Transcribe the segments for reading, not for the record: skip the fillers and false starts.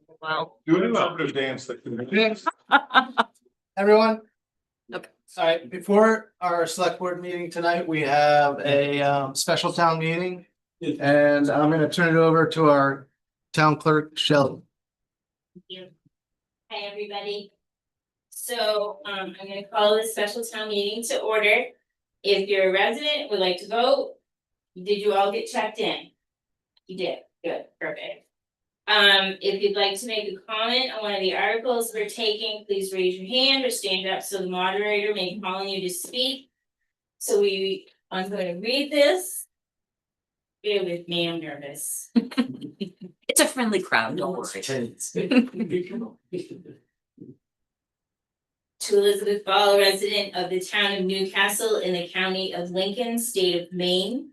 Wow. Do an interpretive dance that Everyone? Okay. All right, before our select board meeting tonight, we have a special town meeting. And I'm gonna turn it over to our town clerk, Shelley. Thank you. Hi, everybody. So, I'm gonna call this special town meeting to order. If you're a resident, would like to vote, did you all get checked in? You did, good, perfect. If you'd like to make a comment on one of the articles we're taking, please raise your hand or stand up so the moderator may call on you to speak. So I'm gonna read this. Bear with me, I'm nervous. It's a friendly crowd, don't worry. To Elizabeth Ball, resident of the town of Newcastle in the county of Lincoln, state of Maine.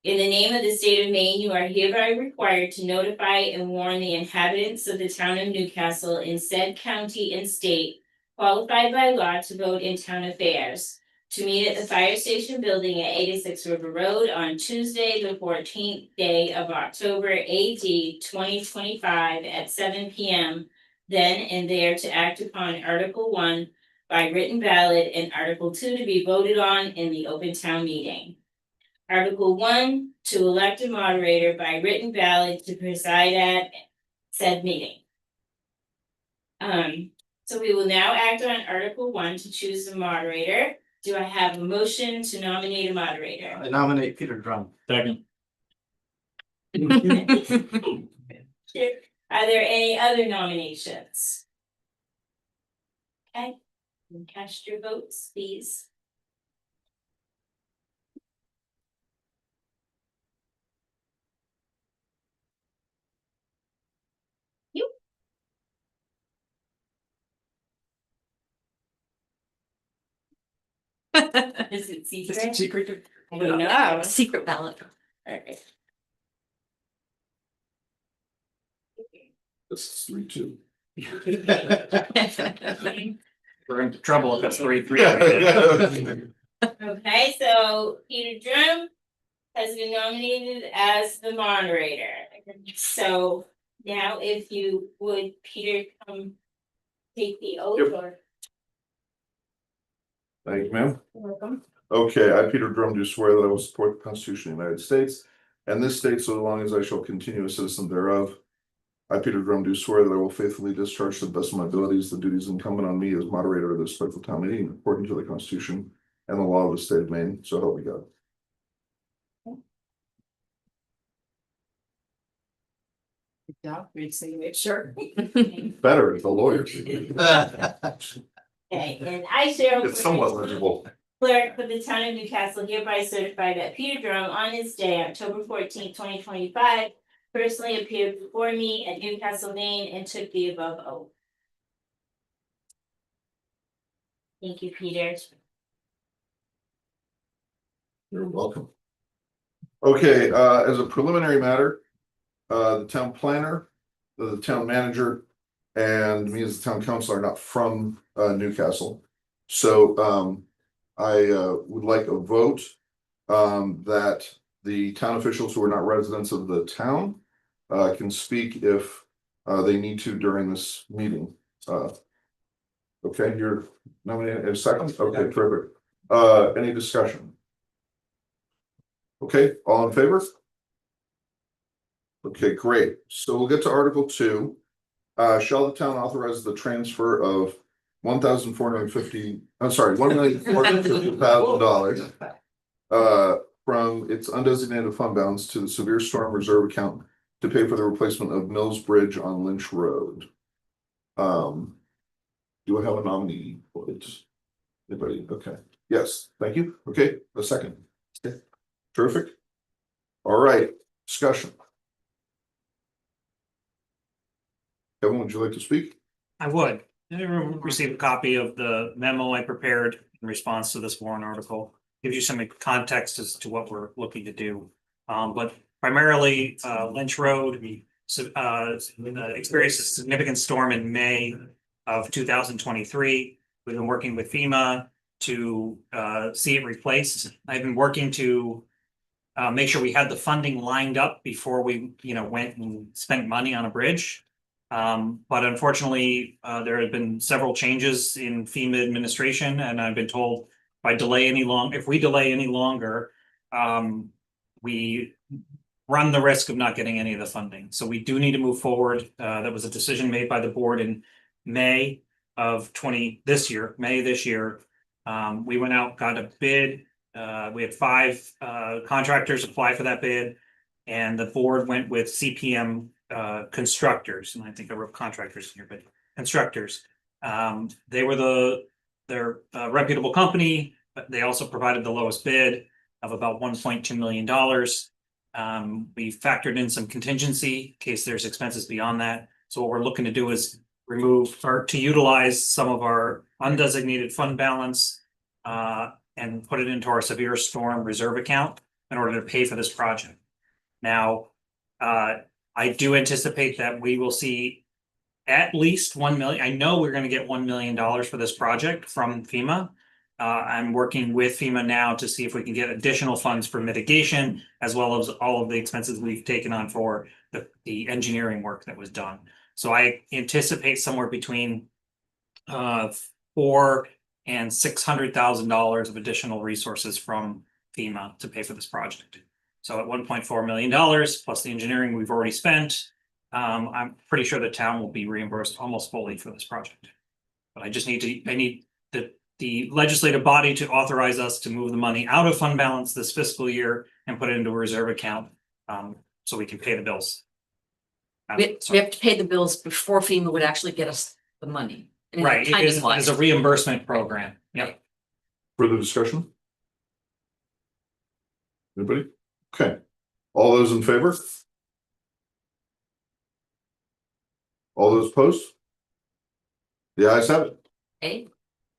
In the name of the state of Maine, you are hereby required to notify and warn the inhabitants of the town of Newcastle in said county and state qualified by law to vote in town affairs, to meet at the fire station building at 86 River Road on Tuesday, the 14th day of October AD 2025 at 7 p.m. Then and there to act upon Article 1 by written ballot and Article 2 to be voted on in the open town meeting. Article 1, to elect a moderator by written ballot to preside at said meeting. So we will now act on Article 1 to choose the moderator. Do I have a motion to nominate a moderator? I nominate Peter Drum. Second. Are there any other nominations? Okay, you can cast your votes, please. Is it secret? Secret. I don't know. Secret ballot. Alright. This is 3-2. We're into trouble if it's 3-3. Okay, so Peter Drum has been nominated as the moderator. So now if you would, Peter, come take the oath Yep. or Thank you, ma'am. welcome. Okay, I, Peter Drum, do swear that I will support the Constitution of the United States and this state so long as I shall continue a citizen thereof. I, Peter Drum, do swear that I will faithfully discharge to the best of my abilities the duties incumbent on me as moderator of this special town meeting according to the Constitution and the law of the state of Maine, so help me God. Yeah, we'd say make sure. Better if the lawyers. Okay, and I, Cheryl. It's somewhat legible. Clerk for the town of Newcastle hereby certify that Peter Drum on his day, October 14th, 2025, personally appeared before me at Newcastle, Maine, and took the above oath. Thank you, Peter. You're welcome. Okay, as a preliminary matter, the town planner, the town manager, and me as the town council are not from Newcastle. So I would like a vote that the town officials who are not residents of the town can speak if they need to during this meeting. Okay, you're nominated in a second. Okay, perfect. Any discussion? Okay, all in favor? Okay, great. So we'll get to Article 2. Shall the town authorize the transfer of $1,450, I'm sorry, $1,450,000 from its undesignated fund balance to the severe storm reserve account to pay for the replacement of Mills Bridge on Lynch Road. Do I have a nominee for it? Anybody? Okay, yes, thank you. Okay, a second. Okay. Terrific. All right, discussion. Kevin, would you like to speak? I would. Everyone received a copy of the memo I prepared in response to this warrant article. Gives you some context as to what we're looking to do. But primarily, Lynch Road experienced a significant storm in May of 2023. We've been working with FEMA to see it replaced. I've been working to make sure we had the funding lined up before we, went and spent money on a bridge. But unfortunately, there have been several changes in FEMA administration, and I've been told if we delay any longer, we run the risk of not getting any of the funding. So we do need to move forward. That was a decision made by the board in May this year. We went out, got a bid. We had 5 contractors apply for that bid, and the board went with CPM constructors, and I think I wrote contractors here, but constructors. They're a reputable company, but they also provided the lowest bid of about $1.2 million. We factored in some contingency in case there's expenses beyond that. So what we're looking to do is utilize some of our undesignated fund balance and put it into our severe storm reserve account in order to pay for this project. Now, I do anticipate that we will see at least 1 million. I know we're going to get $1 million for this project from FEMA. I'm working with FEMA now to see if we can get additional funds for mitigation, as well as all of the expenses we've taken on for the engineering work that was done. So I anticipate somewhere between $400,000 and $600,000 of additional resources from FEMA to pay for this project. So at $1.4 million plus the engineering we've already spent, I'm pretty sure the town will be reimbursed almost fully for this project. But I need the legislative body to authorize us to move the money out of fund balance this fiscal year and put it into a reserve account, so we can pay the bills. We have to pay the bills before FEMA would actually get us the money. Right, it is a reimbursement program. Yep. Further discussion? Anybody? Okay. All those in favor? All those opposed? The ayes have it. Okay.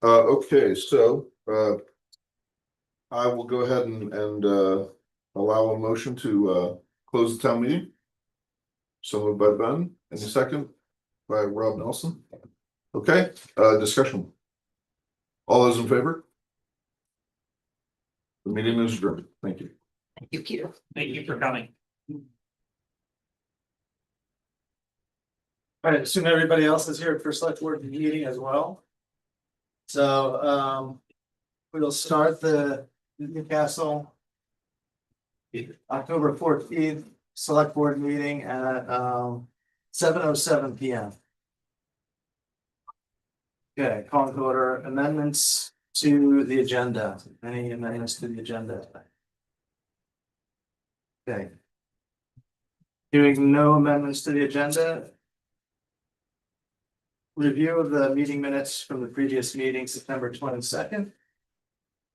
Okay, so I will go ahead and allow a motion to close the town meeting. So moved by Ben, and a second by Rob Nelson. Okay, discussion. All those in favor? The meeting is adjourned. Thank you. Thank you, Peter. Thank you for coming. All right, assume everybody else is here for select board meeting as well. So we'll start the Newcastle October 14th select board meeting at 7:07 PM. Okay, calling to order amendments to the agenda. Any amendments to the agenda? Okay. Hearing no amendments to the agenda. Review of the meeting minutes from the previous meeting, September 22nd.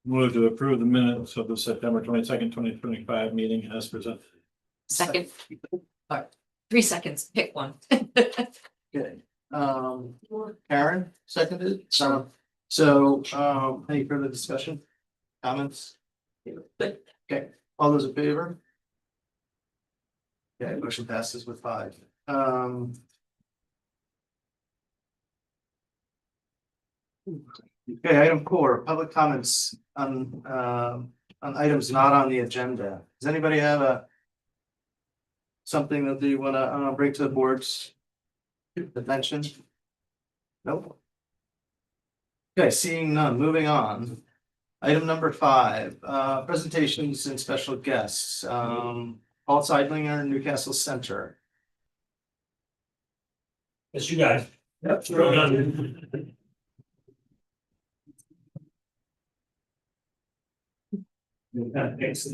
Move to approve the minutes of the September 22nd, 2025 meeting as presented. Second. 3 seconds, pick one. Okay, Karen seconded. Sure. Any further discussion? Comments? Okay, all those in favor? Okay, motion passes with 5. Okay, item 4, public comments on items not on the agenda. Does anybody have something that you wanna bring to the board's attention? Nope. Okay, seeing none, moving on. Item number 5, presentations and special guests. Paul Seidlinger, Newcastle Center. Yes, you guys. Yep. Thanks.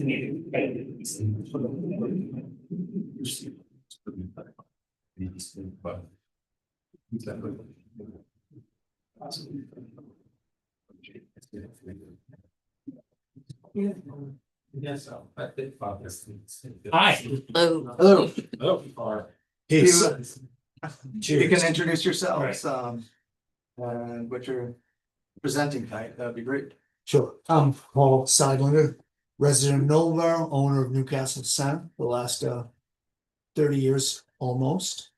Hi. Hello. Hello. Oh, You can introduce yourselves, and what you're presenting tonight, that'd be great. Sure, I'm Paul Seidlinger, resident of Noblesboro, owner of Newcastle Center for the last 30 years almost.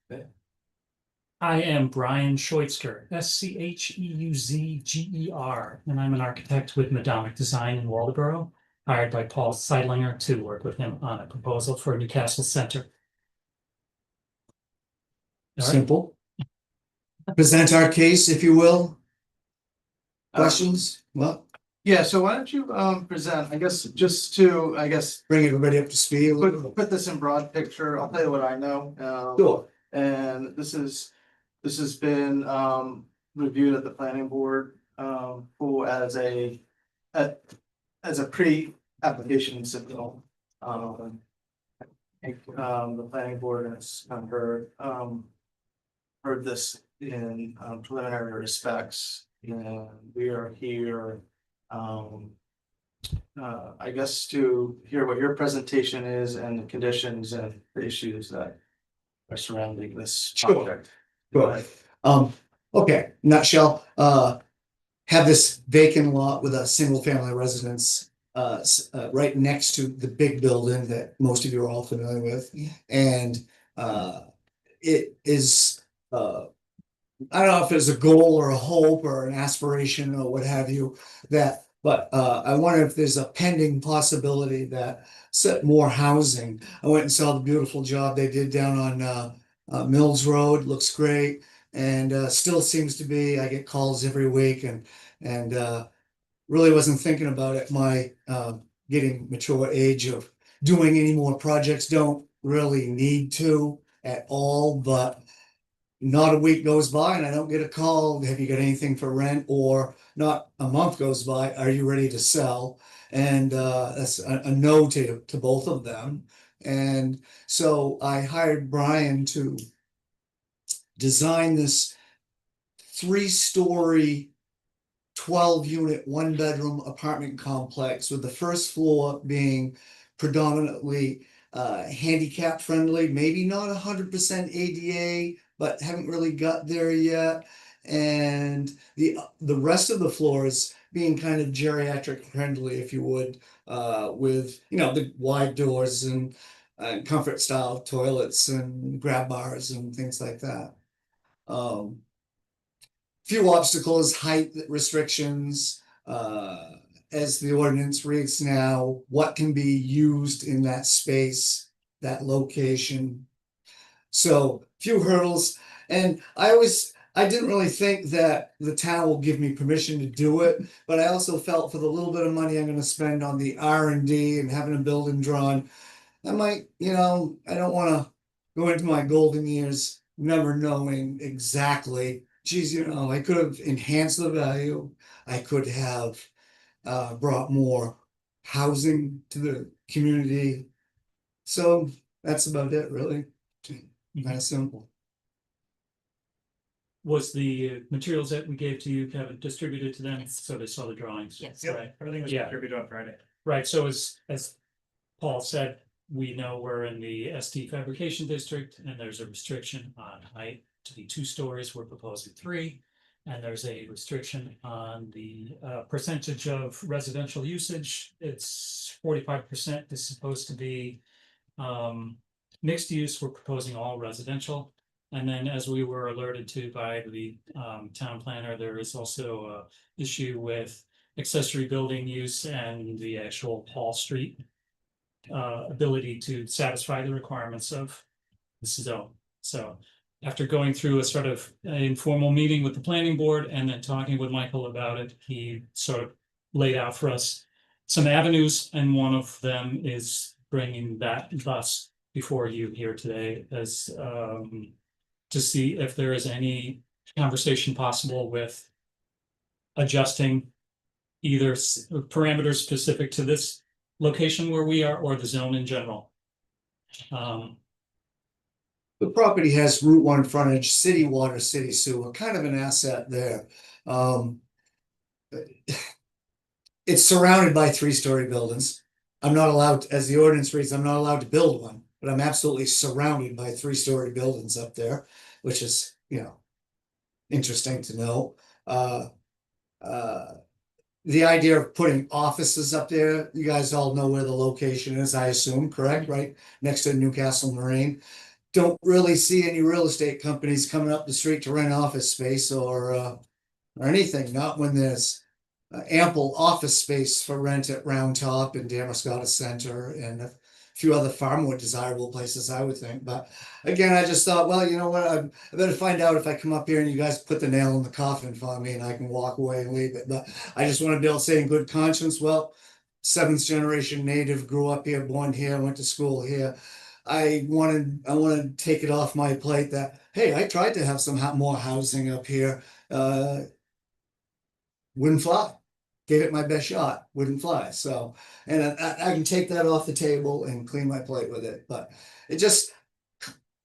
I am Brian Scheutzger, SCHEUZGER, and I'm an architect with Madonic Design in Waldoboro, hired by Paul Seidlinger to work with him on a proposal for Newcastle Center. All right. Simple. Present our case, if you will. Questions? Well, Yeah, so why don't you present, I guess, just to, bring everybody up to speed a little bit. put this in broad picture, I'll tell you what I know. Sure. And this has been reviewed at the planning board for as a pre-application submittal. I think the planning board has kind of heard this in preliminary respects, and we are here I guess to hear what your presentation is and the conditions and the issues that are surrounding this Sure. project. Sure. Okay, nutshell, have this vacant lot with a single family residence. Right next to the big building that most of you are all familiar with. And it is I don't know if it's a goal or a hope or an aspiration or what have you, that, but I wonder if there's a pending possibility that set more housing. I went and saw the beautiful job they did down on Mills Road, looks great. And still seems to be, I get calls every week and really wasn't thinking about it. My getting mature age of doing any more projects, don't really need to at all, but not a week goes by and I don't get a call, have you got anything for rent? Or not a month goes by, are you ready to sell? And that's a no to both of them. And so I hired Brian to design this 3-story 12-unit 1-bedroom apartment complex, with the first floor being predominantly handicap friendly, maybe not 100% ADA, but haven't really got there yet. And the rest of the floors being kind of geriatric friendly, if you would, with, you know, the wide doors and comfort style toilets and grab bars and things like that. Few obstacles, height restrictions, as the ordinance reads now, what can be used in that space, that location. So few hurdles, and I didn't really think that the town will give me permission to do it, but I also felt for the little bit of money I'm gonna spend on the R&D and having a building drawn, I might, you know, I don't wanna go into my golden years never knowing exactly, geez, you know, I could have enhanced the value, I could have brought more housing to the community. So that's about it, really. Kind of simple. Was the materials that we gave to you, Kevin, distributed to them, so they saw the drawings? Yes. Right, Everything was Yeah. distributed on Friday. right, so as Paul said, we know we're in the ST fabrication district, and there's a restriction on height to be 2 stories, we're proposing 3. And there's a restriction on the percentage of residential usage, it's 45% is supposed to be mixed use, we're proposing all residential. And then, as we were alerted to by the town planner, there is also a issue with accessory building use and the actual Hall Street ability to satisfy the requirements of the zone. So after going through a sort of informal meeting with the planning board and then talking with Michael about it, he sort of laid out for us some avenues, and one of them is bringing that thus before you here today as to see if there is any conversation possible with adjusting either parameters specific to this location where we are or the zone in general. The property has Route 1 frontage, city water, city sewer, kind of an asset there. It's surrounded by 3-story buildings. I'm not allowed, as the ordinance reads, I'm not allowed to build one, but I'm absolutely surrounded by 3-story buildings up there, which is, you know, interesting to know. The idea of putting offices up there, you guys all know where the location is, I assume, correct? Right next to Newcastle Marine. Don't really see any real estate companies coming up the street to rent office space or anything, not when there's ample office space for rent at Round Top and Damascotta Center and few other far more desirable places, I would think. But again, I just thought, well, you know what, I better find out if I come up here and you guys put the nail in the coffin for me and I can walk away and leave it. But I just want to be able to say in good conscience, well, seventh generation native, grew up here, born here, went to school here. I wanted to take it off my plate that, hey, I tried to have some more housing up here. Wouldn't fly. Gave it my best shot, wouldn't fly. So, and I can take that off the table and clean my plate with it. But it just,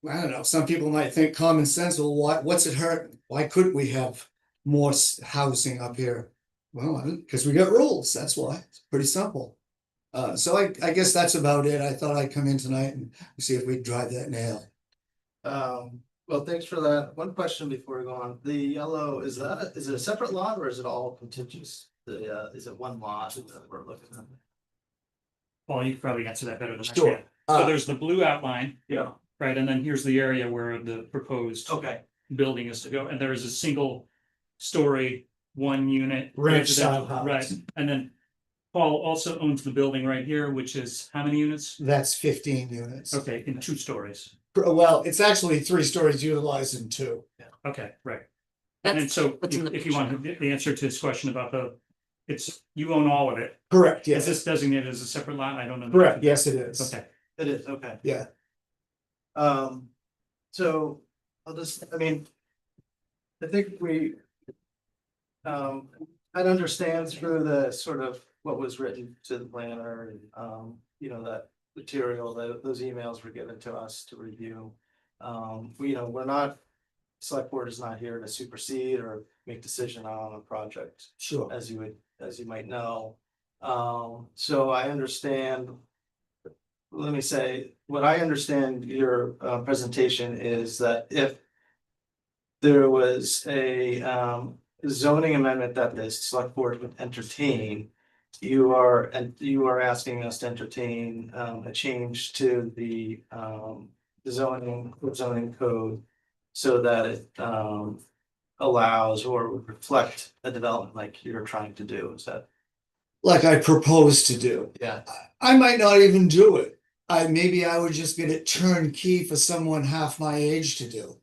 I don't know. Some people might think common sense. Well, what's it hurt? Why couldn't we have more housing up here? Well, because we got rules. That's why. It's pretty simple. So I guess that's about it. I thought I'd come in tonight and see if we'd drive that nail. Well, thanks for that. One question before we go on. The yellow, is it a separate lot or is it all contiguous? Is it one lot that we're looking at? Paul, you could probably answer that better than I Sure. can. So there's the blue outline, Yeah. right, and then here's the area where the proposed Okay. building is to go, and there is a single story, one unit. Ranch style residential, house. Right, and then Paul also owns the building right here, which is how many units? That's 15 units. Okay, in 2 stories. Well, it's actually 3 stories utilized in 2. Okay, right. And then That's, so what's in the if you want the answer to this question about you own all of it. Correct, Is yes. this designated as a separate lot? I don't know. Correct, yes, it is. Okay, It is, okay. Yeah. So I think I'd understand through the sort of what was written to the planner and, that material, those emails were given to us to review. We're not, select board is not here to supersede or make decision on a project, Sure. as you might know. So I understand. Let me say, what I understand your presentation is that if there was a zoning amendment that the select board would entertain, you are asking us to entertain a change to the zoning code so that it allows or would reflect a development like you're trying to do. Is that? Like I proposed to do. Yeah. I might not even do it. Maybe I would just get it turnkey for someone half my age to do.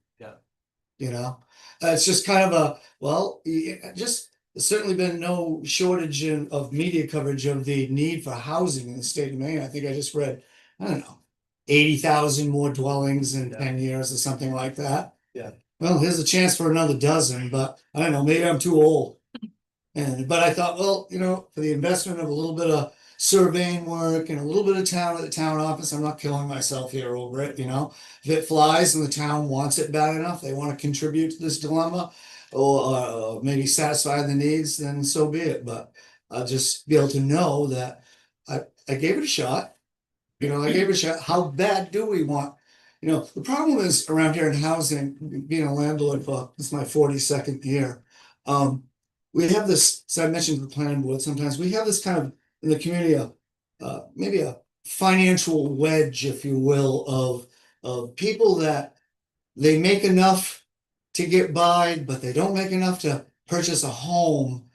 Yeah. It's just kind of there's certainly been no shortage of media coverage of the need for housing in the state of Maine. I think I just read, I don't know, 80,000 more dwellings in 10 years or something like that. Yeah. Well, here's a chance for another dozen, but I don't know, maybe I'm too old. But I thought, well, for the investment of a little bit of surveying work and a little bit of town at the town office, I'm not killing myself here over it, If it flies and the town wants it bad enough, they want to contribute to this dilemma or maybe satisfy the needs, then so be it. But I'll just be able to know that I gave it a shot. I gave it a shot. How bad do we want? The problem is around here in housing, being a landlord for this is my 42nd year. We have this, so I mentioned to the planning board, sometimes we have this kind of in the community, maybe a financial wedge, if you will, of people that they make enough to get by, but they don't make enough to purchase a home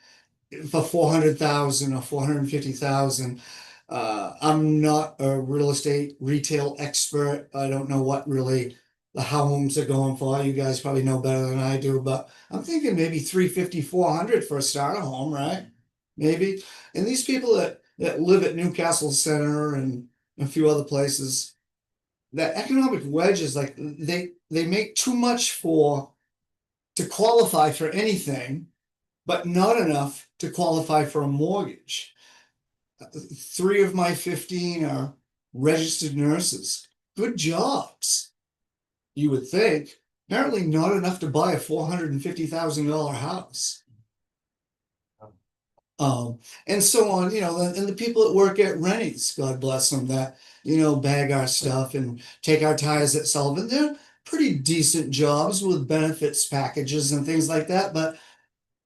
for 400,000 or 450,000. I'm not a real estate retail expert. I don't know what really the homes are going for. You guys probably know better than I do, but I'm thinking maybe 350, 400 for a starter home, right? Maybe. And these people that live at Newcastle Center and a few other places, that economic wedge is like they make too much to qualify for anything, but not enough to qualify for a mortgage. 3 of my 15 are registered nurses. Good jobs, you would think. Apparently not enough to buy a $450,000 house. And so on, and the people that work at Rennie's, God bless them, that, bag our stuff and take our tires at Sullivan. They're pretty decent jobs with benefits packages and things like that, but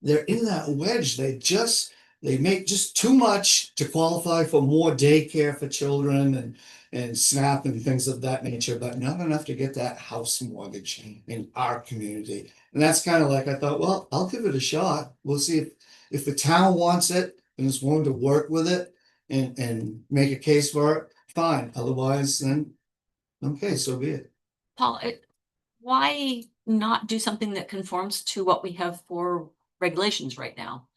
they're in that wedge. They make just too much to qualify for more daycare for children and SNAP and things of that nature, but not enough to get that house mortgage in our community. And that's kind of like, I thought, well, I'll give it a shot. We'll see if the town wants it and is willing to work with it and make a case for it. fine, otherwise then, okay, so be it. Paul, why not do something that conforms to what we have for regulations right now?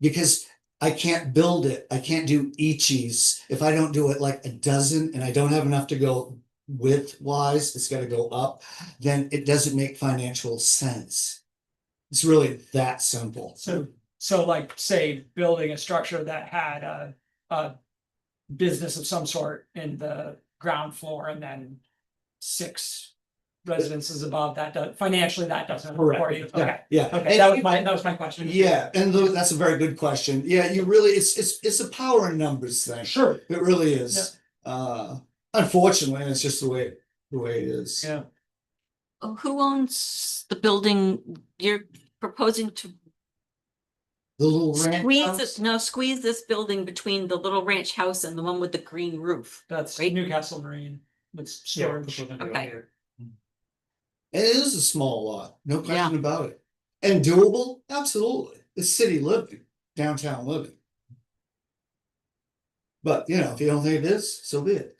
Because I can't build it, I can't do Ichis, if I don't do it like a dozen and I don't have enough to go width wise, it's gotta go up, then it doesn't make financial sense. It's really that simple. So like, say, building a structure that had a business of some sort in the ground floor and then 6 residences above that, financially, that doesn't work for you, okay. Yeah. Okay, that was my question. Yeah, and that's a very good question. Yeah, you really, it's a power in numbers thing. Sure, It really is. Unfortunately, it's just the way it is. yeah. Who owns the building you're proposing to The little ranch squeeze house? this, no, squeeze this building between the little ranch house and the one with the green roof? That's Right. Newcastle Marine with Yeah, we're storage. proposing to do it Okay. here. It is a small lot, no question about it. And doable, absolutely. It's city living, downtown living. But you know, if you don't think it is, so be it.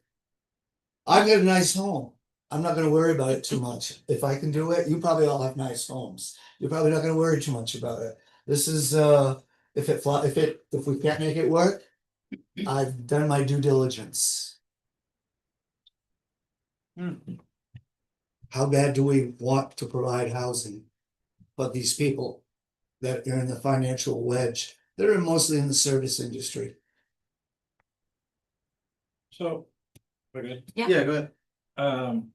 I've got a nice home. I'm not gonna worry about it too much. If I can do it, you probably all have nice homes. You're probably not gonna worry too much about it. This is if we can't make it work, I've done my due diligence. How bad do we want to provide housing? But these people that are in the financial wedge, they're mostly in the service industry. So, we're good. Yeah. Yeah, go ahead.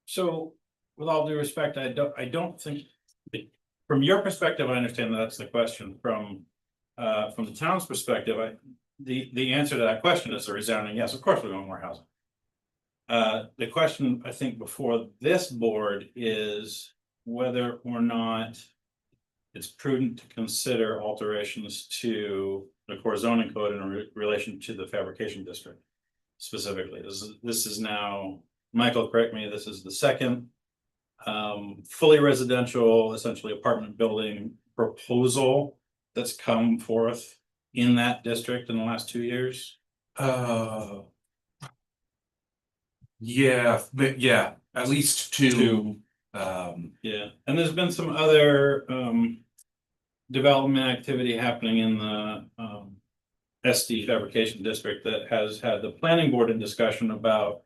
So with all due respect, I don't think, from your perspective, I understand that's the question. From the town's perspective, the answer to that question is a resounding yes. Of course, we want more housing. The question, I think, before this board is whether or not it's prudent to consider alterations to the core zoning code in relation to the fabrication district. Specifically, this is now, Michael, correct me, this is the second fully residential, essentially apartment building proposal that's come forth in that district in the last 2 years. Yeah, but yeah, at least two. Yeah, and there's been some other development activity happening in the SD fabrication district that has had the planning board in discussion about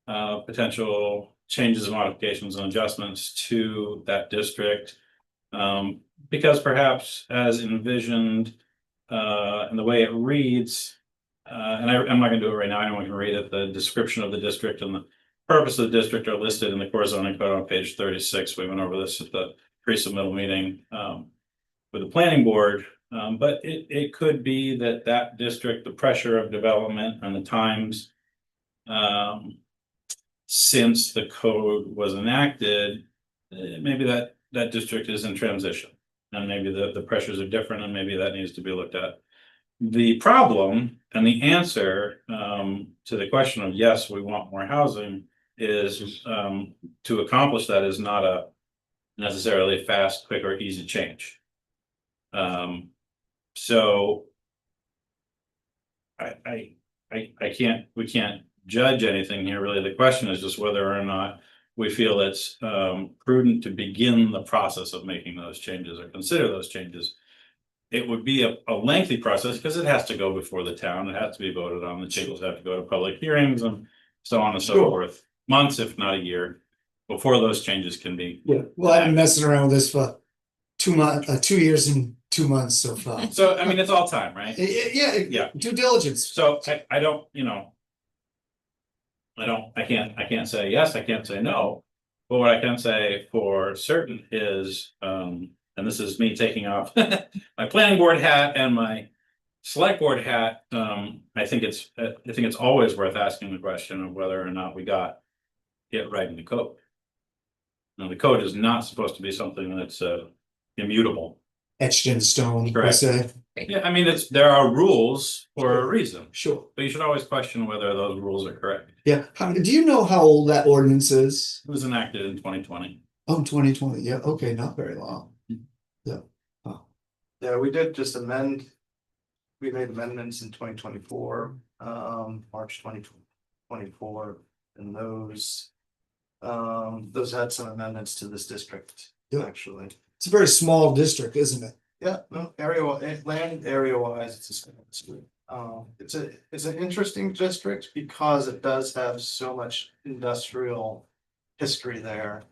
potential changes, modifications and adjustments to that district. Because perhaps as envisioned and the way it reads, and I'm not gonna do it right now, I know I can read it, the description of the district and the purpose of the district are listed in the core zoning code on page 36. We went over this at the pre-submittal meeting with the planning board. But it could be that district, the pressure of development and the times since the code was enacted, maybe that district is in transition. And maybe the pressures are different and maybe that needs to be looked at. The problem and the answer to the question of yes, we want more housing is to accomplish that is not a necessarily fast, quick or easy change. So we can't judge anything here really. The question is just whether or not we feel it's prudent to begin the process of making those changes or consider those changes. It would be a lengthy process because it has to go before the town, it has to be voted on, the tables have to go to public hearings and so on and so forth. Months, if not a year, before those changes can be. Yeah, well, I've been messing around with this for 2 years and 2 months so far. So, I mean, it's all time, right? Yeah, due diligence. So I don't, I can't say yes, I can't say no. But what I can say for certain is, and this is me taking off my planning board hat and my select board hat. I think it's always worth asking the question of whether or not we got it right in the code. Now, the code is not supposed to be something that's immutable. Etched in stone, per Correct. se. Yeah, I mean, there are rules for a reason, Sure. but you should always question whether those rules are correct. Yeah, do you know how old that ordinance is? It was enacted in 2020. Oh, 2020, yeah, okay, not very long. Yeah, we did just we made amendments in 2024, March 2024, and those had some amendments to this district, Yeah. actually. It's a very small district, isn't it? Yeah, no, land area wise, it's a small district. It's an interesting district because it does have so much industrial history there,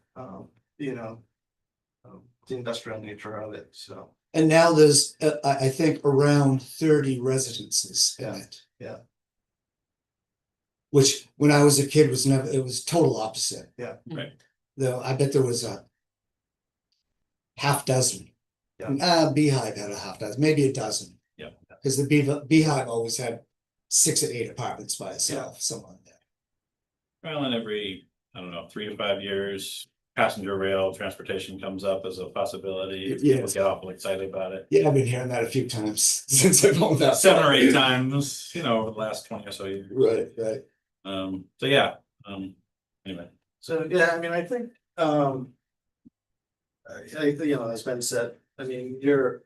you know. The industrial nature of it, so. And now there's, I think, around 30 residences in Yeah, it. yeah. Which, when I was a kid, was never, it was total opposite. Yeah. Right. Though, I bet there was a half dozen. Yeah. Beehive had a half dozen, maybe a dozen. Yeah. Because the Beehive always had 6 or 8 apartments by itself, somewhere in there. Well, and every, I don't know, 3 to 5 years, passenger rail transportation comes up as a possibility. People Yes. get awful excited about it. Yeah, I've been hearing that a few times since I've owned that. 7 or 8 times, you know, over the last 20 or so years. Right. So yeah, anyway. So, yeah, I mean, I think, you know, as Ben said, I mean, you're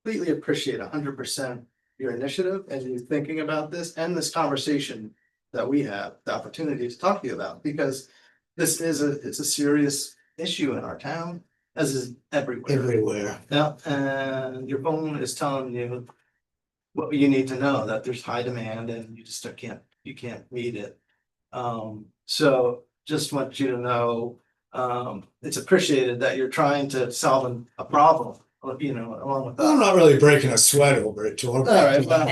completely appreciate 100% your initiative and you thinking about this and this conversation that we have, the opportunity to talk to you about, because this is it's a serious issue in our town, as is everywhere. Everywhere. Yeah, and your phone is telling you what you need to know, that there's high demand and you just you can't meet it. So just want you to know, it's appreciated that you're trying to solve a problem, you know, along with I'm that. not really breaking a sweat over it, Torb. All right, well.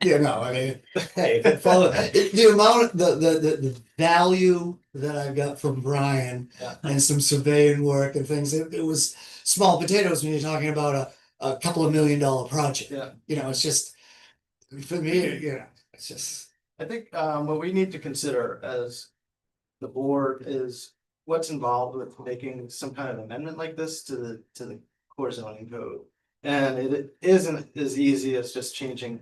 You know, I mean, hey, the amount, the value that I got from Brian Yeah. and some surveying work and things, it was small potatoes when you're talking about a couple of $1 million project. Yeah. You know, it's just, for me, you know, it's just. I think what we need to consider as the board is what's involved with making some kind of amendment like this to the core zoning code. And it isn't as easy as just changing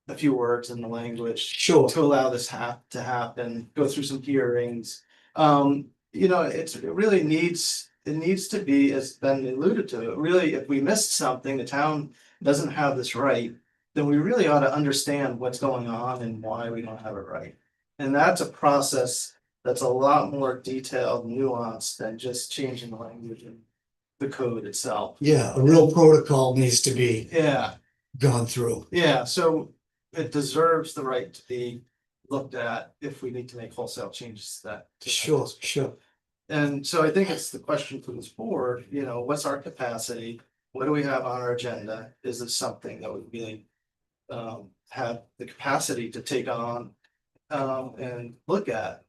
a few words in the language. Sure. To allow this to happen, go through some hearings. You know, it really needs to be, as Ben alluded to, really, if we missed something, the town doesn't have this right, then we really ought to understand what's going on and why we don't have it right. And that's a process that's a lot more detailed, nuanced than just changing the language in the code itself. Yeah, a real protocol needs to be Yeah, gone through. yeah, so it deserves the right to be looked at if we need to make wholesale changes to that. Sure. And so I think it's the question for this board, you know, what's our capacity? What do we have on our agenda? Is this something that we really have the capacity to take on and look at,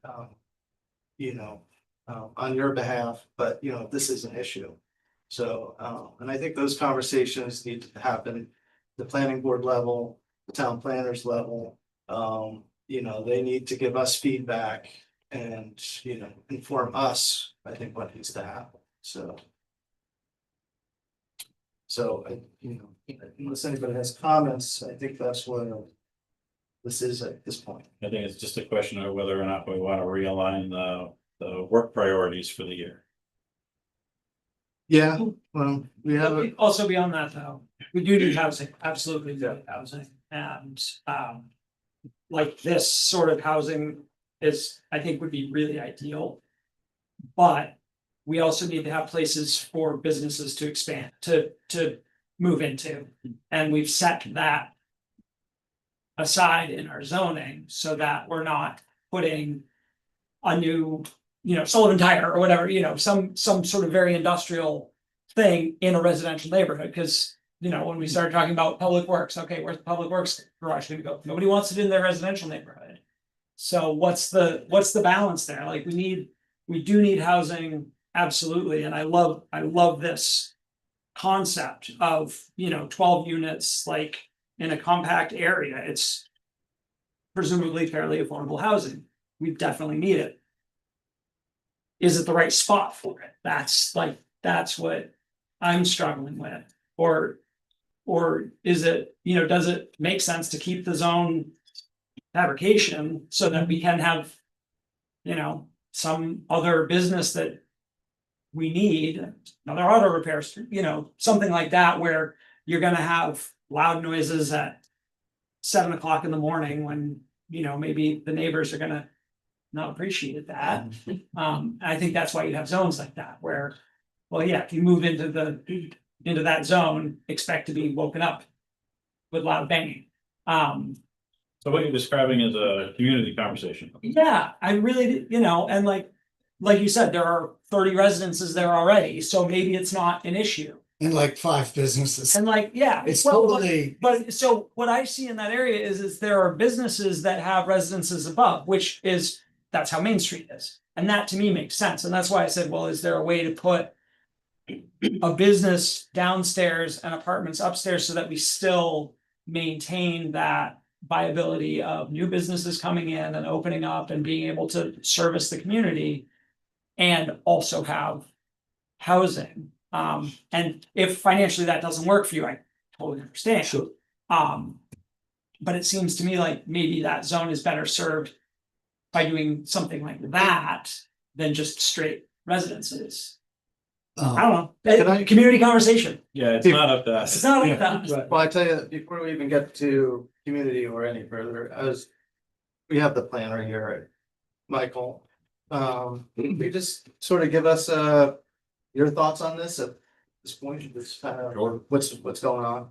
you know, on your behalf, but you know, this is an issue. So, and I think those conversations need to happen, the planning board level, the town planners level. You know, they need to give us feedback and, you know, inform us, I think, what needs to happen, so. So, you know, unless anybody has comments, I think that's what this is at this point. I think it's just a question of whether or not we want to realign the work priorities for the year. Yeah, well, we have a, Also beyond that, though, we do need housing, absolutely do need housing, and like this sort of housing is, I think, would be really ideal. But we also need to have places for businesses to expand, to move into, and we've set that aside in our zoning so that we're not putting a new, you know, Sullivan Tire or whatever, you know, some sort of very industrial thing in a residential neighborhood, because, you know, when we started talking about public works, okay, where's the public works garage gonna go? Nobody wants it in their residential neighborhood. So what's the balance there? Like, we do need housing, absolutely, and I love this concept of, you know, 12 units, like, in a compact area. It's presumably fairly affordable housing. We definitely need it. Is it the right spot for it? That's what I'm struggling with. Or is it, you know, does it make sense to keep the zone fabrication so that we can have, you know, some other business that we need, another auto repair, you know, something like that, where you're gonna have loud noises at 7 o'clock in the morning when, you know, maybe the neighbors are gonna not appreciate that. I think that's why you have zones like that where, well, yeah, if you move into that zone, expect to be woken up with loud banging. So what you're describing is a community conversation. Yeah, I really, you know, and like you said, there are 30 residences there already, so maybe it's not an issue. And like 5 businesses. And like, yeah, It's well, totally, but so what I see in that area is there are businesses that have residences above, which is, that's how Main Street is. And that to me makes sense. And that's why I said, well, is there a way to put a business downstairs and apartments upstairs so that we still maintain that viability of new businesses coming in and opening up and being able to service the community and also have housing. And if financially that doesn't work for you, I totally understand. Sure. But it seems to me like maybe that zone is better served by doing something like that than just straight residences. I don't know, Can I- community conversation. Yeah, it's not up to It's us. not like that. Well, I tell you, before we even get to community or any further, we have the planner here, Michael. We just sort of give us, your thoughts on this at this point, this kind of, Sure. what's going on?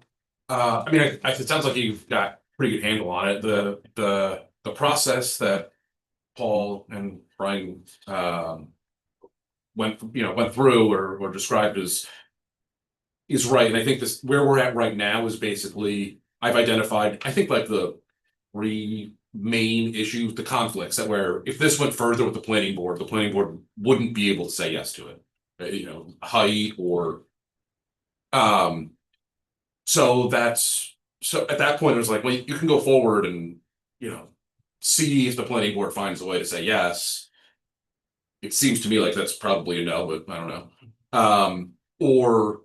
I mean, it sounds like you've got pretty good handle on it. The process that Paul and Brian went through or described is right. And I think this where we're at right now is basically I've identified, I think, like the 3 main issues, the conflicts that where if this went further with the planning board wouldn't be able to say yes to it. Height or so at that point it was like, well, you can go forward and see if the planning board finds a way to say yes. It seems to me like that's probably a no, but I don't know. Or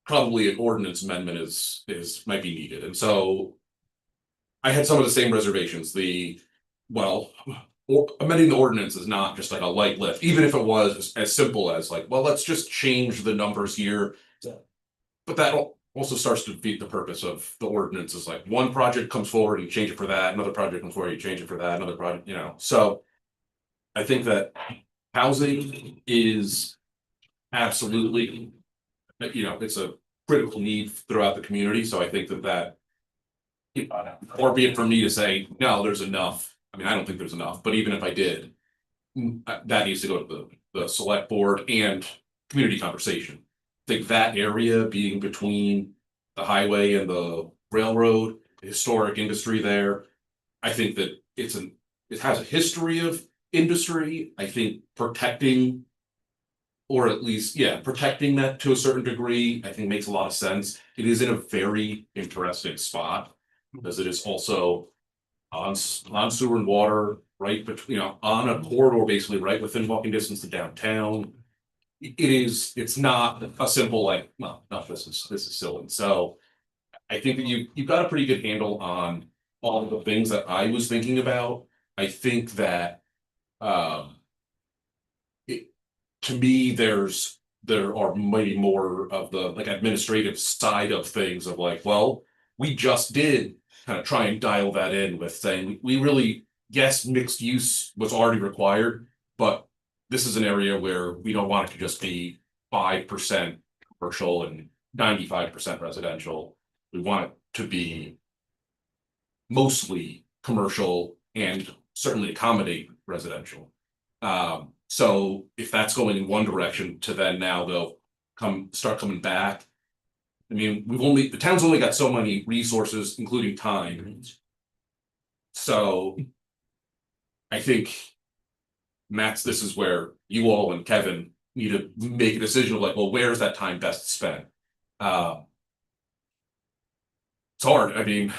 probably an ordinance amendment is might be needed. And so I had some of the same reservations. Amending the ordinance is not just like a light lift, even if it was as simple as like, well, let's just change the numbers here. But that also starts to defeat the purpose of the ordinance. Is like one project comes forward, you change it for that, another project comes forward, you change it for that, another project, So I think that housing is absolutely, it's a critical need throughout the community. So I think that or be it for me to say, no, there's enough. I mean, I don't think there's enough, but even if I did, that needs to go to the select board and community conversation. I think that area being between the highway and the railroad, historic industry there. I think that it has a history of industry. I think protecting that to a certain degree, I think makes a lot of sense. It is in a very interesting spot because it is also on sewer and water, right between, on a corridor, basically right within walking distance to downtown. It's not a simple like, well, no, this is silly. So I think that you've got a pretty good handle on all of the things that I was thinking about. I think that to me, there are maybe more of the like administrative side of things of like, well, we just did kind of try and dial that in with saying we really, yes, mixed use was already required, but this is an area where we don't want it to just be 5% commercial and 95% residential. We want it to be mostly commercial and certainly accommodate residential. So if that's going in one direction to then now they'll start coming back. I mean, the town's only got so many resources, including time. So I think, Max, this is where you all and Kevin need to make a decision of like, well, where's that time best spent? It's hard. I mean,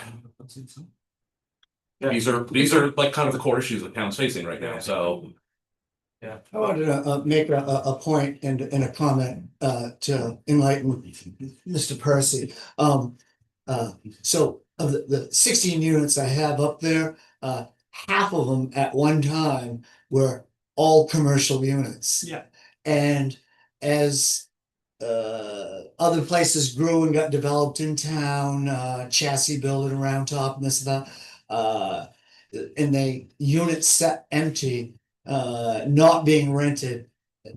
these are like kind of the core issues that town's facing right now. So Yeah. I wanted to make a point and a comment to enlighten Mr. Percy. So of the 16 units I have up there, half of them at one time were all commercial units. Yeah. And as other places grew and got developed in town, chassis building around top and this and that. And they units set empty, not being rented.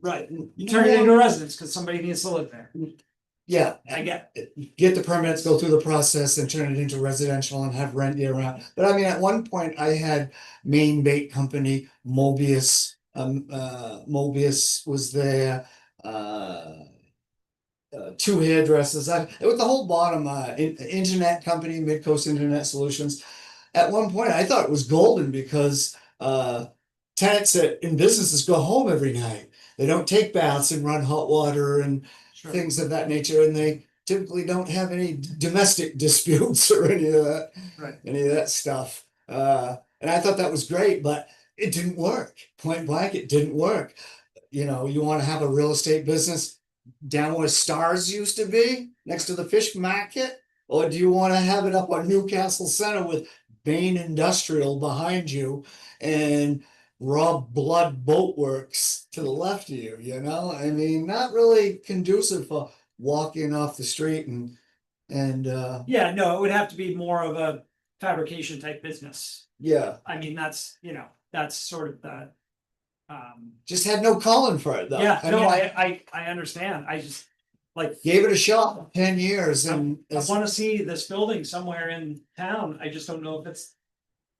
Right, you turn it into a residence because somebody needs to live there. Yeah, I get. get the permits, go through the process and turn it into residential and have rent year round. But I mean, at one point I had Maine Bait Company, Mobius, Mobius was there, two hairdressers, it was the whole bottom, internet company, Midcoast Internet Solutions. At one point, I thought it was golden because, tenants in businesses go home every night. They don't take baths and run hot water and things of that nature, and they typically don't have any domestic disputes or any of that. Right. Any of that stuff. And I thought that was great, but it didn't work. Point blank, it didn't work. You know, you want to have a real estate business down where Stars used to be, next to the fish market? Or do you want to have it up on Newcastle Center with Bain Industrial behind you and Rob Blood Boat Works to the left of you, you know? I mean, not really conducive for walking off the street and Yeah, no, it would have to be more of a fabrication type business. yeah, I mean, that's, that's sort of the. just had no calling for it though. Yeah, I no, mean, I understand, I just, like, gave it a shot for 10 years I and wanna see this building somewhere in town, I just don't know if it's.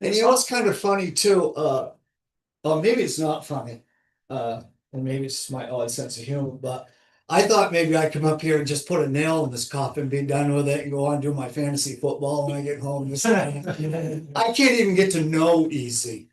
and you know what's kind of funny too, or maybe it's not funny, and maybe it's my odd sense of humor, but I thought maybe I'd come up here and just put a nail in this coffin, be done with it, and go on and do my fantasy football when I get home. I can't even get to know easy,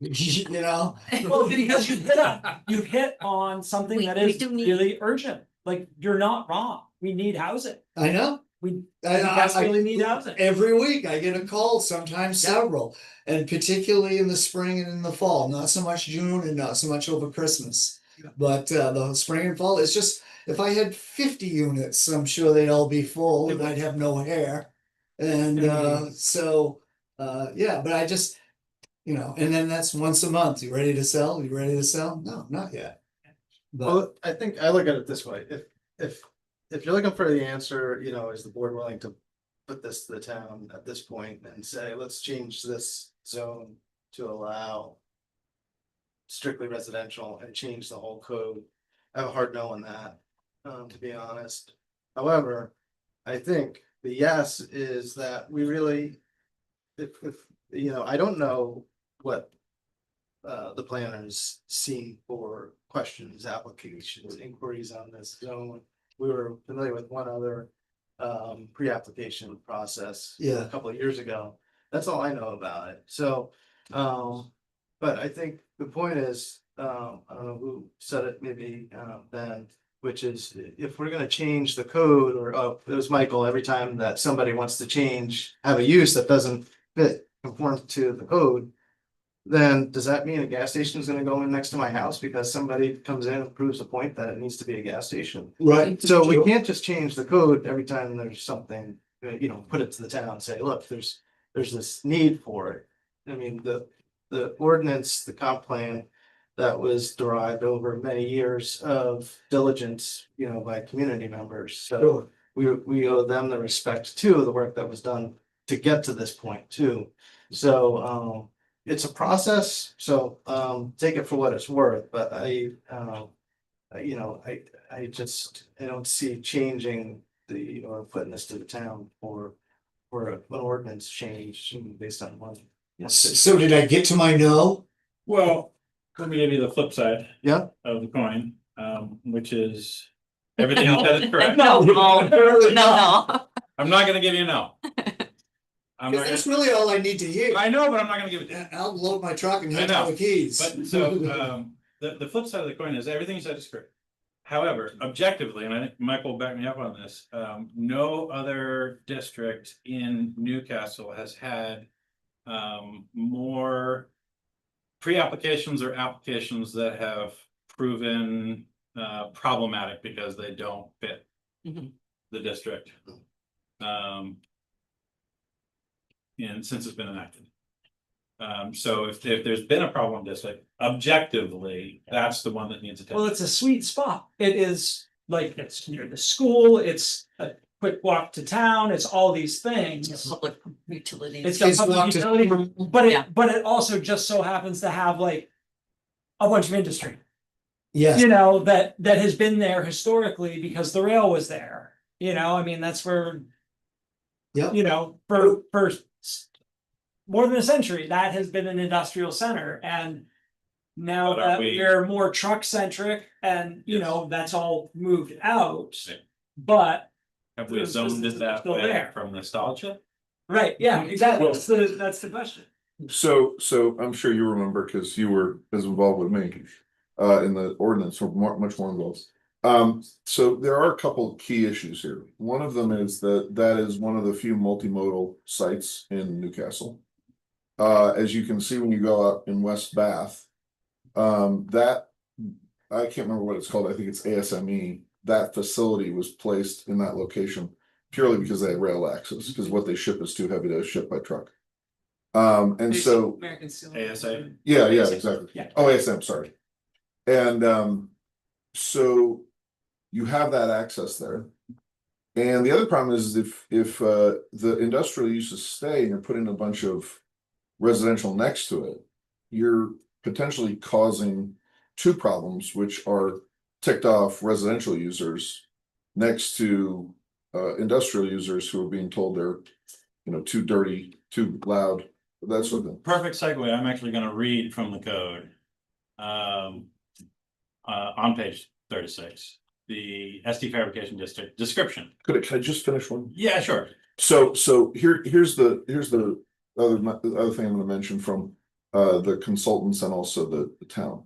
you know? Well, because you hit on something We- that we is do need- really urgent, like, you're not wrong, we need housing, I know. we I- desperately need housing. Every week I get a call, sometimes several, and particularly in the spring and in the fall, not so much June and not so much over Christmas. Yeah. But the spring and fall, it's just, if I had 50 units, I'm sure they'd all be full and I'd have no hair. And so, yeah, but I just, you know, and then that's once a month, you ready to sell? You ready to sell? No, not yet. But Well, I think I look at it this way, if you're looking for the answer, you know, is the board willing to put this to the town at this point and say, let's change this zone to allow strictly residential and change the whole code? I have a hard no on that, to be honest. However, I think the yes is that we really, if, you know, I don't know what the planners see for questions, applications, inquiries on this zone. We were familiar with one other pre-application process Yeah. a couple of years ago. That's all I know about it. So, but I think the point is, I don't know who said it, maybe Ben, which is if we're gonna change the code, or it was Michael, every time that somebody wants to have a use that doesn't conform to the code, then does that mean a gas station is gonna go in next to my house because somebody comes in and proves a point that it needs to be a gas station? right. So we can't just change the code every time there's something, you know, put it to the town and say, look, there's this need for it. I mean, the ordinance, the comp plan that was derived over many years of diligence, you know, by community members. So we owe them the respect too, the work that was done to get to this point too. So it's a process, so take it for what it's worth, but I don't see changing or putting this to the town for an ordinance change based on one. So did I get to my no? Well, let me give you the flip side Yeah, of the coin, which is everything else that is correct. No, no. I'm not gonna give you a no. I'm Because not that's gonna, really all I need to hear. I know, but I'm not gonna give it to you. I'll load my truck and I hand know, out the keys. But so, the flip side of the coin is everything you said is correct. However, objectively, and I think Michael will back me up on this, no other district in Newcastle has had more pre-applications or applications that have proven problematic because they don't fit Mhm. the district. And since it's been enacted. So if there's been a problem district, objectively, that's the one that needs attention. Well, it's a sweet spot, it is like it's near the school, it's a quick walk to town, it's all these things. Public utilities. It's got Kids public walk to utility, school. but Yeah. it also just so happens to have like a bunch of industry, Yes, you know, that has been there historically because the rail was there. You know, I mean, that's where, Yep. you know, for more than a century, that has been an industrial center, and now But are that we- we're more truck centric and, you know, that's all moved out. Yeah. But, Have we It's zoned just it that still way there. from nostalgia? right, yeah, exactly, that's the question. So I'm sure you remember, because you were as involved with me, in the ordinance, or much more involved. So there are a couple of key issues here. One of them is that is one of the few multimodal sites in Newcastle. As you can see when you go out in West Bath, that, I can't remember what it's called, I think it's ASME, that facility was placed in that location purely because they had rail access, because what they ship is too heavy to ship by truck. And so, American Steel. ASA? yeah, exactly. Yeah. Oh, ASM, sorry. And so you have that access there. And the other problem is if the industrial uses stay and you're putting a bunch of residential next to it, you're potentially causing two problems, which are ticked off residential users next to industrial users who are being told they're, you know, too dirty, too loud, that sort of thing. Perfect segue. I'm actually gonna read from the code. On page 36, the SD Fabrication District description. Could I just finish one? Yeah, sure. So here's the other thing I'm gonna mention from the consultants and also the town.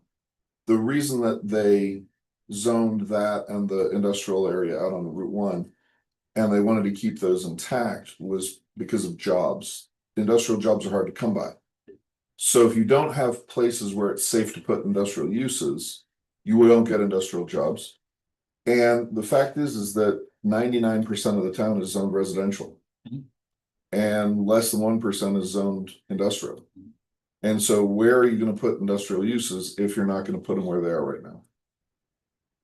The reason that they zoned that and the industrial area out on Route 1, and they wanted to keep those intact, was because of jobs. Industrial jobs are hard to come by. So if you don't have places where it's safe to put industrial uses, you won't get industrial jobs. And the fact is that 99% of the town is zoned residential. Mhm. And less than 1% is zoned industrial. And so where are you gonna put industrial uses if you're not gonna put them where they are right now?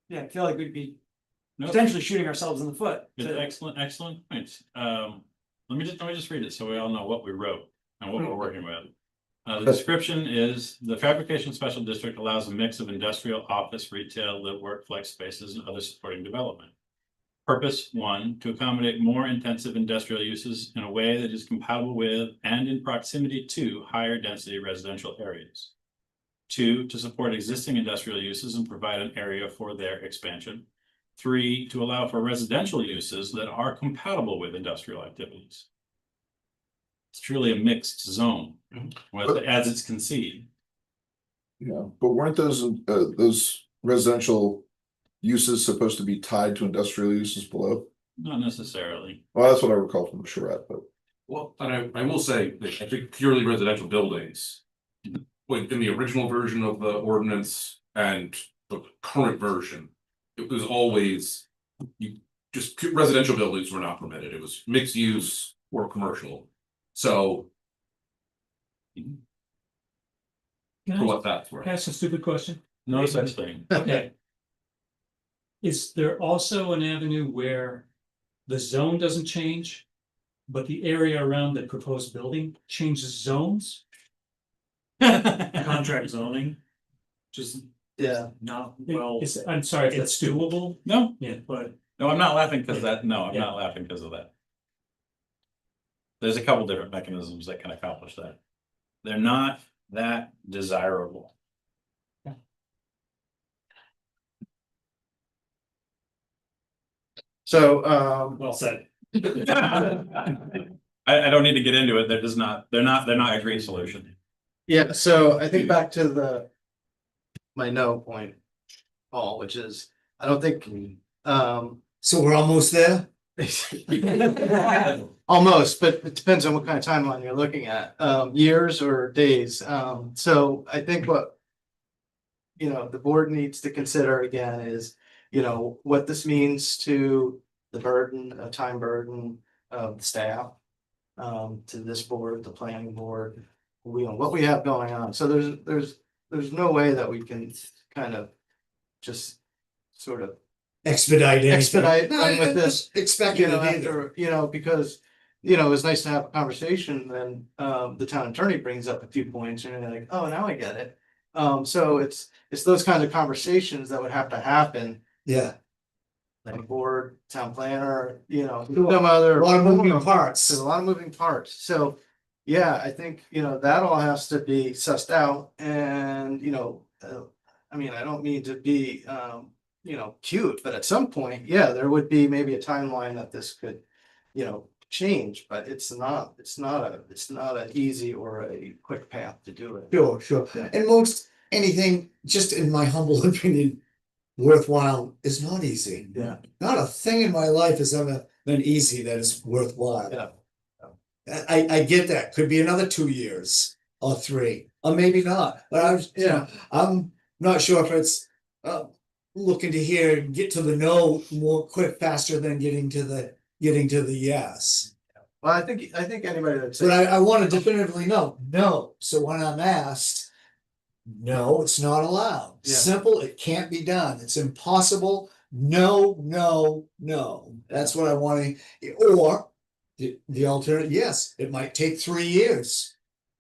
Yeah, I feel like we'd be No, potentially shooting ourselves in the foot. it's to- excellent points. Let me just read it so we all know what we wrote and what we're working with. The description is the fabrication special district allows a mix of industrial, office, retail, live, work, flex spaces, and other supporting development. Purpose 1, to accommodate more intensive industrial uses in a way that is compatible with and in proximity to higher density residential areas. 2, to support existing industrial uses and provide an area for their expansion. 3, to allow for residential uses that are compatible with industrial activities. It's truly a mixed zone, as it's conceived. Yeah, but weren't those residential uses supposed to be tied to industrial uses below? Not necessarily. Well, that's what I recall from the charrette, but Well, and I will say, that I think purely residential buildings. When in the original version of the ordinance and the current version, it was always. Residential buildings were not permitted, it was mixed use or commercial, so. Can For I what that's worth. ask a stupid question? No such thing. Okay. Is there also an avenue where the zone doesn't change, but the area around the proposed building changes zones? Contract zoning? Just Yeah, not well. I'm sorry, if that's doable, No, yeah, but no, I'm not laughing because that, no, I'm Yeah. not laughing because of that. There's a couple different mechanisms that can accomplish that. They're not that desirable. so, well said. I don't need to get into it, they're just not, they're not a great solution. yeah, so I think back to my no point, Paul, which is, I don't think, so we're almost there. almost, but it depends on what kind of timeline you're looking at, years or days. So I think what, you know, the board needs to consider again is, you know, what this means to the burden, time burden of the staff, to this board, the planning board, what we have going on. So there's no way that we can kind of just sort of expedite anything. expedite No, with this, Expect you it know, either. after, you know, because, you know, it's nice to have a conversation, then, the town attorney brings up a few points and you're like, oh, now I get it. So it's those kinds of conversations that would have to happen, Yeah, like board, town planner, you know, Sure. some other. a lot of moving There's parts. a lot of moving parts, so, yeah, I think, you know, that all has to be sussed out and, you know, I mean, I don't mean to be, you know, cute, but at some point, yeah, there would be maybe a timeline that this could, you know, change, but it's not an easy or a quick path to do it. Sure, sure. And most anything, just in my humble opinion, worthwhile is not easy. Yeah. Not a thing in my life has ever been easy that is worthwhile. Yeah. I get that. Could be another 2 years or 3, or maybe not, but I'm not sure if it's looking to hear, get to the no more quick, faster than getting to the yes. Well, I think anybody that's. But I want to definitively know, no. So when I'm asked, no, it's not allowed. Yeah. Simple, it can't be done. It's impossible. No, no, no. That's what I want to, or the alternative, yes, it might take 3 years.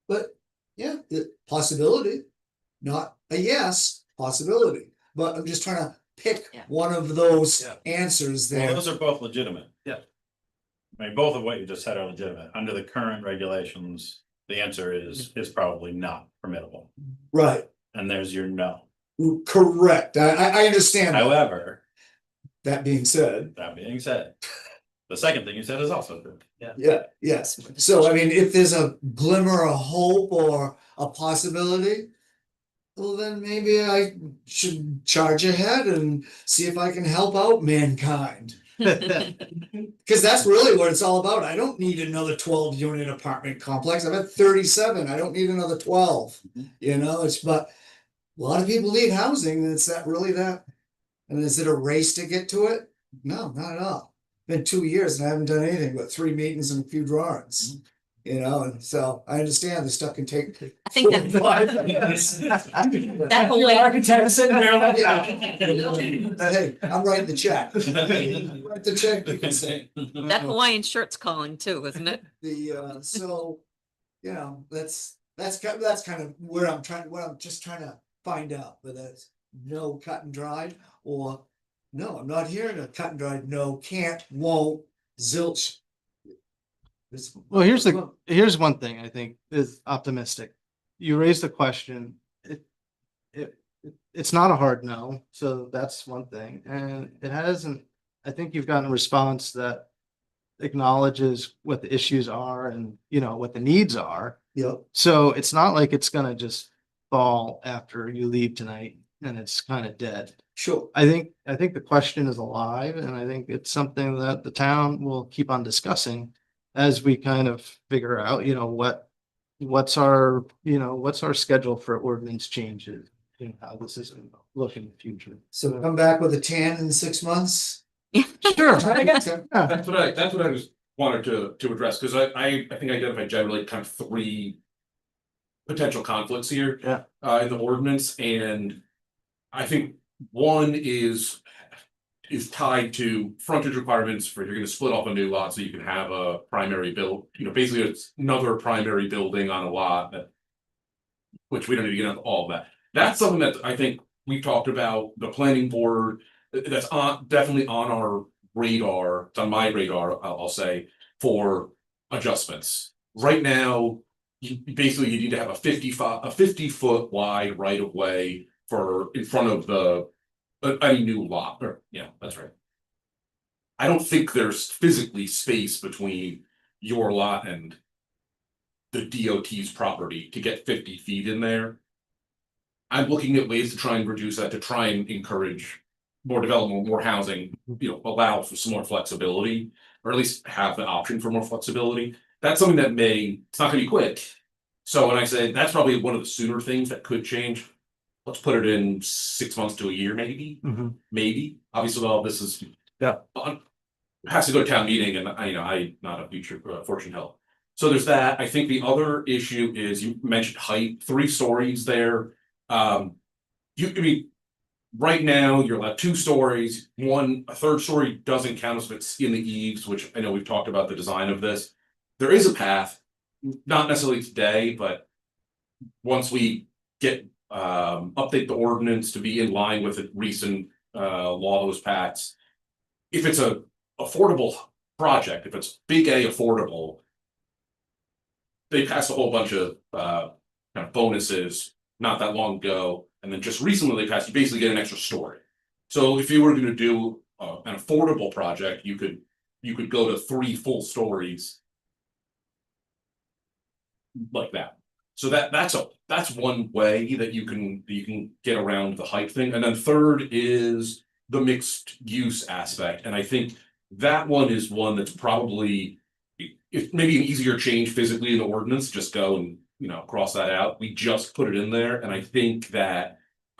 But yeah, the possibility, not a yes, possibility. But I'm just trying to pick Yeah. one of those Yeah. answers Well, there. those are both legitimate. Yeah. I mean, both of what you just said are legitimate. Under the current regulations, the answer is probably not permittable. Right, And there's your no. correct. I understand that. However, That being said, that being said, the second thing you said is also true. yeah, yes. So I mean, if there's a glimmer of hope or a possibility, well, then maybe I should charge ahead and see if I can help out mankind. Cause that's really what it's all about. I don't need another 12-unit apartment complex. I've had 37. I don't need another 12. You know, but a lot of people need housing, and it's that really that. And is it a race to get to it? No, not at all. Been 2 years and I haven't done anything but 3 meetings and a few drawings. You know, and so I understand this stuff can take. I think that 4 or 5 years. that Hawaiian, Architect sitting there like. Hey, I'm writing the check. Write the check, you can say. that Hawaiian shirt's calling too, isn't it? So, you know, that's kind of where I'm just trying to find out, whether it's no cut and dried or no, I'm not hearing a cut and dried, no, can't, won't, zilch. Well, here's one thing I think is optimistic. You raised the question, it's not a hard no, so that's one thing, and it hasn't, I think you've gotten a response that acknowledges what the issues are and, you know, what the needs are. Yep, So it's not like it's gonna just fall after you leave tonight and it's kind of dead. sure, I think the question is alive, and I think it's something that the town will keep on discussing as we kind of figure out, you know, what's our schedule for ordinance changes and how this is gonna look in the future. so come back with a tan in 6 months. Sure. That's what I was wanted to address, because I think I identified generally kind of 3 potential conflicts here. Yeah. In the ordinance, and I think one is tied to frontage requirements for, if you're gonna split off a new lot so you can have a primary build, you know, basically it's another primary building on a lot that. Which we don't need to get into all of that. That's something that I think we've talked about, the planning board, that's definitely on our radar, it's on my radar, I'll say, for adjustments. Right now, you need to have a 50-foot wide right of way for in front of any new lot, or, yeah, that's right. I don't think there's physically space between your lot and the DOT's property to get 50 feet in there. I'm looking at ways to try and reduce that, to try and encourage more development, more housing, you know, allow for some more flexibility, or at least have the option for more flexibility. That's something that it's not gonna be quick. So when I say that's probably one of the sooner things that could change, let's put it in 6 months to a year, maybe. Maybe, obviously, all this is. Yeah. Has to go to town meeting, and I'm not a future fortune teller. So there's that. I think the other issue is, you mentioned height, 3 stories there. I mean, right now, you're allowed 2 stories, a third story doesn't count if it's in the eaves, which I know we've talked about the design of this. There is a path, not necessarily today, but once we get, update the ordinance to be in line with the recent, law that was passed. If it's a affordable project, if it's big A affordable. They passed a whole bunch of, kind of bonuses not that long ago, and then just recently they passed, you basically get an extra story. So if you were gonna do, an affordable project, you could go to 3 full stories. Like that. So that's one way that you can get around the height thing. And then third is the mixed use aspect. And I think that one is one that's probably if maybe an easier change physically in the ordinance, just go and, cross that out. We just put it in there. And I think that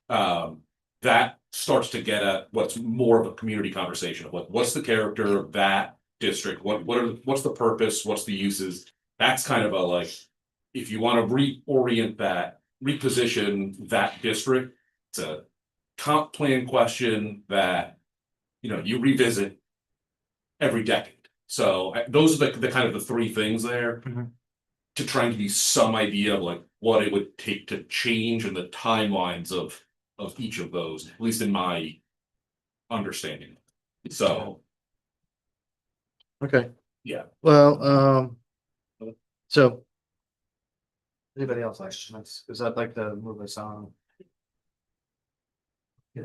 that starts to get at what's more of a community conversation of what's the character of that district? What's the purpose? What's the uses? That's kind of a like, if you want to reorient that, reposition that district, it's a comp plan question that, you revisit every decade. So those are the kind of the 3 things there. To try and give you some idea of like what it would take to change and the timelines of each of those, at least in my understanding. So, Okay. Yeah. Well, so. Anybody else like questions? Because I'd like to move us on. Yeah.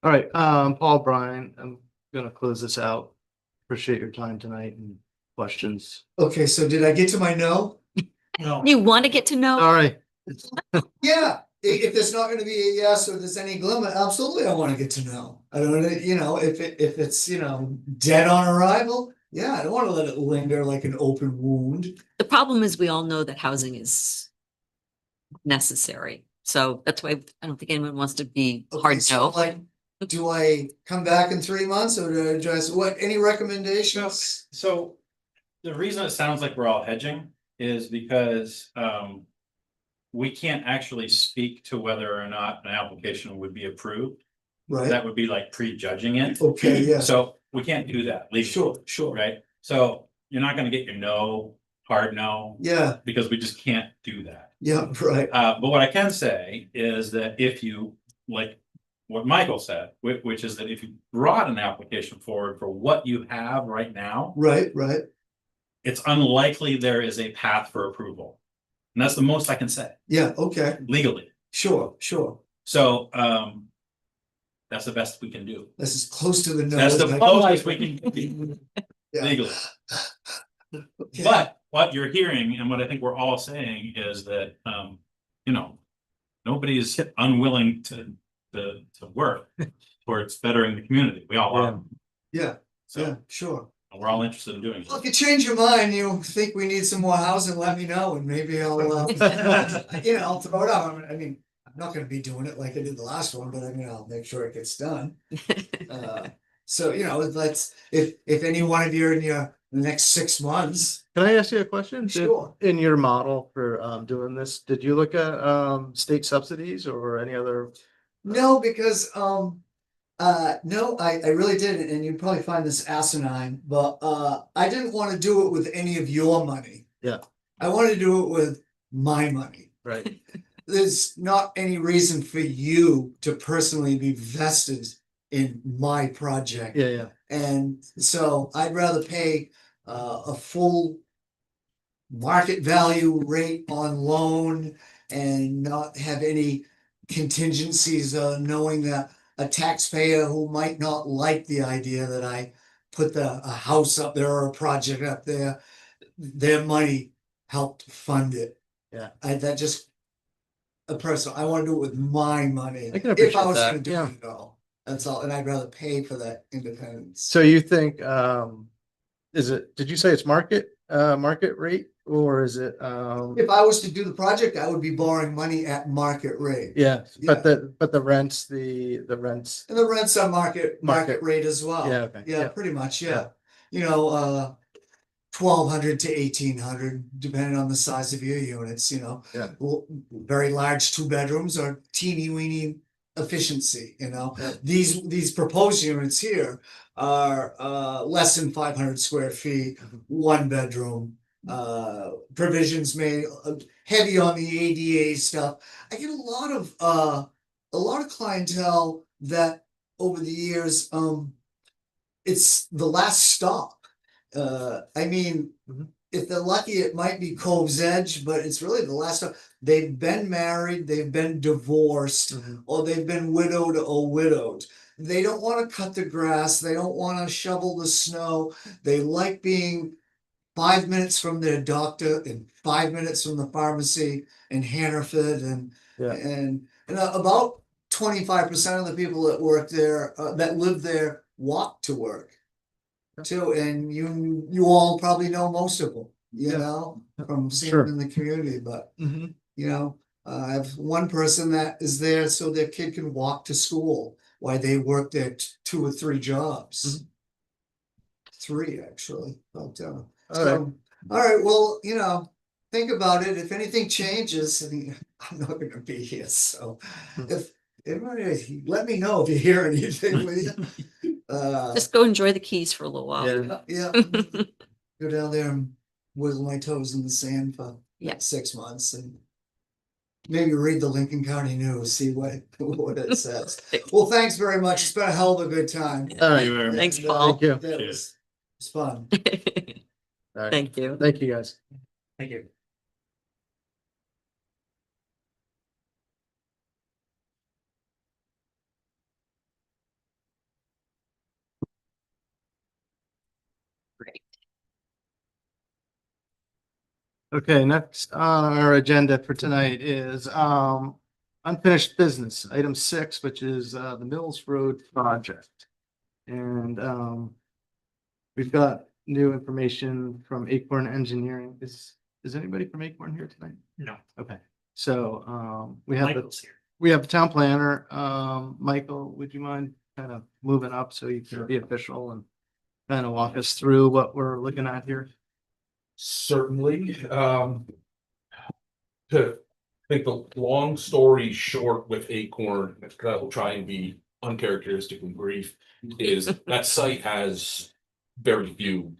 All right, Paul, Brian, I'm gonna close this out. Appreciate your time tonight and questions. Okay, so did I get to my no? No, You want to get to know? All right. Yeah, if there's not gonna be a yes or there's any glimmer, absolutely, I wanna get to know. I don't wanna, if it's, dead on arrival, yeah, I don't wanna let it linger like an open wound. The problem is we all know that housing is necessary. So that's why I don't think anyone wants to be Okay, hard so no. like, do I come back in 3 months or do I just, any recommendations? So the reason it sounds like we're all hedging is because we can't actually speak to whether or not an application would be approved. Right, That would be like prejudging it. okay, yeah, So we can't do that legally, sure, right? So you're not gonna get your no, hard no, yeah, because we just can't do that. yeah, right, But what I can say is that if you, like what Michael said, which is that if you brought an application forward for what you have right now, right, it's unlikely there is a path for approval. And that's the most I can say yeah, okay, legally. sure. So, that's the best we can do. This is close to the nose. That's the but- closest we can be Yeah. legally. Okay. But what you're hearing and what I think we're all saying is that, nobody's unwilling to work towards bettering the community. We all are. Yeah, So yeah, sure. we're all interested in doing it. Well, if you change your mind, you think we need some more housing, let me know and maybe I'll, I'll throw it out. I mean, I'm not gonna be doing it like I did the last one, but I mean, I'll make sure it gets done. So, let's, if any one of you in the next 6 months, Can I ask you a question? Sure. In your model for doing this, did you look at state subsidies or any other? no, because, no, I really didn't, and you'd probably find this asinine, but, I didn't wanna do it with any of your money. Yeah. I wanted to do it with my money. Right. There's not any reason for you to personally be vested in my project. Yeah. And so I'd rather pay a full market value rate on loan and not have any contingencies, knowing that a taxpayer who might not like the idea that I put a house up there or a project up there, their money helped fund it. Yeah. That just a personal, I wanna do it with my money. I can If appreciate I was that, gonna do yeah. it at all, that's all, and I'd rather pay for that independence. So you think, did you say it's market rate or is it, If I was to do the project, I would be borrowing money at market rate. yeah, Yeah. but the rents, the rents, And the rents are market Market. rate as well. yeah, okay. Yeah, pretty much, yeah. 1,200 to 1,800, depending on the size of your units, Yeah. Very large 2 bedrooms or teeny weeny efficiency, you know? These proposed units here are less than 500 square feet, 1 bedroom. Provisions made heavy on the ADA stuff. I get a lot of clientele that over the years, it's the last stop. I mean, if they're lucky, it might be Cove's Edge, but it's really the last stop. They've been married, they've been divorced, or they've been widowed or widowed. They don't want to cut the grass, they don't want to shovel the snow. They like being 5 minutes from their doctor and 5 minutes from the pharmacy in Hannaford and about 25% of the people that work there, that live there, walk to work. Too, and you all probably know most of them, you know, from seeing them in the community, but you know, I have one person that is there so their kid can walk to school while they work their 2 or 3 jobs. 3 actually, but all right, well, you know, think about it. If anything changes, I'm not gonna be here, so if everybody, let me know if you hear anything, will you? Just go enjoy the Keys for a little while. Yeah. Go down there and wiggle my toes in the sand for Yeah. 6 months and maybe read the Lincoln County News, see what it says. Well, thanks very much. It's been a hell of a good time. Thanks, Paul. That was fun. Thank you. Thank you, guys. Thank you. Great. Okay, next on our agenda for tonight is unfinished business, item 6, which is the Mills Road project. And we've got new information from Acorn Engineering. Is anybody from Acorn here tonight? No. Okay, so we have Michael's here. we have the town planner. Michael, would you mind kind of moving up so you can be official and kind of walk us through what we're looking at here? Certainly, to make the long story short with Acorn, that will try and be uncharacteristically brief, is that site has very few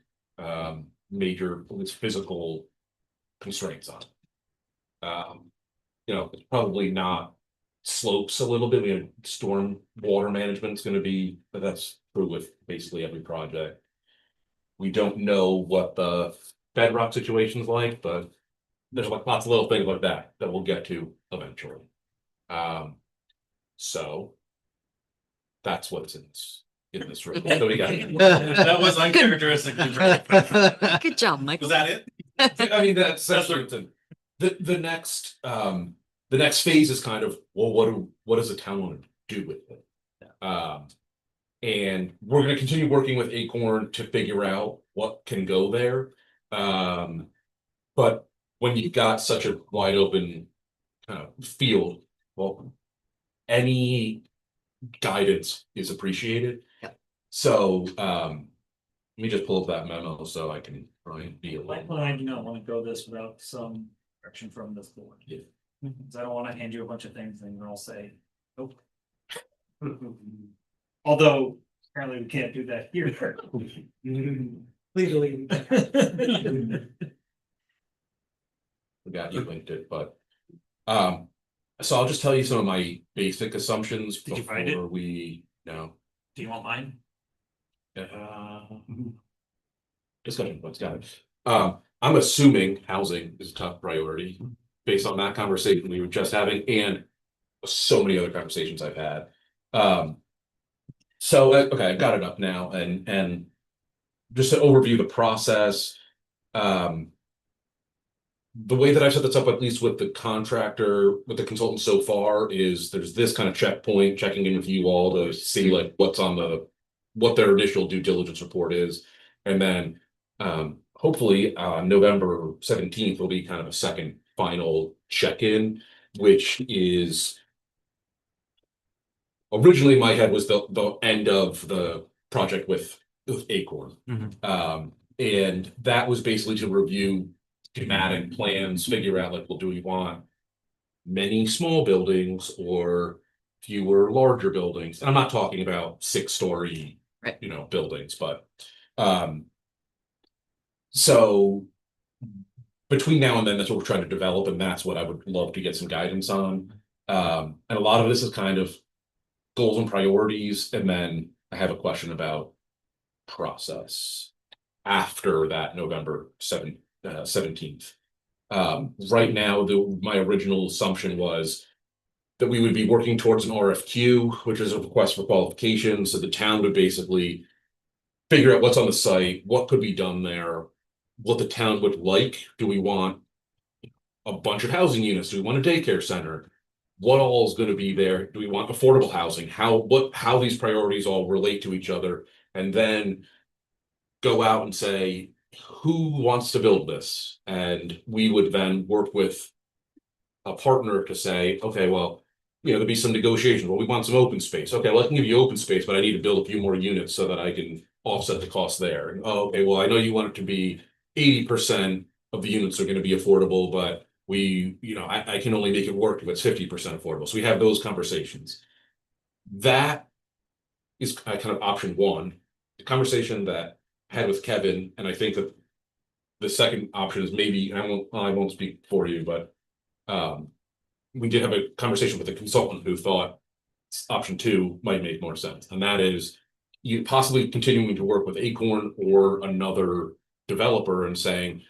major physical constraints on it. You know, it's probably not slopes a little bit, we have storm water management's gonna be, but that's true with basically every project. We don't know what the bedrock situation's like, but there's like lots of little things like that we'll get to eventually. So that's what's in this room. So we got That was uncharacteristically brief. Good job, Michael. Was that it? I mean, that's the next phase is kind of, well, what does the town want to do with it? And we're gonna continue working with Acorn to figure out what can go there. But when you've got such a wide open kind of field, well, any guidance is appreciated. Yeah. So let me just pull up that memo so I can probably be a little. Michael and I do not want to go this without some direction from this board. Yeah. Because I don't want to hand you a bunch of things and you'll say, nope. Although apparently we can't do that here. Legally. Forgot you linked it, but so I'll just tell you some of my basic assumptions Did you find it? before we know. Do you want mine? Discussion, let's go. I'm assuming housing is a top priority based on that conversation we were just having and so many other conversations I've had. So okay, I got it up now and just to overview the process. The way that I've set this up, at least with the contractor, with the consultant so far, is there's this kind of checkpoint, checking in with you all to see like what their initial due diligence report is. And then hopefully November 17th will be kind of a second final check-in, which is originally in my head was the end of the project with Acorn. And that was basically to review schematic plans, figure out like, well, do we want many small buildings or fewer larger buildings. And I'm not talking about 6-story, Right. buildings, but so between now and then, that's what we're trying to develop, and that's what I would love to get some guidance on. And a lot of this is kind of goals and priorities, and then I have a question about process after that November 17th. Right now, my original assumption was that we would be working towards an RFQ, which is a request for qualification, so the town would basically figure out what's on the site, what could be done there, what the town would like. Do we want a bunch of housing units? Do we want a daycare center? What all is going to be there? Do we want affordable housing? How these priorities all relate to each other? And then go out and say, who wants to build this? And we would then work with a partner to say, okay, well, there'd be some negotiations. Well, we want some open space. Okay, well, I can give you open space, but I need to build a few more units so that I can offset the cost there. And, oh, okay, well, I know you want it to be 80% of the units are going to be affordable, but I can only make it work if it's 50% affordable. So we have those conversations. That is kind of option one. The conversation that I had with Kevin, and I think that the second option is maybe, and I won't speak for you, but we did have a conversation with a consultant who thought option two might make more sense. And that is you possibly continuing to work with Acorn or another developer and saying,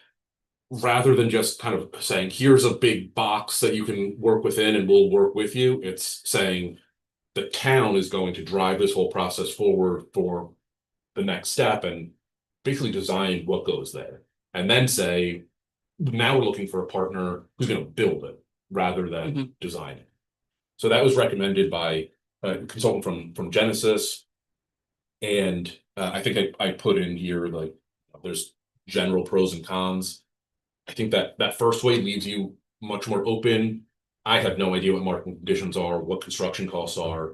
rather than just kind of saying, here's a big box that you can work within and we'll work with you, it's saying the town is going to drive this whole process forward for the next step and basically design what goes there. And then say, now we're looking for a partner who's going to build it rather than design it. So that was recommended by a consultant from Genesis. And I think I put in here, like, there's general pros and cons. I think that first way leaves you much more open. I have no idea what market conditions are, what construction costs are.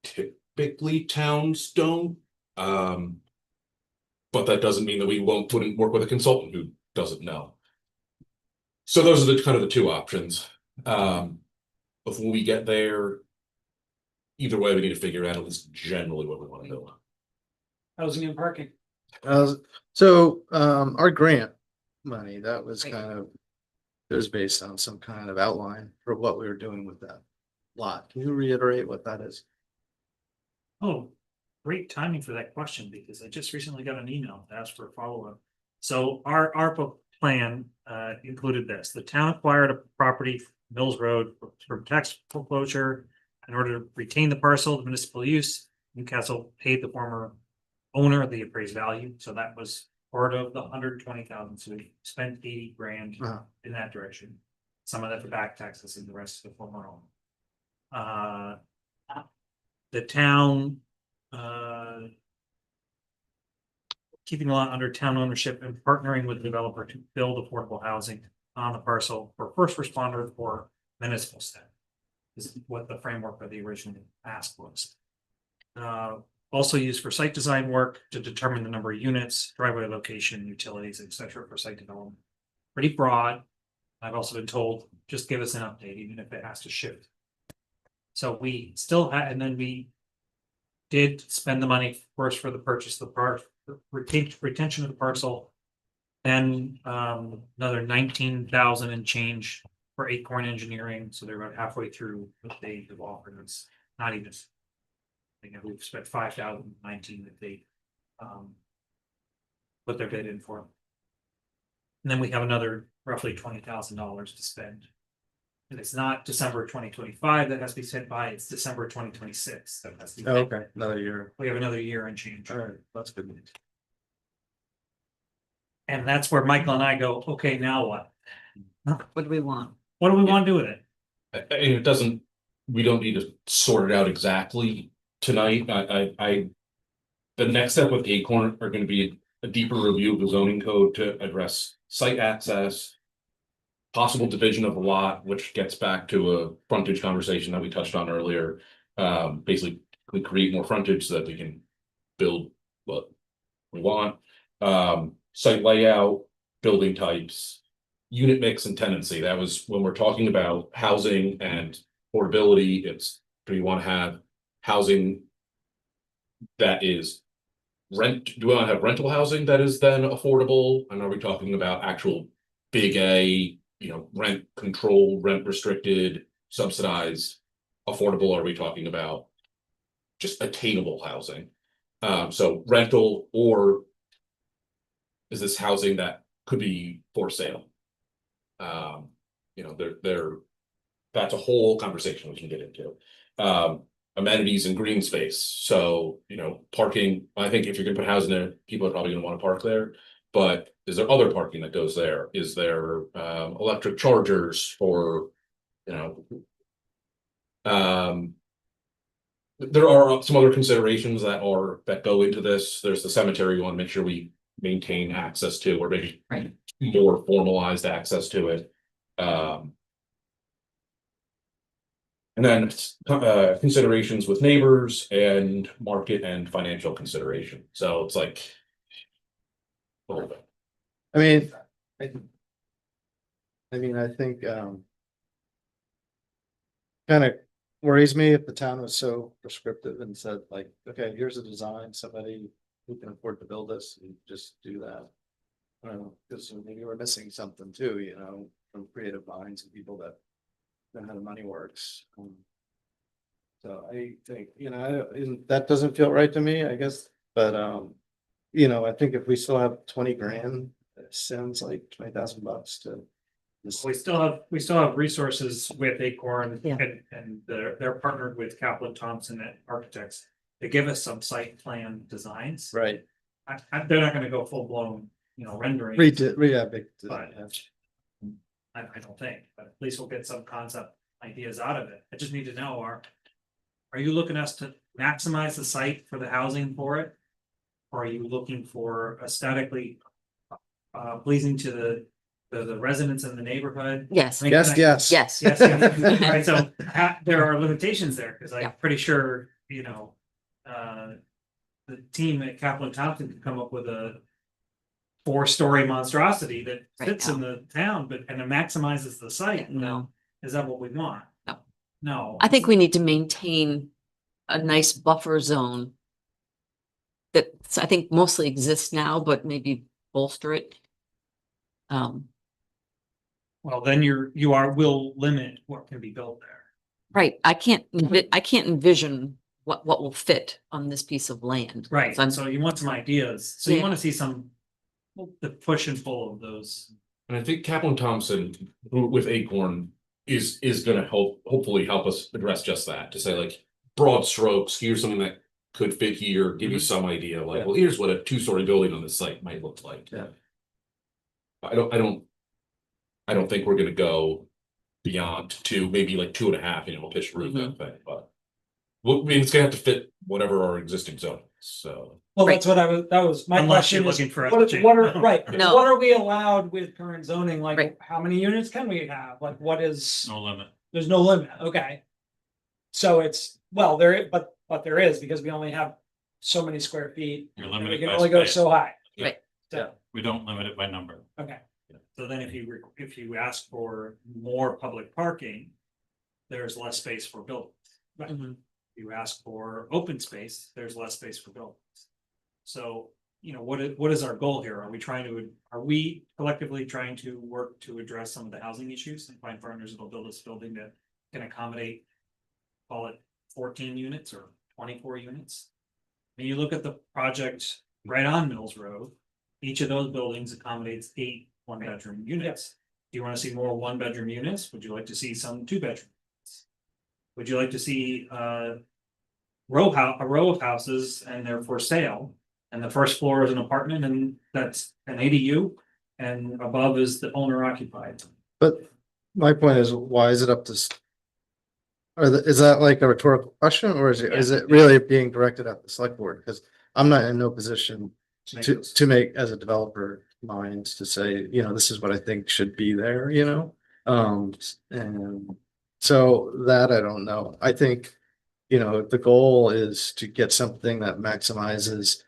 Typically towns don't. But that doesn't mean that we wouldn't work with a consultant who doesn't know. So those are the kind of the two options. Before we get there, either way, we need to figure out at least generally what we want to do. Housing and parking. Our grant money, that was Right. it was based on some kind of outline for what we were doing with that lot. Can you reiterate what that is? Oh, great timing for that question, because I just recently got an email to ask for a follow-up. So our ARPA plan included this: the town acquired a property, Mills Road, from tax foreclosure. In order to retain the parcel of municipal use, Newcastle paid the former owner the appraised value, so that was part of the 120,000. So we spent 80 grand in that direction. Some of that for back taxes and the rest of the former owner. The town keeping the lot under town ownership and partnering with the developer to build affordable housing on the parcel for first responders or municipal staff. This is what the framework of the original ask was. Also used for site design work to determine the number of units, driveway location, utilities, etc. for site development. Pretty broad. I've also been told, just give us an update, even if it has to shift. So we still had, and then we did spend the money first for the purchase of the part, retention of the parcel. Then another 19,000 and change for Acorn Engineering. So they're about halfway through what they have offered. It's not even. I think we've spent 5,019 that they put their bid in for. And then we have another roughly $20,000 to spend. And it's not December 2025 that has to be spent by, it's December 2026. That has to be. Okay, another year. We have another year and change. All right, that's good. And that's where Michael and I go, okay, now what? What do we want? What do we want to do with it? And we don't need to sort it out exactly tonight. The next step with Acorn are going to be a deeper review of the zoning code to address site access, possible division of the lot, which gets back to a frontage conversation that we touched on earlier. Basically, we create more frontage so that we can build what we want. Site layout, building types, unit mix and tenancy. That was when we're talking about housing and affordability, it's Do we want to have housing that is do we want to have rental housing that is then affordable? And are we talking about actual big A, rent controlled, rent restricted, subsidized, affordable? Are we talking about just attainable housing? So rental, or is this housing that could be for sale? That's a whole conversation we can get into. Amenities and green space. So, parking, I think if you're gonna put housing there, people are probably gonna want to park there. But is there other parking that goes there? Is there electric chargers for, there are some other considerations that go into this. There's the cemetery we want to make sure we maintain access to, or maybe Right. more formalized access to it. And then considerations with neighbors and market and financial consideration. So it's like a little bit. I mean, I think, kind of worries me if the town was so prescriptive and said like, okay, here's a design, somebody who can afford to build this and just do that. I don't know, because maybe we're missing something too, from creative minds and people that know how the money works. So I think, that doesn't feel right to me, I guess, but, I think if we still have 20 grand, it sounds like $20,000 to. We still have resources with Acorn Yeah. and they're partnered with Kaplan Thompson Architects to give us some site plan designs. Right. They're not gonna go full blown, rendering. Big. But- I don't think, but at least we'll get some concept ideas out of it. I just need to know, are you looking us to maximize the site for the housing for it? Or are you looking for aesthetically pleasing to the residents in the neighborhood? Yes, Yes. yes. Yes, yes. Right, so there are limitations there, because Yeah. I'm pretty sure, the team at Kaplan Thompson could come up with a 4-story monstrosity that Right fits in the town, and it maximizes the site. No. Is that what we want? No. No. I think we need to maintain a nice buffer zone that I think mostly exists now, but maybe bolster it. Well, then will limit what can be built there. Right, I can't envision what will fit on this piece of land. Right, So I'm- so you want some ideas, so you Yeah. wanna see the push and pull of those. And I think Kaplan Thompson with Acorn is gonna hopefully help us address just that, to say like broad strokes, here's something that could fit here, give you some idea, like, well, here's what a 2-story building on this site might look like. Yeah. I don't think we're gonna go beyond 2, maybe like 2.5, pitch roof that thing, but. Well, I mean, it's gonna have to fit whatever our existing zone, so. Well, Right. that's what that was my Unless you're question is, looking for us to change. what are, right, No. what are we allowed with current zoning, like, Right. how many units can we have, like, what is? No limit. There's no limit, okay. So it's, well, but there is, because we only have so many square feet. You're and We limited can by only go space. so high. Right. So, We don't limit it by number. okay, So then if you ask for more public parking, there's less space for buildings. Mhm. You ask for open space, there's less space for buildings. So, what is our goal here? Are we collectively trying to work to address some of the housing issues and find partners that'll build this building that can accommodate, call it 14 units or 24 units? When you look at the project right on Mills Road, each of those buildings accommodates 8 one-bedroom units. Do you want to see more 1-bedroom units? Would you like to see some 2-bedroom? Would you like to see a row of houses and they're for sale? And the first floor is an apartment and that's an ADU and above is the owner occupied. But my point is, why is it up to? Is that like a rhetorical question, or is it really being directed at the select board? Because I'm not in no position to make, as a developer, minds to say, this is what I think should be there, and so that I don't know. I think, the goal is to get something that maximizes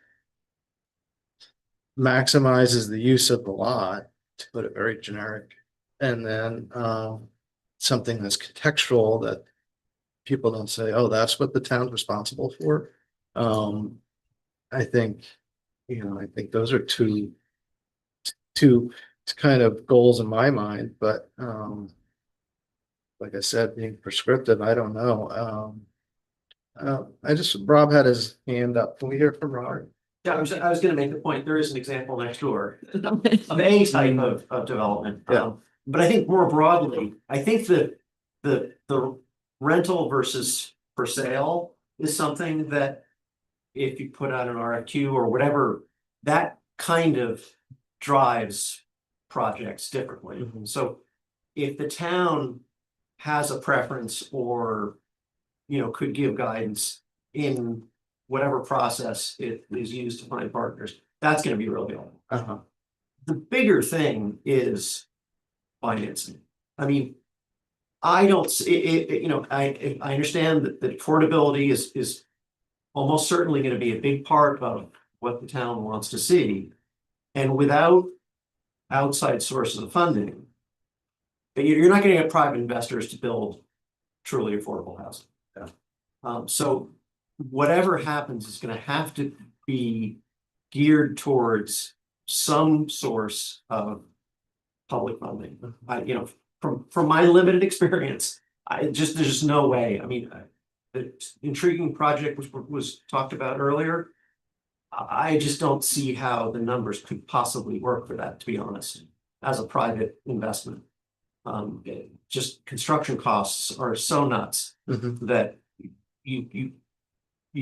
the use of the lot, to put it very generic, and then something that's contextual that people don't say, oh, that's what the town's responsible for. I think, I think those are two kind of goals in my mind, but, like I said, being prescriptive, I don't know. Rob had his hand up. Can we hear from Rob? Yeah, I was gonna make the point, there is an example next door of any type of development. Yeah. But I think more broadly, I think that the rental versus for sale is something that if you put out an RFQ or whatever, that kind of drives projects differently. So if the town has a preference or, could give guidance in whatever process it is used to find partners, that's gonna be really helpful. The bigger thing is financing. I mean, I don't, I understand that affordability is almost certainly gonna be a big part of what the town wants to see. And without outside sources of funding, you're not gonna get private investors to build truly affordable housing. So whatever happens is gonna have to be geared towards some source of public funding. From my limited experience, there's just no way. I mean, the intriguing project which was talked about earlier, I just don't see how the numbers could possibly work for that, to be honest, as a private investment. Just construction costs are so nuts that you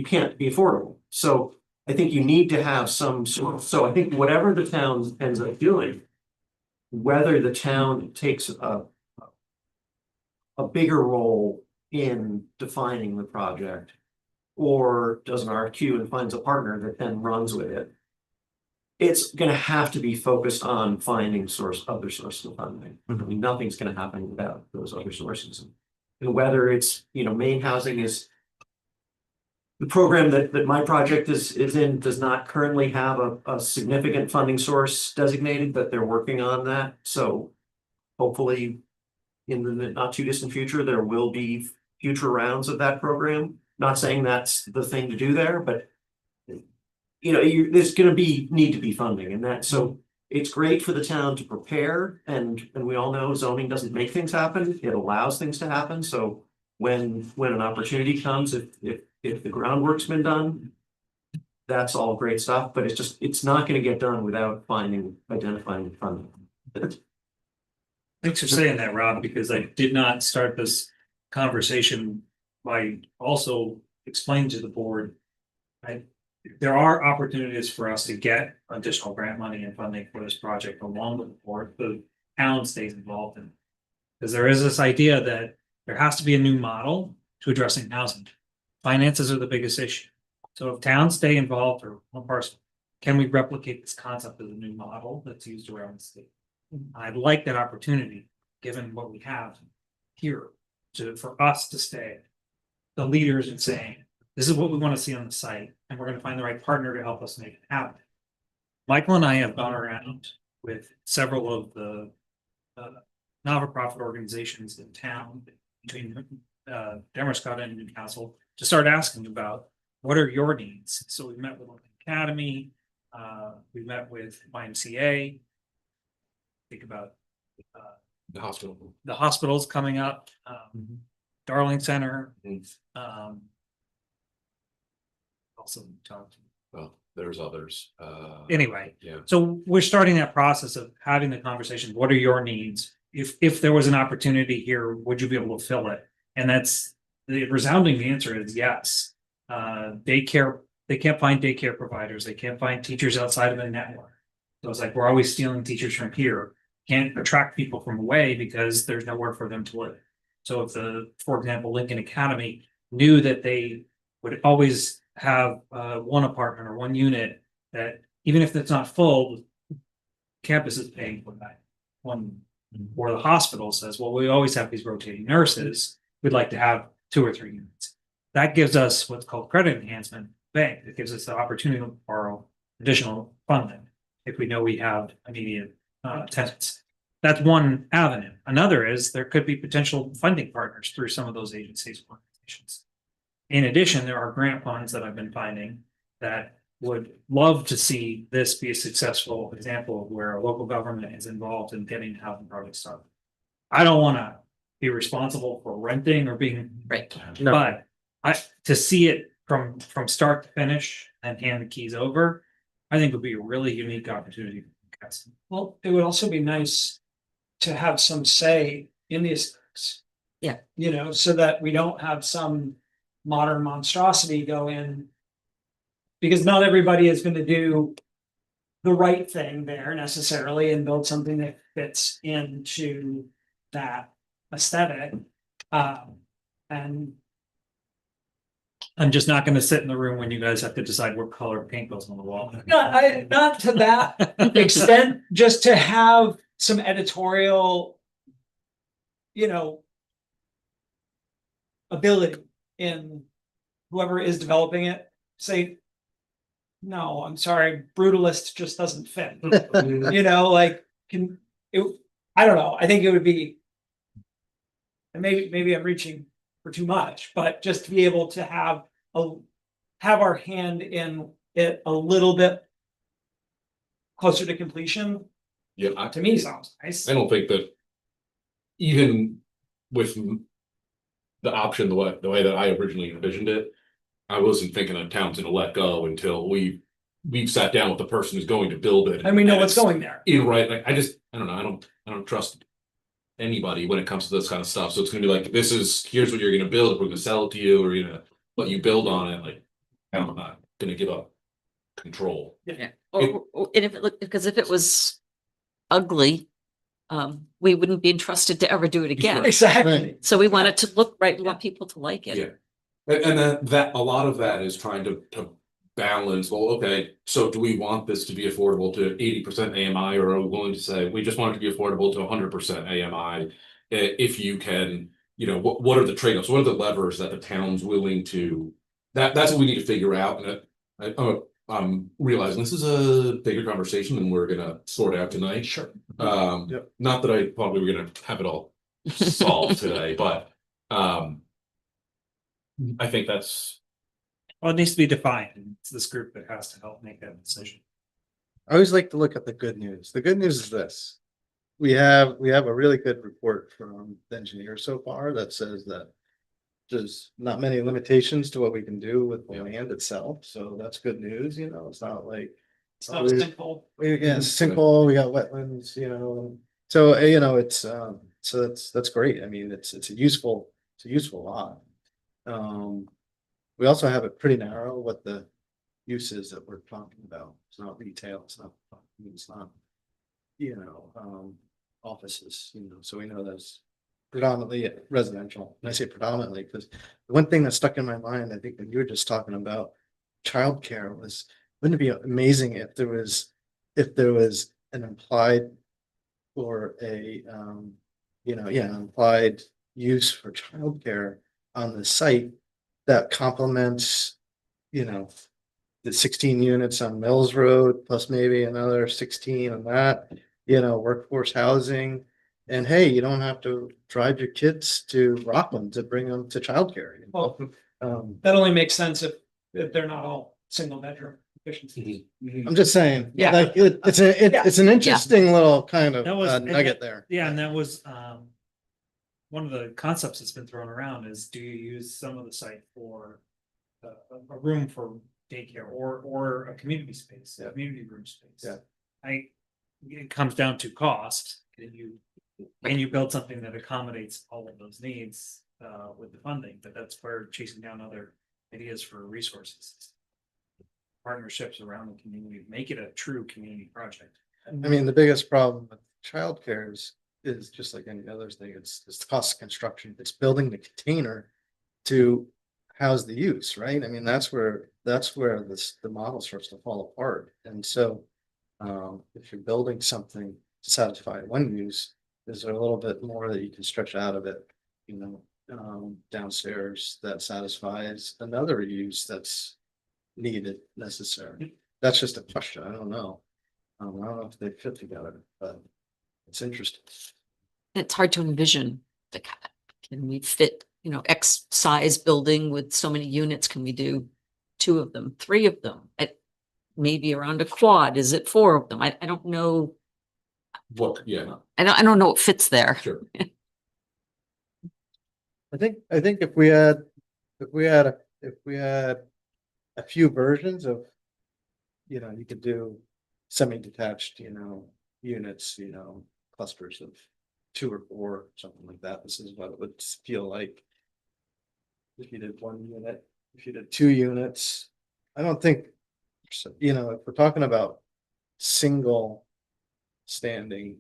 can't be affordable. So I think you need to have some sort. So I think whatever the town ends up doing, whether the town takes a bigger role in defining the project or does an RFQ and finds a partner that then runs with it, it's going to have to be focused on finding other sources of funding. I mean, nothing's going to happen without those other sources. And whether it's, Maine Housing is the program that my project is in does not currently have a significant funding source designated, but they're working on that. So hopefully in the not too distant future, there will be future rounds of that program. Not saying that's the thing to do there, but there's going to need to be funding, and that so it's great for the town to prepare, and we all know zoning doesn't make things happen; it allows things to happen. So when an opportunity comes, if the groundwork's been done, that's all great stuff. But it's not going to get done without identifying funding. Thanks for saying that, Rob, because I did not start this conversation by also explaining to the board. There are opportunities for us to get additional grant money and funding for this project along with the board, the town stays involved in. Because there is this idea that there has to be a new model to addressing housing. Finances are the biggest issue. So if towns stay involved or one person, can we replicate this concept of the new model that's used around the state? I'd like that opportunity, given what we have here, for us to stay the leaders in saying, this is what we want to see on the site, and we're going to find the right partner to help us make it happen. Michael and I have gone around with several of the not-for-profit organizations in town between Damascus and Newcastle to start asking about what are your needs. So we met with Lincoln Academy, we met with YMCA. Think about The hospital. the hospitals coming up, Darling Center. Also talked. Well, there's others. Anyway, Yeah. so we're starting that process of having the conversation. What are your needs? If there was an opportunity here, would you be able to fill it? And that's the resounding answer is yes. Daycare, they can't find daycare providers. They can't find teachers outside of a network. So it's like, we're always stealing teachers from here. Can't attract people from away because there's nowhere for them to live. So if for example, Lincoln Academy knew that they would always have one apartment or one unit that even if it's not full, campus is paying for that one. Or the hospital says, well, we always have these rotating nurses. We'd like to have 2 or 3 units. That gives us what's called credit enhancement bank. It gives us the opportunity to borrow additional funding if we know we have immediate tenants. That's one avenue. Another is there could be potential funding partners through some of those agencies. regulations. In addition, there are grant funds that I've been finding that would love to see this be a successful example of where a local government is involved in getting housing projects started. I don't wanna be responsible for renting or being, Right. No. but to see it from start to finish and hand the keys over, I think would be a really unique opportunity for Newcastle. Well, it would also be nice to have some say in these things. Yeah. You know, so that we don't have some modern monstrosity go in. Because not everybody is gonna do the right thing there necessarily and build something that fits into that aesthetic. And I'm just not gonna sit in the room when you guys have to decide what color paint goes on the wall. not to that extent, just to have some editorial, you know, ability in whoever is developing it, say, no, I'm sorry, brutalist just doesn't fit. You know, like, I don't know, I think it would be. And maybe I'm reaching for too much, but just to be able to have our hand in it a little bit closer to completion, Yeah, to me sounds nice. I don't think that even with the option, the way that I originally envisioned it, I wasn't thinking that town's gonna let go until we've sat down with the person who's going to build it. And we know what's it's going there. right, like, I don't know, I don't trust anybody when it comes to this kind of stuff. So it's gonna be like, here's what you're gonna build, we're gonna sell it to you, or you're gonna let you build on it, like, I'm not gonna give up control. Yeah, and if it looked, because if it was ugly, we wouldn't be entrusted to ever do it again. Exactly. So we want it to look right, we want people to like it. Yeah. And that a lot of that is trying to balance, well, okay, so do we want this to be affordable to 80% AMI, or are we willing to say, we just want it to be affordable to 100% AMI? If you can, you know, what are the trade-offs? What are the levers that the town's willing to, that's what we need to figure out. And I'm realizing this is a bigger conversation than we're gonna sort out tonight. Sure. Not that I thought we were gonna have it all solved today, but I think that's. Well, it needs to be defined, and it's this group that has to help make that decision. I always like to look at the good news. The good news is this. We have a really good report from the engineer so far that says that there's not many limitations to what we can do with the land itself. So that's good news, you know, it's not like. It's not simple. We got sinkhole, we got wetlands, you know, so you know, it's so that's great. I mean, it's a useful lot. We also have it pretty narrow what the uses that we're talking about. It's not retail, it's not, you know, offices, you know, so we know that's predominantly residential. And I say predominantly because the one thing that stuck in my mind, I think when you were just talking about childcare was, wouldn't it be amazing if there was an implied or a you know, an implied use for childcare on the site that complements, you know, the 16 units on Mills Road, plus maybe another 16 on that, you know, workforce housing. And hey, you don't have to drive your kids to Rockland to bring them to childcare. You know? That only makes sense if they're not all single bedroom efficiencies. I'm just saying, Yeah. like it's an interesting little kind of That was- nugget there. Yeah, and that was one of the concepts that's been thrown around is, do you use some of the site for a room for daycare or a community space, a community room space? Yeah. It comes down to cost. Can you build something that accommodates all of those needs with the funding? But that's where chasing down other ideas for resources, partnerships around the community, make it a true community project. I mean, the biggest problem with childcare is just like any other thing, it's the cost of construction. It's building the container to house the use, right? I mean, that's where the model starts to fall apart. And so if you're building something to satisfy one use, is there a little bit more that you can stretch out of it, you know, downstairs that satisfies another use that's needed, necessary? That's just a question. I don't know. I don't know if they fit together, but it's interesting. It's hard to envision can we fit you know, X size building with so many units, can we do 2 of them, 3 of them? Maybe around a quad, is it 4 of them? I don't know. What, yeah, I don't know what fits there. sure. I think if we had a few versions of, you know, you could do semi-detached, you know, units, you know, clusters of 2 or 4, something like that. This is what it would feel like. If you did 1 unit, if you did 2 units, I don't think, you know, if we're talking about single standing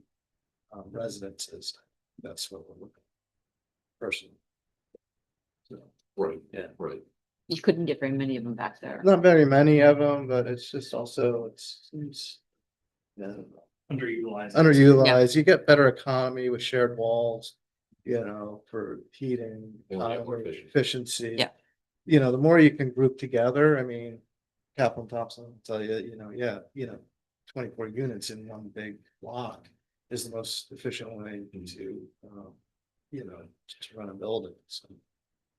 residences, that's what we're looking at personally. So, Right, yeah. right. You couldn't get very many of them back there. Not very many of them, but it's just also, it's yeah, Underutilized. underutilized. You get better economy with shared walls, you know, for heating, Yeah, more economy, efficient. efficiency. Yeah. You know, the more you can group together, I mean, Kaplan Thompson will tell you, you know, yeah, you know, 24 units in one big block is the most efficient way to, you know, just run a building. So,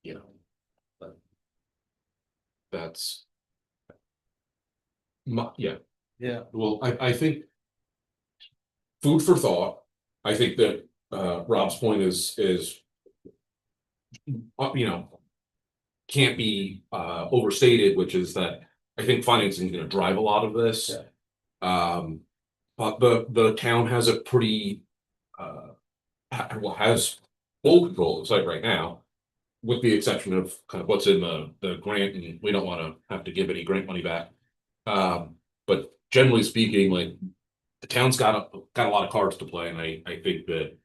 you know, but That's. Yeah, yeah, well, I think. Food for thought. I think that Rob's point is you know. Can't be overstated, which is that I think financing is gonna drive a lot of this. Yeah. But the town has a pretty has full control of the site right now. With the exception of kind of what's in the grant, and we don't wanna have to give any grant money back. But generally speaking, like, the town's got a lot of cards to play, and I think that.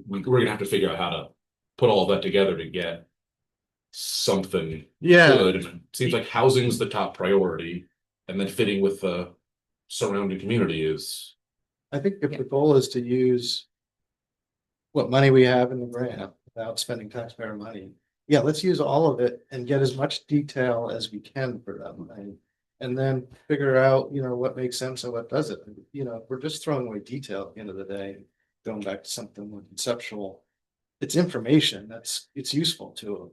We're gonna have to figure out how to put all of that together to get something yeah, good. And it seems like housing's the top priority, and then fitting with the surrounding community is. I think if Yeah. the goal is to use what money we have in the grant without spending taxpayer money, yeah, let's use all of it and get as much detail as we can for that money. And then figure out, you know, what makes sense and what doesn't. You know, if we're just throwing away detail at the end of the day, going back to something more conceptual. It's information it's useful to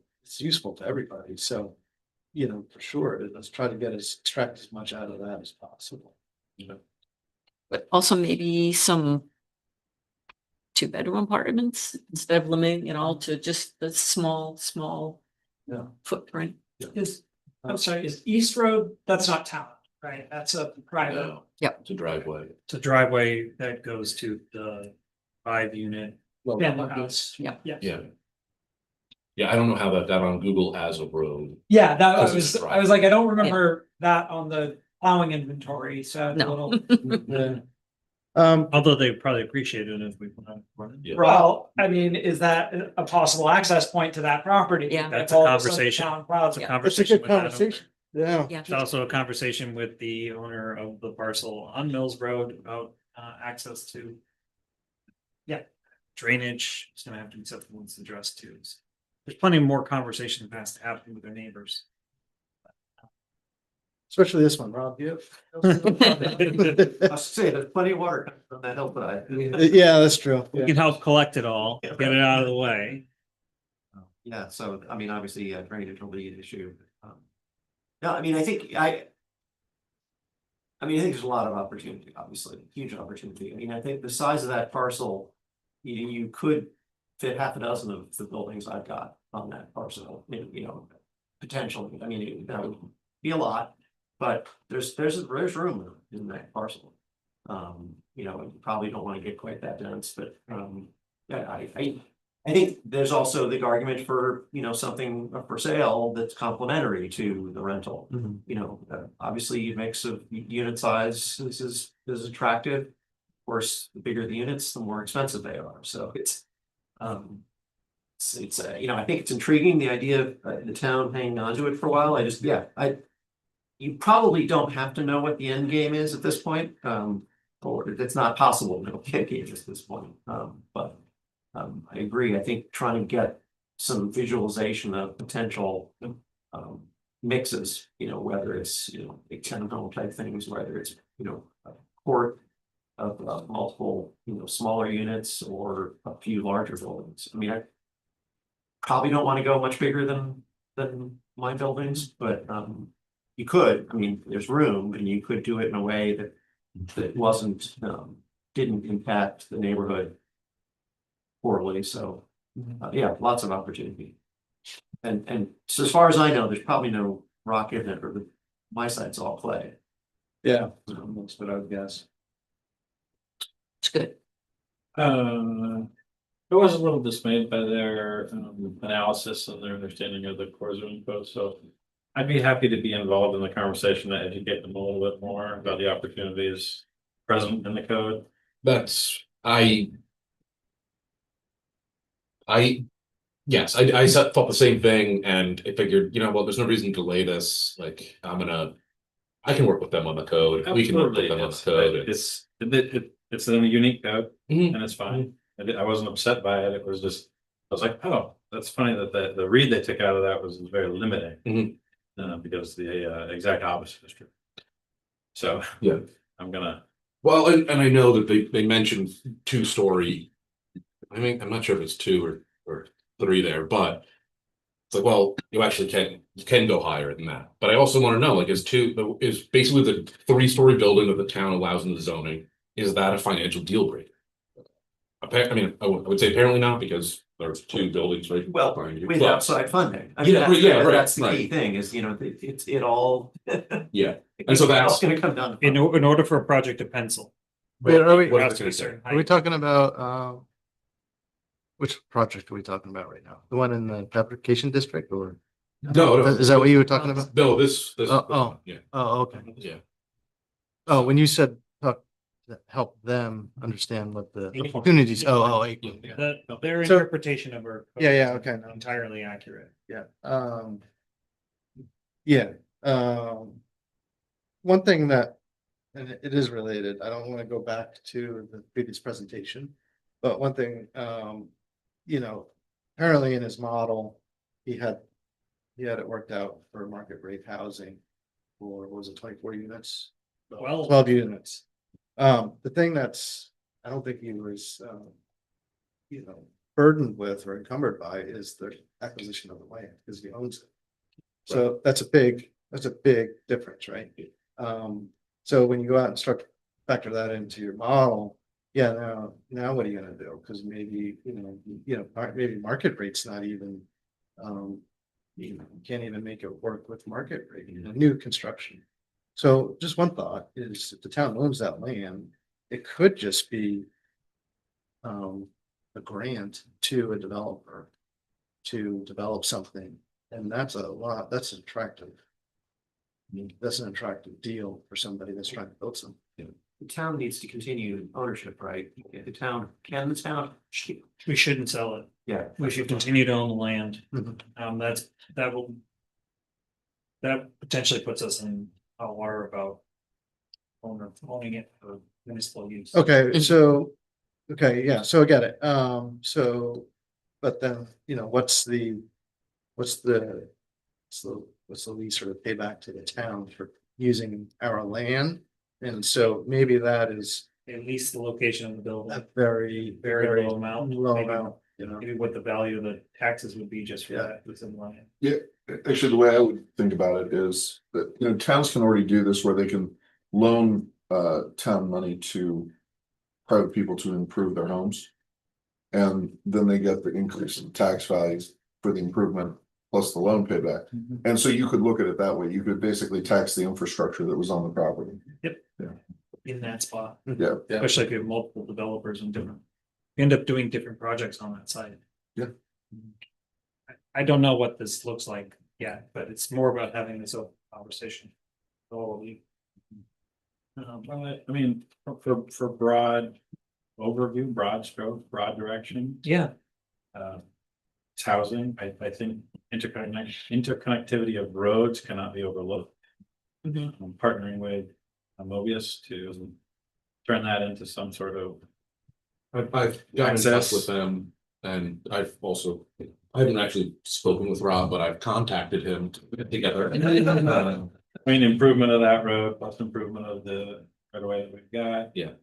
everybody. So, you know, for sure, let's try to extract as much out of that as possible. You know. But also maybe some 2-bedroom apartments instead of limiting it all to just the small Yeah. footprint. I'm sorry, is East Road, that's not town, right? That's a private. No, Yep. it's a driveway. It's a driveway that goes to the 5-unit. family house. Yeah. Yeah. Yeah. Yeah, I don't know how that on Google as a road. Yeah, that Because was, it's I was like, I don't remember that on the plowing inventory, so. it's a No. little- Yeah. Although they probably appreciate it if we put on. Yeah. Well, I mean, is that a possible access point to that property? Yeah. That's If a all of sudden conversation. town plows It's a it. It's a conversation good with Adam. conversation. Yeah. Yeah. It's also a conversation with the owner of the parcel on Mills Road about access to. Yeah, drainage, it's gonna have to be something that's addressed too. So there's plenty more conversation that has to happen with their neighbors. Especially this one, Rob, you I was saying, there's plenty of water on that hillside. Yeah, that's true. We can help collect it all, get it out of the way. Yeah, so, I mean, obviously, drainage will be an issue. No, I mean, I think I think there's a lot of opportunity, obviously, huge opportunity. I mean, I think the size of that parcel, you could fit half a dozen of the buildings I've got on that parcel, you know, potentially. I mean, that would be a lot, but there's room in that parcel. You know, you probably don't want to get quite that dense, but yeah, I think there's also the argument for, you know, something for sale that's complementary to the rental. You know, obviously a mix of unit size is attractive. Of course, the bigger the units, the more expensive they are. So it's you know, I think it's intriguing, the idea of the town hanging on to it for a while. You probably don't have to know what the end game is at this point. Or it's not possible to know what the end game is at this point. But I agree. I think trying to get some visualization of potential mixes, you know, whether it's, you know, big townhome type things, whether it's, you know, a court of multiple, you know, smaller units or a few larger buildings. I mean, probably don't want to go much bigger than my buildings, but, you could, I mean, there's room and you could do it in a way that wasn't, didn't impact the neighborhood poorly, so, yeah, lots of opportunity. And so as far as I know, there's probably no rock in it, or my side's all clay. Yeah, that's what I would guess. It's good. I was a little dismayed by their analysis and their understanding of the core zoning code, so. I'd be happy to be involved in the conversation to educate them a little bit more about the opportunities present in the code. That's, yes, I thought the same thing and I figured, you know, well, there's no reason to delay this, like, I can work with them on the code, we can work with them on the code. It's a unique code Mhm. and it's fine. I wasn't upset by it. It was just, I was like, oh, that's funny that the read they took out of that was very limiting. Mhm. Because the exact opposite is true. So. Yeah. I'm gonna. Well, and I know that they mentioned 2-story. I mean, I'm not sure if it's 2 or 3 there, but. It's like, well, you actually can go higher than that, but I also want to know, like, is basically the 3-story building that the town allows in the zoning, is that a financial deal breaker? I mean, I would say apparently not, because there's 2 buildings right Well, behind you. with but- outside funding. I mean, Yeah, right, that's the key right. thing is, you know, it all. Yeah, and so that's- It's gonna come down. to In order for a project to pencil. Wait, are we, What Has is to it be gonna say? certain are we height. talking about, which project are we talking about right now? The one in the fabrication district or? No, no. Is that what you were talking about? No, this. Oh. Yeah, Oh, okay. yeah. Oh, when you said help them understand what the opportunities, April, yeah. Their So- interpretation of our. Yeah, okay, no. Entirely accurate. Yeah, yeah, one thing that, and it is related, I don't want to go back to the previous presentation. But one thing, you know, apparently in his model, he had it worked out for market rate housing. For, what was it, 24 units? 12 units. The thing that's, I don't think he was, you know, burdened with or encumbered by is the acquisition of the land, because he owns it. So that's a big difference, right? So when you go out and start to factor that into your model, yeah, now what are you gonna do? Because maybe, maybe market rate's not even, you can't even make it work with market rate, new construction. So just one thought is if the town owns that land, it could just be a grant to a developer to develop something, and that's that's attractive. I mean, that's an attractive deal for somebody that's trying to build something. The town needs to continue ownership, right? The town, We shouldn't sell it. Yeah. We should continue to own the land. Mhm. That potentially puts us in a water about owning it for municipal use. Okay, so, yeah, so I get it. But then, what's the lease or the payback to the town for using our land? And so maybe that is At least the location of the building, a very, very low amount. low maybe- amount, Maybe what the value of the taxes would be just for Yeah. that within land. Actually, the way I would think about it is that, towns can already do this where they can loan town money to private people to improve their homes. And then they get the increase in tax values for the improvement plus the loan payback. And so you could look at it that way. You could basically tax the infrastructure that was on the property. In that spot, Yeah. especially if you have multiple developers and different, you end up doing different projects on that site. Yeah. I don't know what this looks like yet, but it's more about having this open conversation. with all of you. Well, I mean, for broad overview, broad stroke, broad direction, Yeah, it's housing. I think interconnectivity of roads cannot be overlooked. I'm partnering with Mobius to turn that into some sort of. I've gotten in touch Access. with them and I haven't actually spoken with Rob, but I've contacted him to put it together. I mean, improvement of that road, plus improvement of the right away that we've got. Yeah.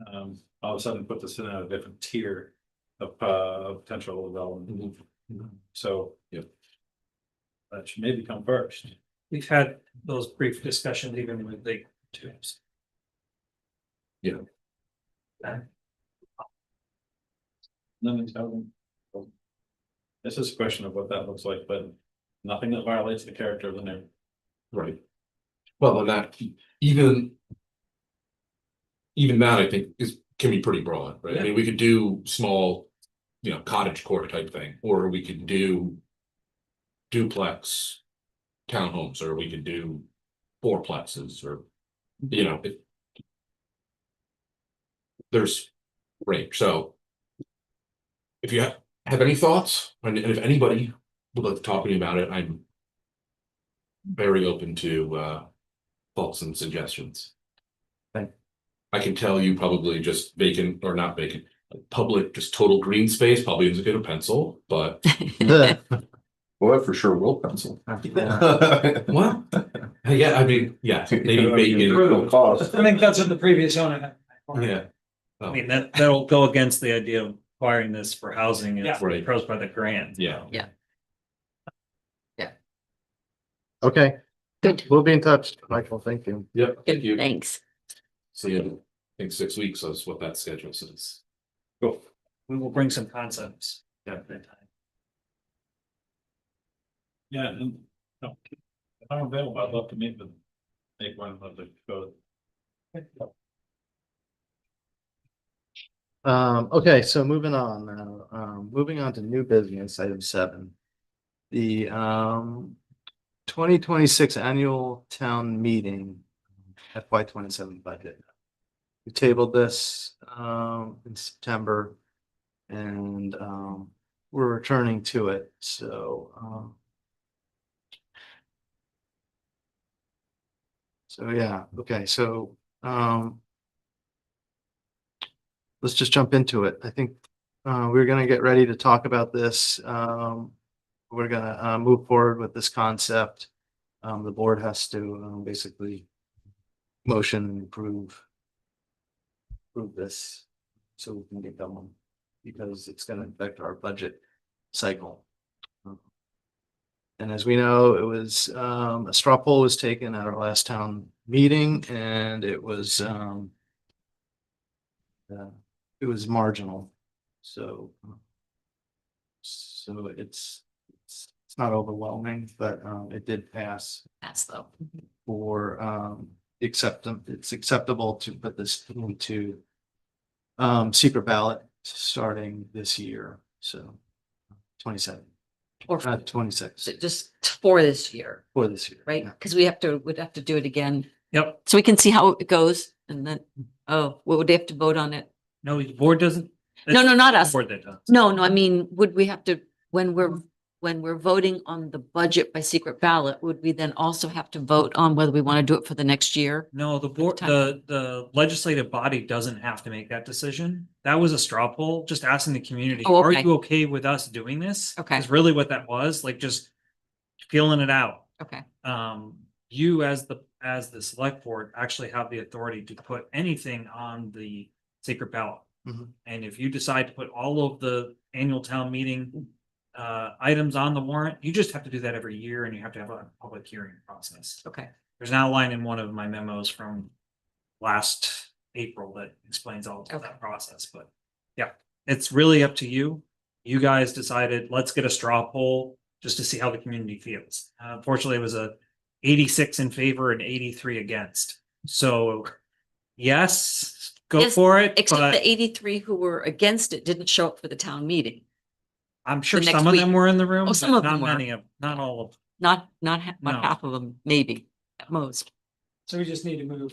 All of a sudden put this in a different tier of potential development. So. Yeah. That should maybe come first. We've had those brief discussions even with the tubes. Then this is a question of what that looks like, but nothing that violates the character of the neighborhood. Right. Well, and that even. Even that I think can be pretty broad, right? I mean, we could do small, cottage core type thing, or we could do. Duplex. Townhomes, or we could do fourplexes, or, there's range, so. If you have any thoughts, and if anybody would like to talk to me about it, I'm. Very open to thoughts and suggestions. I can tell you probably just vacant or not vacant, public, just total green space probably isn't gonna pencil, but. Well, that for sure will pencil. Well, yeah, I mean, yeah, maybe vacant. Cost. I think that's what the previous owner had. Yeah. I mean, that'll go against the idea of acquiring this for housing. Yeah. Right. Proposed by the grant. Yeah. Okay, Good. we'll be in touch, Michael, thank you. Yep, thank you. Thanks. See you in 6 weeks is what that schedule says. Cool. We will bring some concepts. Yeah. Yeah, and if I'm available, I'd love to meet with. Make one of the code. Okay, so moving on now, moving on to new business, item 7. The 2026 annual town meeting, FY 27 budget. We tabled this in September. And we're returning to it, so yeah, okay, so let's just jump into it. I think we're gonna get ready to talk about this. We're gonna move forward with this concept. The board has to basically motion and approve this so we can get going, because it's gonna affect our budget cycle. And as we know, it was a straw poll was taken at our last town meeting, and it was marginal. So it's not overwhelming, but it did pass That's though. for it's acceptable to put this into secret ballot starting this year, so 27. Or 26 just for this year, for this year. right? yeah. Because we'd have to do it again. Yep. So we can see how it goes and then, what would they have to vote on it? No, the board doesn't. No, not us. Board that does. No, I mean, would we have to, when we're voting on the budget by secret ballot, would we then also have to vote on whether we want to do it for the next year? No, the board, Time. the legislative body doesn't have to make that decision. That was a straw poll, just asking the community, Oh, are okay. you okay with us doing this? Okay. Is really what that was, like just feeling it out. Okay, You as the select board actually have the authority to put anything on the secret ballot. Mhm. And if you decide to put all of the annual town meeting items on the warrant, you just have to do that every year, and you have to have a public hearing process. okay. There's an outline in one of my memos from last April that explains all of Okay. that process, but yeah, it's really up to you. You guys decided, let's get a straw poll just to see how the community feels. Unfortunately, it was a 86 in favor and 83 against. So yes, go Yes, for it, Except but the 83 who were against it didn't show up for the town meeting. I'm sure the next some of them week. were in the room, Oh, some but of them not were. many of, not all of. Not No. half of them, maybe at most. So we just need to move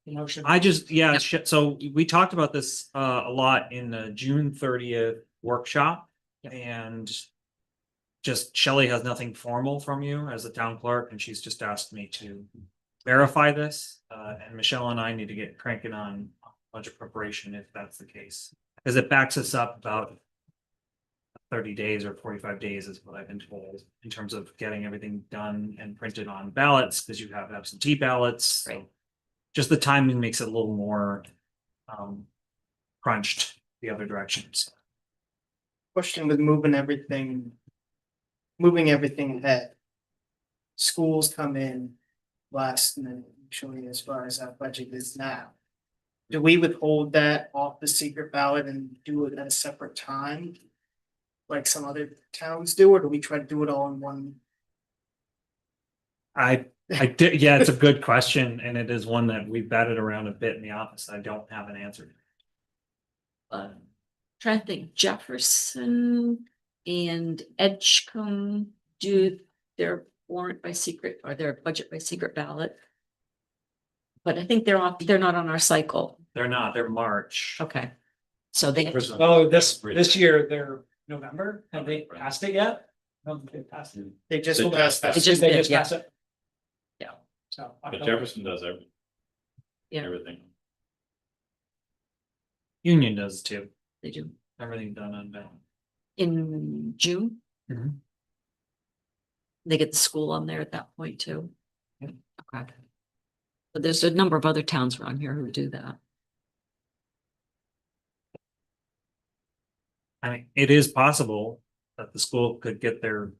the motion. Yeah, Yep. so we talked about this a lot in the June 30th workshop. Yep. And just Shelley has nothing formal from you as the town clerk, and she's just asked me to verify this. And Michelle and I need to get cranking on budget preparation if that's the case. Because it backs us up about 30 days or 45 days is what I've been told in terms of getting everything done and printed on ballots, because you have absentee ballots. So Right. just the timing makes it a little more crunched the other directions. Question with moving everything moving everything ahead. Schools come in last minute, usually as far as our budget is now. Do we withhold that off the secret ballot and do it at a separate time? Like some other towns do, or do we try to do it all in one? I did, yeah, it's a good question, and it is one that we've batted around a bit in the office. I don't have an answer. Trying to think, Jefferson and Edgecombe do their warrant by secret or their budget by secret ballot. But I think they're not on our cycle. They're not, they're March. Okay. So they, Oh, this year, they're November, have they passed it yet? No, they passed it. They just They passed that. They just They did, just yeah. passed it? Yeah. So. But Jefferson does everything. Yeah. Everything. Union does too. they do Everything done on that. in June. Mhm. They get the school on there at that point too. Okay. But there's a number of other towns around here who do that. I mean, it is possible that the school could get their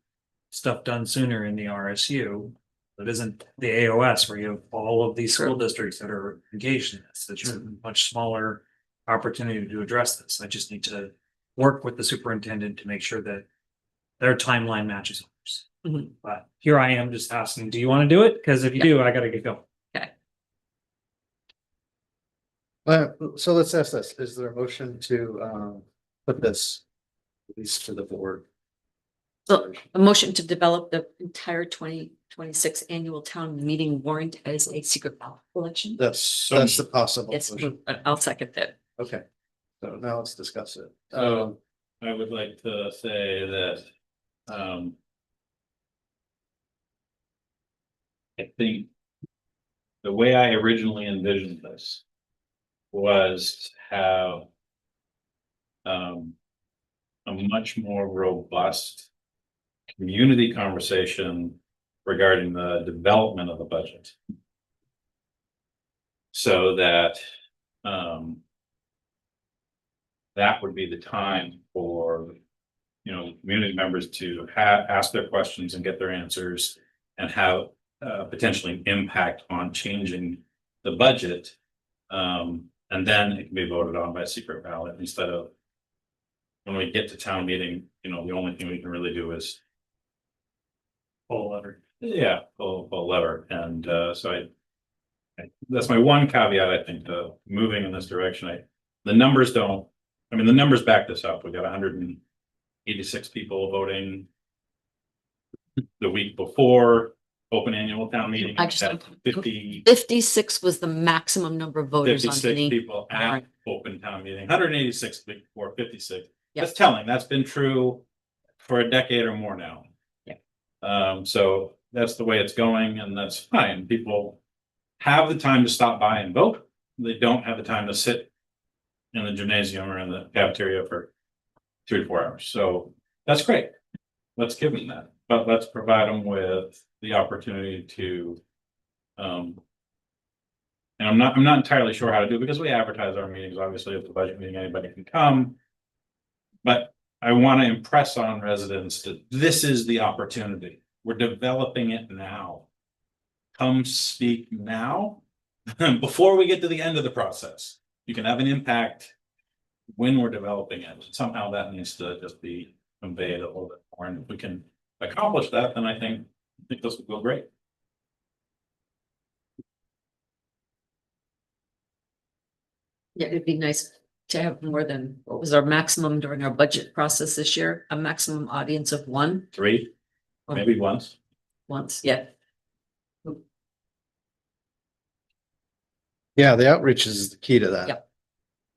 stuff done sooner in the RSU. That isn't the AOS where you have all of these school districts that are engaged in this. It's a much smaller opportunity to address this. I just need to work with the superintendent to make sure that their timeline matches ours. Mhm. But here I am just asking, do you want to do it? Because if you Yeah. do, I gotta get going. So let's ask this, is there a motion to put this at least to the board? So a motion to develop the entire 2026 annual town meeting warrant as a secret ballot election. That's the possible. Yes, motion. I'll second that. Okay, so now let's discuss it. So I would like to say that, I think the way I originally envisioned this was to have a much more robust community conversation regarding the development of the budget. So that that would be the time for, community members to ask their questions and get their answers and have potentially impact on changing the budget. And then it can be voted on by secret ballot instead of when we get to town meeting, the only thing we can really do is Full letter. yeah, pull a lever. And so that's my one caveat, I think, to moving in this direction. The numbers back this up. We got 186 people voting the week before open annual town meeting. I just- Had 50 56 was the maximum number of voters on 56 any. people at warrant. open town meeting, 186 before 56. Yeah. That's telling. That's been true for a decade or more now. Yeah. So that's the way it's going, and that's fine. People have the time to stop by and vote. They don't have the time to sit in the gymnasium or in the cafeteria for 3 to 4 hours. So that's great. Let's give them that, but let's provide them with the opportunity to, and I'm not entirely sure how to do it because we advertise our meetings, obviously at the budget meeting, anybody can come. But I want to impress on residents that this is the opportunity. We're developing it now. Come speak now, before we get to the end of the process. You can have an impact when we're developing it. Somehow that needs to just be conveyed a little bit more. And if we can accomplish that, then I think this will go great. Yeah, it'd be nice to have more than, what was our maximum during our budget process this year? A maximum audience of 1 3, maybe once. once, yeah. Yeah, the outreach is the key to that Yep.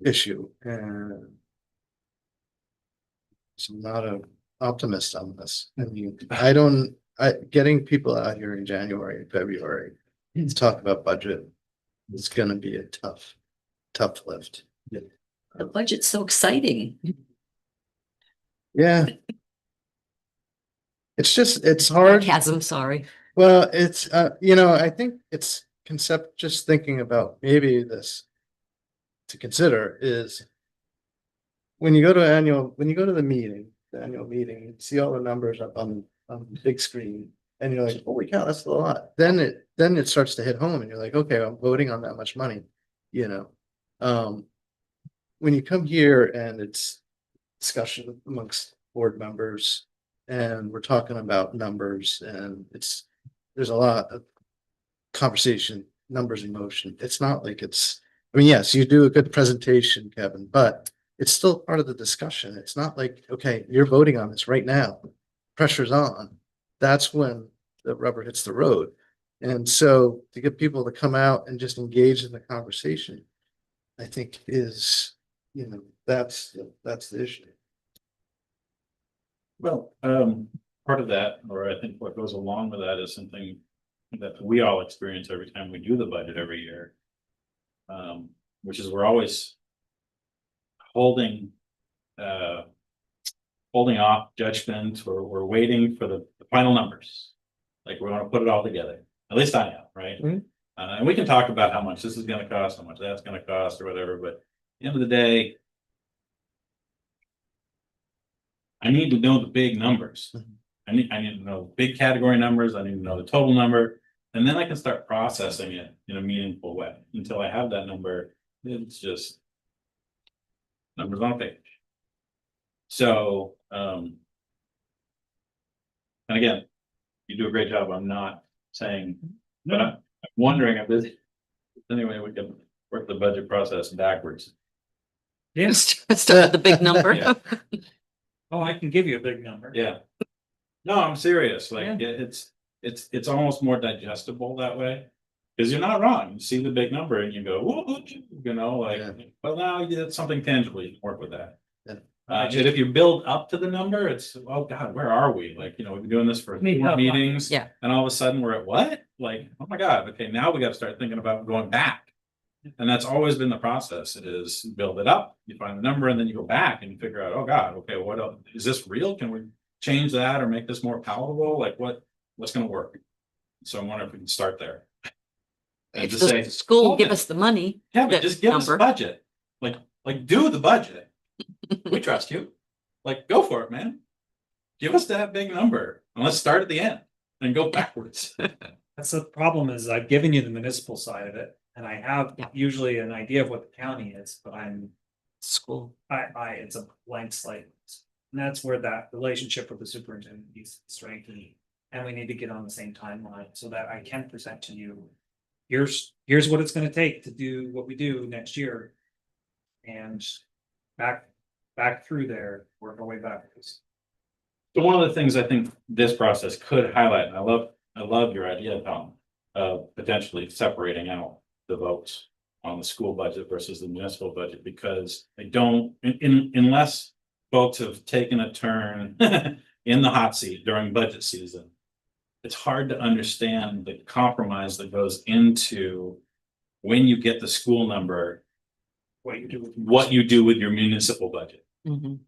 issue, and so I'm not an optimist on this. I mean, getting people out here in January and February to talk about budget is gonna be a tough lift. The budget's so exciting. Yeah. It's hard. Chasm, sorry. Well, it's, I think it's just thinking about maybe this to consider is when you go to the annual meeting, you see all the numbers up on on the big screen. And you're like, holy cow, that's a lot. Then it starts to hit home and you're like, okay, I'm voting on that much money, you know? When you come here and it's discussion amongst board members and we're talking about numbers and there's a lot of conversation, numbers in motion. It's not like I mean, yes, you do a good presentation, Kevin, but it's still part of the discussion. It's not like, okay, you're voting on this right now. Pressure's on. That's when the rubber hits the road. And so to get people to come out and just engage in the conversation, I think is, that's the issue. Well, part of that, or I think what goes along with that is something that we all experience every time we do the budget every year. Which is we're always holding off judgment, or we're waiting for the final numbers. Like we want to put it all together. At least I am, right? Mhm. And we can talk about how much this is gonna cost, how much that's gonna cost or whatever, but at the end of the day, I need to know the big numbers. Mhm. I need to know big category numbers. I need to know the total number. And then I can start processing it in a meaningful way. Until I have that number, it's just numbers on a page. So, and again, you do a great job. I'm not saying, but I'm wondering if there's any way we can work the budget process backwards. Yes. Start with the big number. Yeah. Oh, I can give you a big number. Yeah. No, I'm serious. Like Yeah. it's almost more digestible that way. Cause you're not wrong. You see the big number and you go, whoa, like, Yeah. well, now you did something tangible. You can work with that. Yeah. And if you build up to the number, it's, oh God, where are we? Like, we've been doing this for Me, 4 yeah. meetings. Yeah. And all of a sudden we're at what? Like, oh my God, okay, now we gotta start thinking about going back. And that's always been the process. It is build it up, you find the number and then you go back and you figure out, oh God, okay, what else? Is this real? Can we change that or make this more palatable? Like what's gonna work? So I wonder if we can start there. And If just say, the school give okay, us the money, yeah, but that just give us a number. budget. Like do the budget. We trust you. Like, go for it, man. Give us that big number and let's start at the end and go backwards. That's the problem is I've given you the municipal side of it and I have Yeah. usually an idea of what the county is, but School. it's a blank slate. And that's where that relationship with the superintendent needs to strengthen. And we need to get on the same timeline so that I can present to you. Here's what it's gonna take to do what we do next year. And back through there, work our way backwards. So one of the things I think this process could highlight, and I love your idea, Tom, of potentially separating out the votes on the school budget versus the municipal budget, because I don't, unless folks have taken a turn in the hot seat during budget season, it's hard to understand the compromise that goes into when you get the school number, What you do with. what you do with your municipal budget. Mhm.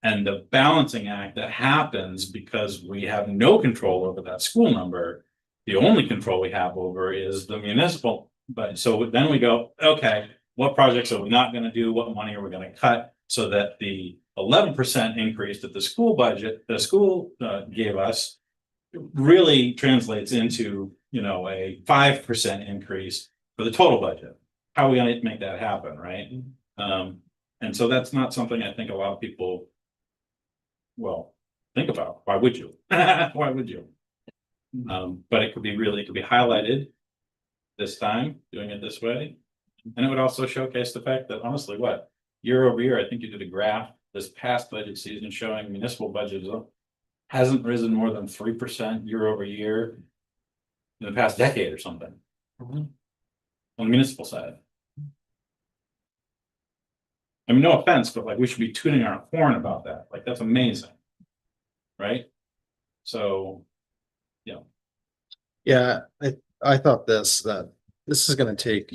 And the balancing act that happens because we have no control over that school number. The only control we have over is the municipal, but so then we go, okay, what projects are we not gonna do? What money are we gonna cut? So that the 11% increase that the school budget, the school gave us. Really translates into, a 5% increase for the total budget. How are we gonna make that happen, right? And so that's not something I think a lot of people. Well, think about, why would you? Why would you? But it could be highlighted. This time, doing it this way. And it would also showcase the fact that honestly, year over year, I think you did a graph this past budget season showing municipal budgets hasn't risen more than 3% year over year. In the past decade or something. On the municipal side. I mean, no offense, but we should be tooting our horn about that. Like, that's amazing. Right? So, Yeah, I thought that this is gonna take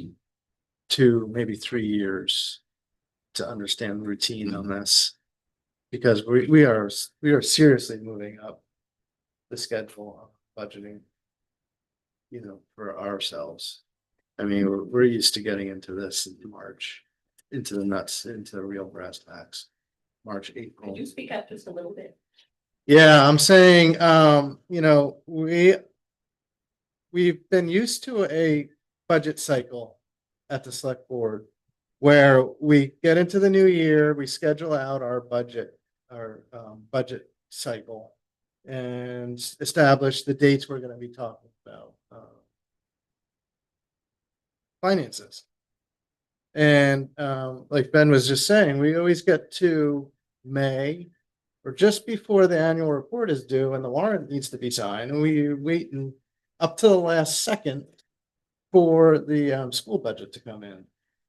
2, maybe 3 years to understand the routine on this. Because we are seriously moving up the schedule of budgeting, for ourselves. I mean, we're used to getting into this in March, into the nuts, into the real brass tacks. March, April. Could you speak up just a little bit? Yeah, I'm saying, you know, we've been used to a budget cycle at the select board where we get into the new year, we schedule out our budget cycle and establish the dates we're gonna be talking about, finances. And, like Ben was just saying, we always get to May or just before the annual report is due and the warrant needs to be signed, and we wait up to the last second for the school budget to come in.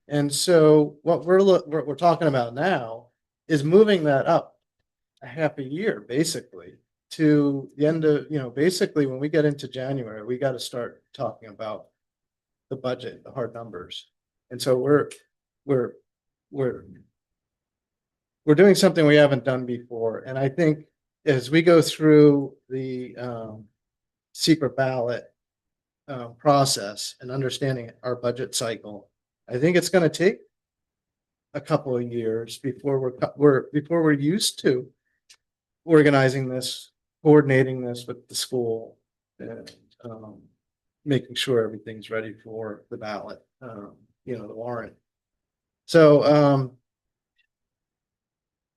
And so what we're talking about now is moving that up a half a year, basically, to the end of, you know, basically when we get into January, we got to start talking about the budget, the hard numbers. And so we're doing something we haven't done before. And I think as we go through the secret ballot process and understanding our budget cycle, I think it's going to take a couple of years before we're used to organizing this, coordinating this with the school, and making sure everything's ready for the ballot, you know, the warrant. So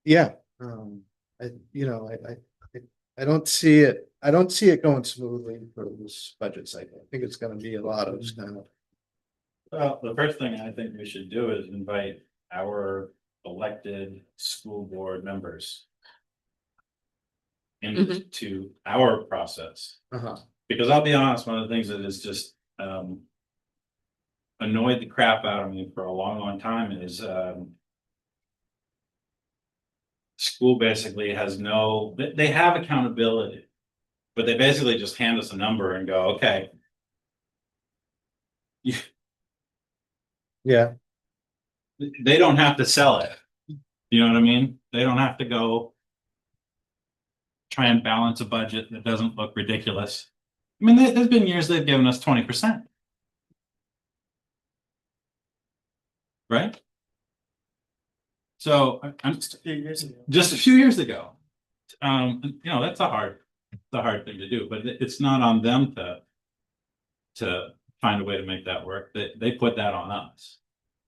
yeah, I don't see it going smoothly for this budget cycle. I think it's going to be a lot of kind of. Well, the first thing I think we should do is invite our elected school board members into our process. Because I'll be honest, one of the things that is just annoyed the crap out of me for a long time is school basically has they have accountability, but they basically just hand us a number and go, okay. Yeah. They don't have to sell it. You know what I mean? They don't have to go try and balance a budget that doesn't look ridiculous. I mean, there's been years they've given us 20%. Right? So I'm just a few years ago. You know, that's a hard thing to do, but it's not on them to find a way to make that work. They put that on us,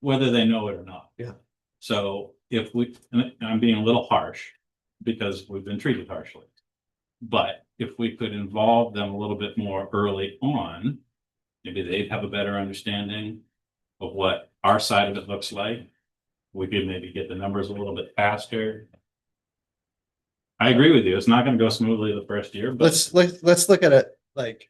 whether they know it or not. Yeah. So and I'm being a little harsh because we've been treated harshly. But if we could involve them a little bit more early on, maybe they'd have a better understanding of what our side of it looks like. We could maybe get the numbers a little bit faster. I agree with you. It's not going to go smoothly the first year, but Let's look at it like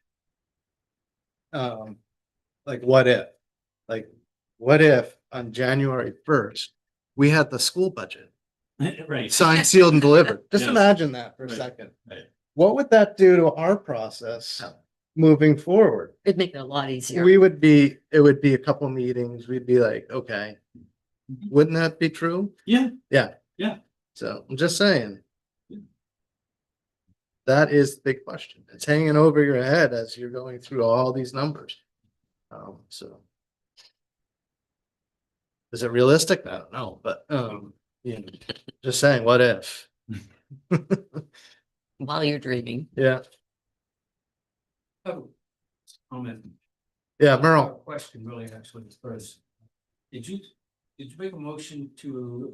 what if on January 1st we had the school budget right. signed, sealed, and delivered? Just Yes. imagine that for a Right. second. Right. What would that do to our process moving forward? It'd make it a lot easier. It would be a couple meetings. We'd be like, okay, wouldn't that be true? Yeah. Yeah. Yeah. So I'm just saying. That is the big question. It's hanging over your head as you're going through all these numbers. So. Is it realistic? I don't know, but you know, just saying, what if? While you're dreaming. Yeah, Comment. yeah, Merle. Question really actually first. Did you make a motion to,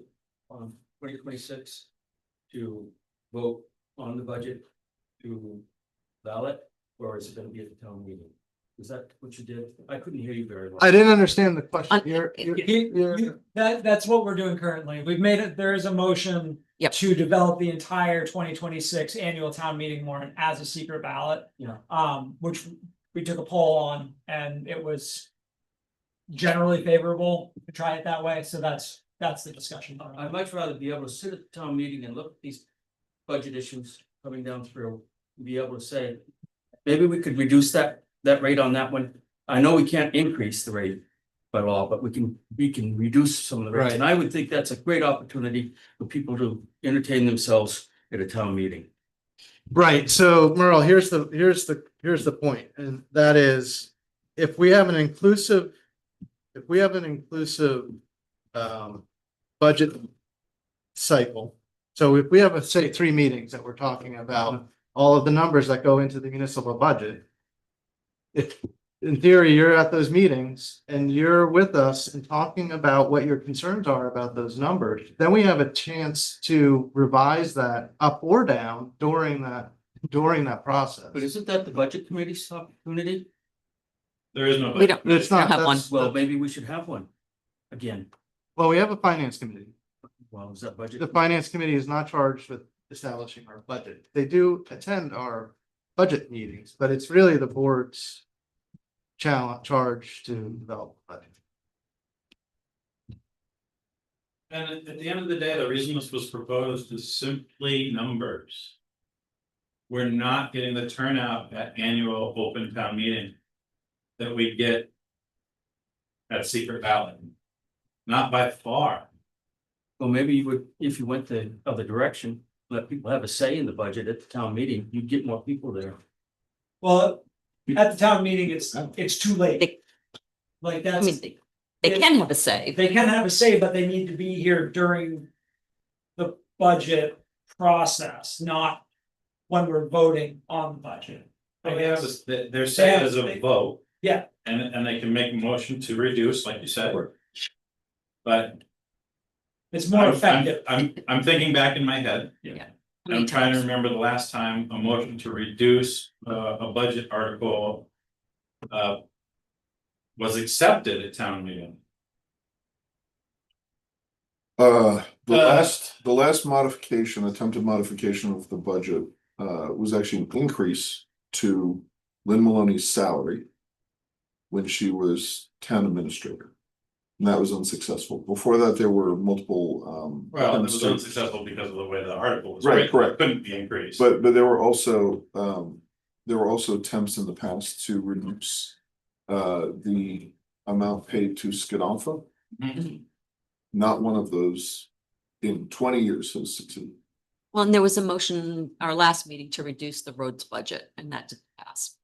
2026 to vote on the budget to ballot, or is it gonna be at the town meeting? Is that what you did? I couldn't hear you very well. I didn't understand the question. That's what we're doing currently. We've made it, there is a motion Yep. to develop the entire 2026 annual town meeting warrant as a secret ballot. Yeah. Which we took a poll on and it was generally favorable to try it that way. So that's the discussion. I'd much rather be able to sit at the town meeting and look at these budget issues coming down through, and be able to say, maybe we could reduce that rate on that one. I know we can't increase the rate by law, but we can reduce some of the rates. Right. And I would think that's a great opportunity for people to entertain themselves at a town meeting. Right, so Merle, here's the point, and that is, if we have an inclusive budget cycle, So if we have, say, 3 meetings that we're talking about, all of the numbers that go into the municipal budget. If, in theory, you're at those meetings and you're with us and talking about what your concerns are about those numbers, then we have a chance to revise that up or down during that process. But isn't that the budget committee's opportunity? There is no. We don't, It's we not, don't have one. that's, Well, maybe we should have one. Again, well, we have a finance committee. well, is that budget? The finance committee is not charged with establishing our budget. They do attend our budget meetings, but it's really the board's charge to develop the budget. And at the end of the day, the reason this was proposed is simply numbers. We're not getting the turnout at annual open town meeting that we get at secret ballot. Not by far. Well, maybe you would, if you went the other direction, let people have a say in the budget at the town meeting, you'd get more people there. Well, at the town meeting, it's too late. They- Like I that's, mean, they can have a say. they can have a say, but they need to be here during the budget process, not when we're voting on the budget. They have, they're saying as a vote. Yeah. And they can make a motion to reduce, like you said. But It's more effective. I'm thinking back in my head. How I'm many trying to times? remember the last time a motion to reduce a budget article. Was accepted at town meeting. The last modification, attempted modification of the budget, was actually an increase to Lynn Maloney's salary. When she was town administrator. And that was unsuccessful. Before that, there were multiple, Well, it attempts was to- unsuccessful because of the way the article was. Right, written. correct. Couldn't be increased. But there were also, attempts in the past to reduce. The amount paid to Skidalfa. Mhm. Not one of those in 20 years has succeeded. Well, and there was a motion, our last meeting, to reduce the roads budget, and that didn't pass.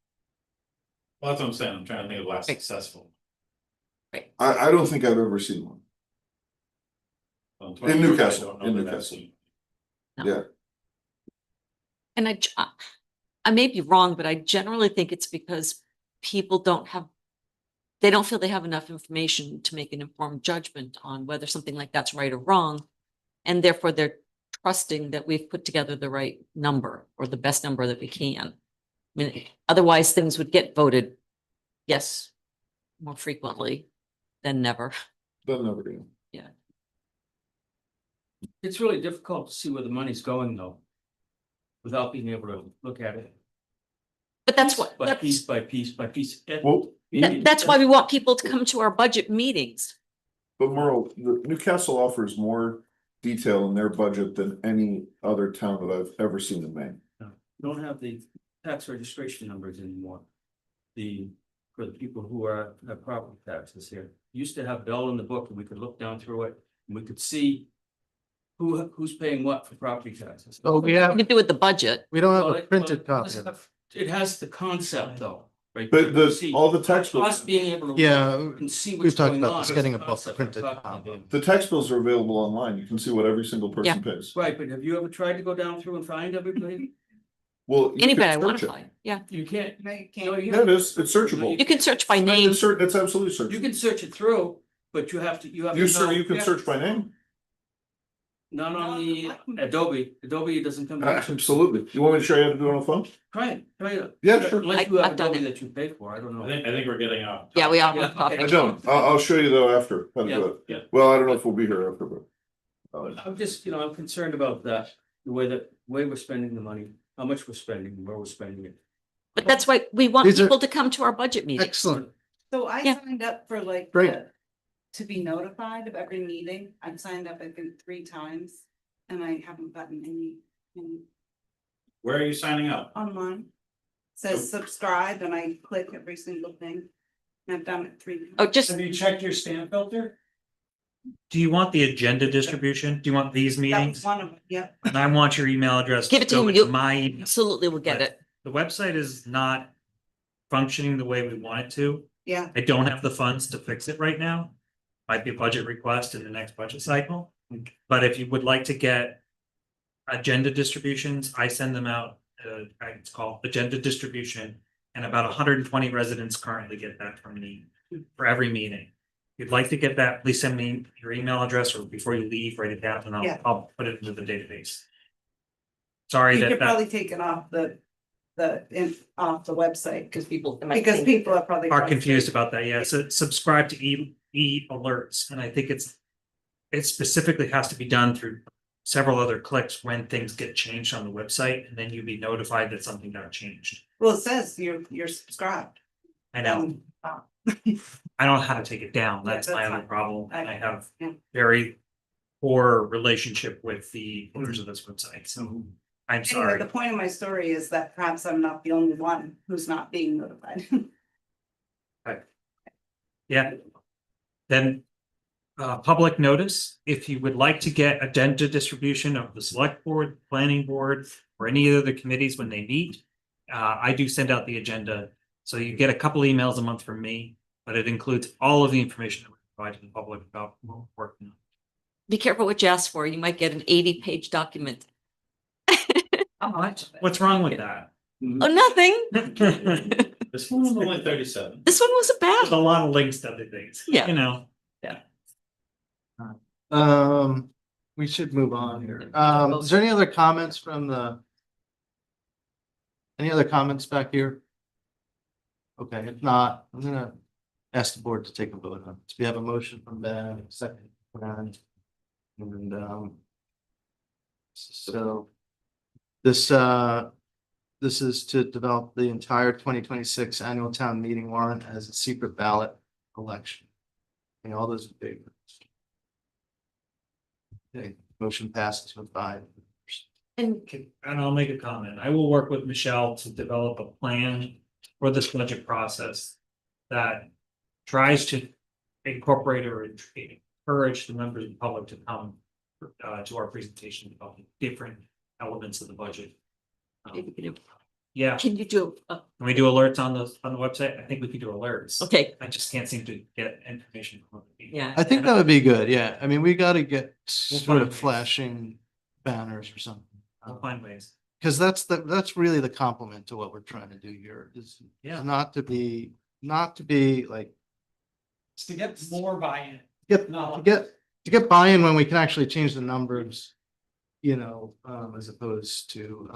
Well, that's what I'm saying. I'm trying to think of last Right. successful. I don't think I've ever seen one. Well, 20 In years, I Newcastle, don't know in that I've Newcastle. seen. No. Yeah. And I may be wrong, but I generally think it's because people they don't feel they have enough information to make an informed judgment on whether something like that's right or wrong. And therefore they're trusting that we've put together the right number or the best number that we can. I mean, otherwise things would get voted, yes, more frequently than never. They'll never do. It's really difficult to see where the money's going though. Without being able to look at it. But that's what, By that's, piece by piece by piece. Well, that's why we want people to come to our budget meetings. but Merle, Newcastle offers more detail in their budget than any other town that I've ever seen in Maine. Don't have the tax registration numbers anymore. For the people who have property taxes here, used to have it all in the book and we could look down through it and we could see. Who's paying what for property taxes. So we You have, can do with the budget. we don't Well, have a it- printed well, copy of it. It has the concept though, right? But You can see all the tax bills, Us being able to. Yeah, look and see we've what's talked going about on. this, getting a book, Concept we're printed talking copy. about. the tax bills are available online. You can see what every single person pays. Right, but have you ever tried to go down through and find everybody? Well, you Anybody I can want search to it. find, yeah. You can't. No, you No, can't. you Yeah, it is. It's searchable. You can search by name. It's absolutely You searchable. can search it through, but you have to. You know- can search by name. Not on the Adobe doesn't come. Absolutely. You want me to show you how to do it on the phone? Try it. Yeah, sure. Unless you have I've done Adobe it. that you pay for, I don't know. I think we're getting off. Yeah, we are. Yeah, on topic. I don't. I'll show you though after how to do it. Yeah. Well, I don't know if we'll be here after, but. I'm just, I'm concerned about that, the way we're spending the money, how much we're spending, where we're spending it. But that's why we want These are- people to come to our budget meetings. Excellent. So I Yeah. signed up for like. Great. To be notified of every meeting. I've signed up, I think, 3 times. And I haven't gotten any Where are you signing up? online. Says subscribe and I click every single thing. And I've done it 3 times. Oh, just, Have you checked your spam filter? Do you want the agenda distribution? Do you want these That was meetings? one of them, yep. And I want your email address. Give it to go him, into you- My email. absolutely will get it. The website is not functioning the way we want it to. Yeah, I don't have the funds to fix it right now. Might be a budget request in the next budget cycle. But if you would like to get agenda distributions. I send them out, it's called agenda distribution. And about 120 residents currently get that from me for every meeting. If you'd like to get that, please send me your email address, or before you leave, write it down and Yeah. I'll put it into the database. Sorry You that could that probably take it off off the website, Because people. might because think- people are probably. are confused about that. Yeah, so subscribe to E alerts, and I think it specifically has to be done through several other clicks when things get changed on the website, and then you'd be notified that something got changed. Well, it says you're subscribed. I know. I don't know how to take it down. Yeah, That's my that's other fine. problem. I have Yeah. very poor relationship with the owners of this website, so I'm Anyway, sorry. the point of my story is that perhaps I'm not the only one who's not being notified. Yeah. Then. Public notice, if you would like to get agenda distribution of the select board, planning board, or any of the committees when they meet. I do send out the agenda, so you get a couple emails a month from me, but it includes all of the information that we provide to the public about what we're working on. Be careful what you ask for. You might get an 80-page document. What's wrong with that? Oh, nothing. This one's only 37. This one wasn't There's bad. a lot of links to other things. Yeah. You know. We should move on here. Is there any other comments from the? Any other comments back here? Okay, if not, I'm gonna ask the board to take a vote on this. We have a motion from Ben, second, and so this is to develop the entire 2026 annual town meeting warrant as a secret ballot election. And all those in favor? Okay, motion passes with 5. And And I'll make a comment. I will work with Michelle to develop a plan for this budget process that tries to incorporate or encourage the members of the public to come to our presentation about different elements of the budget. maybe we can Yeah, can you do, can we do alerts on the website? I think we could do alerts. okay, I just can't seem to get information from other people. yeah. I think that would be good, yeah. I mean, we gotta get sort find of ways. flashing banners or something. I'll find ways. Cause that's really the compliment to what we're trying to do here is Yeah. not to be like, It's to get more buy-in. get, No. to get buy-in when we can actually change the numbers. You know, as opposed to,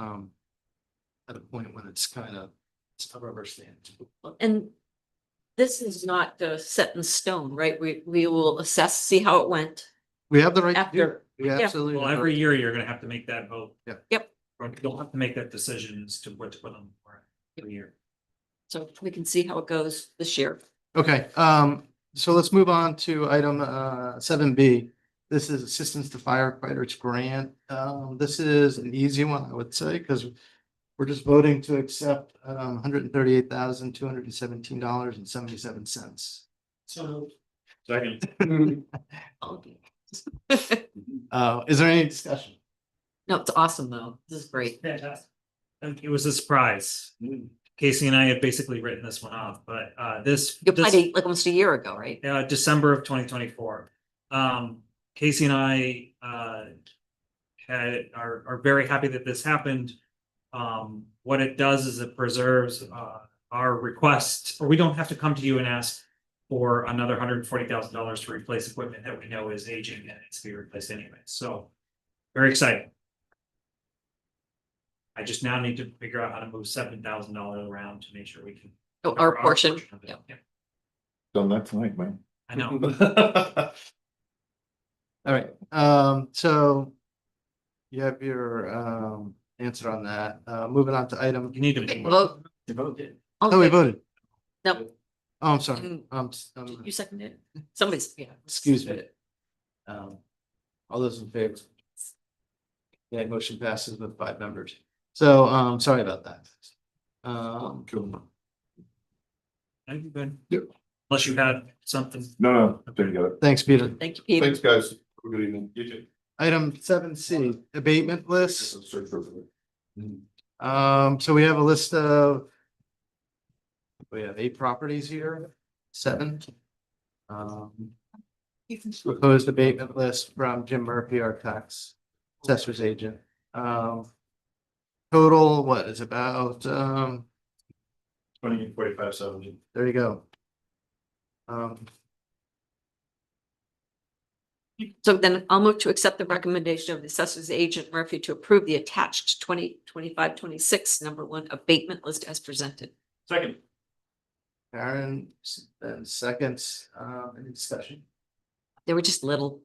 at a point when it's kind of, it's a rubber stamp. And this is not set in stone, right? We will assess, see how it went We have the right to do after. it. We yeah. absolutely. Well, have every the- year you're gonna have to make that vote. Yeah. Yep. Or you'll have to make that decision as to what to put on the warrant every year. So we can see how it goes this year. Okay, so let's move on to item 7B. This is assistance to firefighters grant. This is an easy one, I would say, because we're just voting to accept $138,217.77. So Second. Is there any discussion? No, it's awesome though. This is great. fantastic. And it was a surprise. Casey and I had basically written this one off, but You applied like almost a year ago, right? December of 2024. Casey and I are very happy that this happened. What it does is it preserves our request, or we don't have to come to you and ask for another $140,000 to replace equipment that we know is aging and needs to be replaced anyway. So very exciting. I just now need to figure out how to move $7,000 around to make sure we can. Oh, our portion. of it. Yeah. Yeah, Done that tonight, man. I know. All right, so you have your answer on that. Moving on to item. You need to. Vote. You voted. Oh, we voted. No, Oh, I'm sorry. you seconded it? Somebody's, yeah. Excuse me. All those in favor? Yeah, motion passes with 5 members. So, sorry about that. Cool. Thank you, Ben. Yep. Unless you had something. No, didn't get it. Thanks, Peter. Thank you, Peter. Thanks, guys. Have a good evening. You too. Item 7C, abatement list. Search for it. So we have a list of. We have 8 properties here, 7. Proposed abatement list from Jim Murphy, our tax assessor's agent. Total, what is about, 20,45,70. there you go. So then I'll move to accept the recommendation of the assessors agent Murphy to approve the attached 2025-26 number one abatement list as presented. Second. Karen, and seconds, any discussion? They were just little.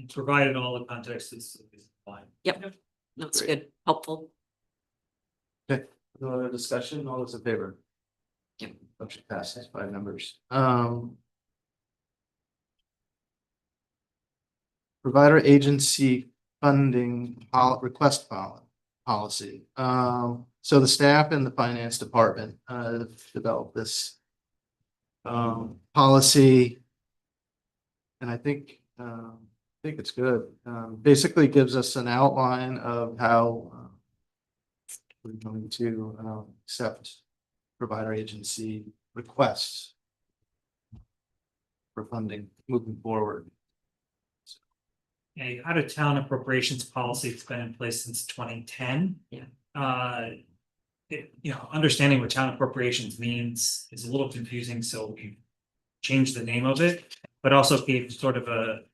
Provided all the context is fine. Yep. That's Great. good, helpful. No other discussion, all those in favor? Yep. Motion passes by numbers. Provider agency funding request policy. So the staff in the finance department developed this policy. And I think it's good. Basically gives us an outline of how we're going to accept provider agency requests for funding moving forward. A out of town appropriations policy that's been in place since 2010. Yeah. Understanding what town appropriations means is a little confusing, so we changed the name of it, but also gave sort of a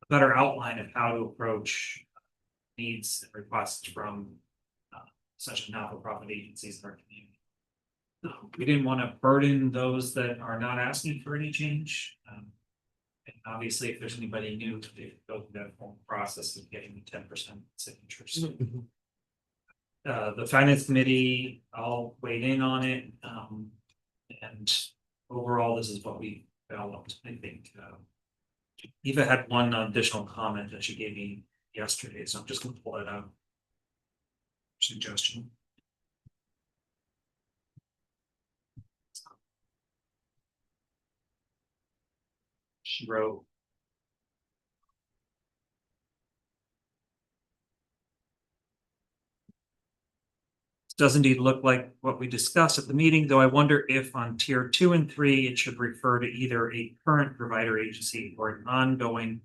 better outline of how to approach needs and requests from such not-for-profit agencies in our community. We didn't want to burden those that are not asking for any change. And obviously, if there's anybody new, they go through that formal process of getting the 10% signatures. The finance committee all weighed in on it. And overall, this is what we developed, I think. Eva had one additional comment that she gave me yesterday, so I'm just gonna pull it out. Suggestion. She wrote. Does indeed look like what we discussed at the meeting, though I wonder if on tier 2 and 3, it should refer to either a current provider agency or an ongoing.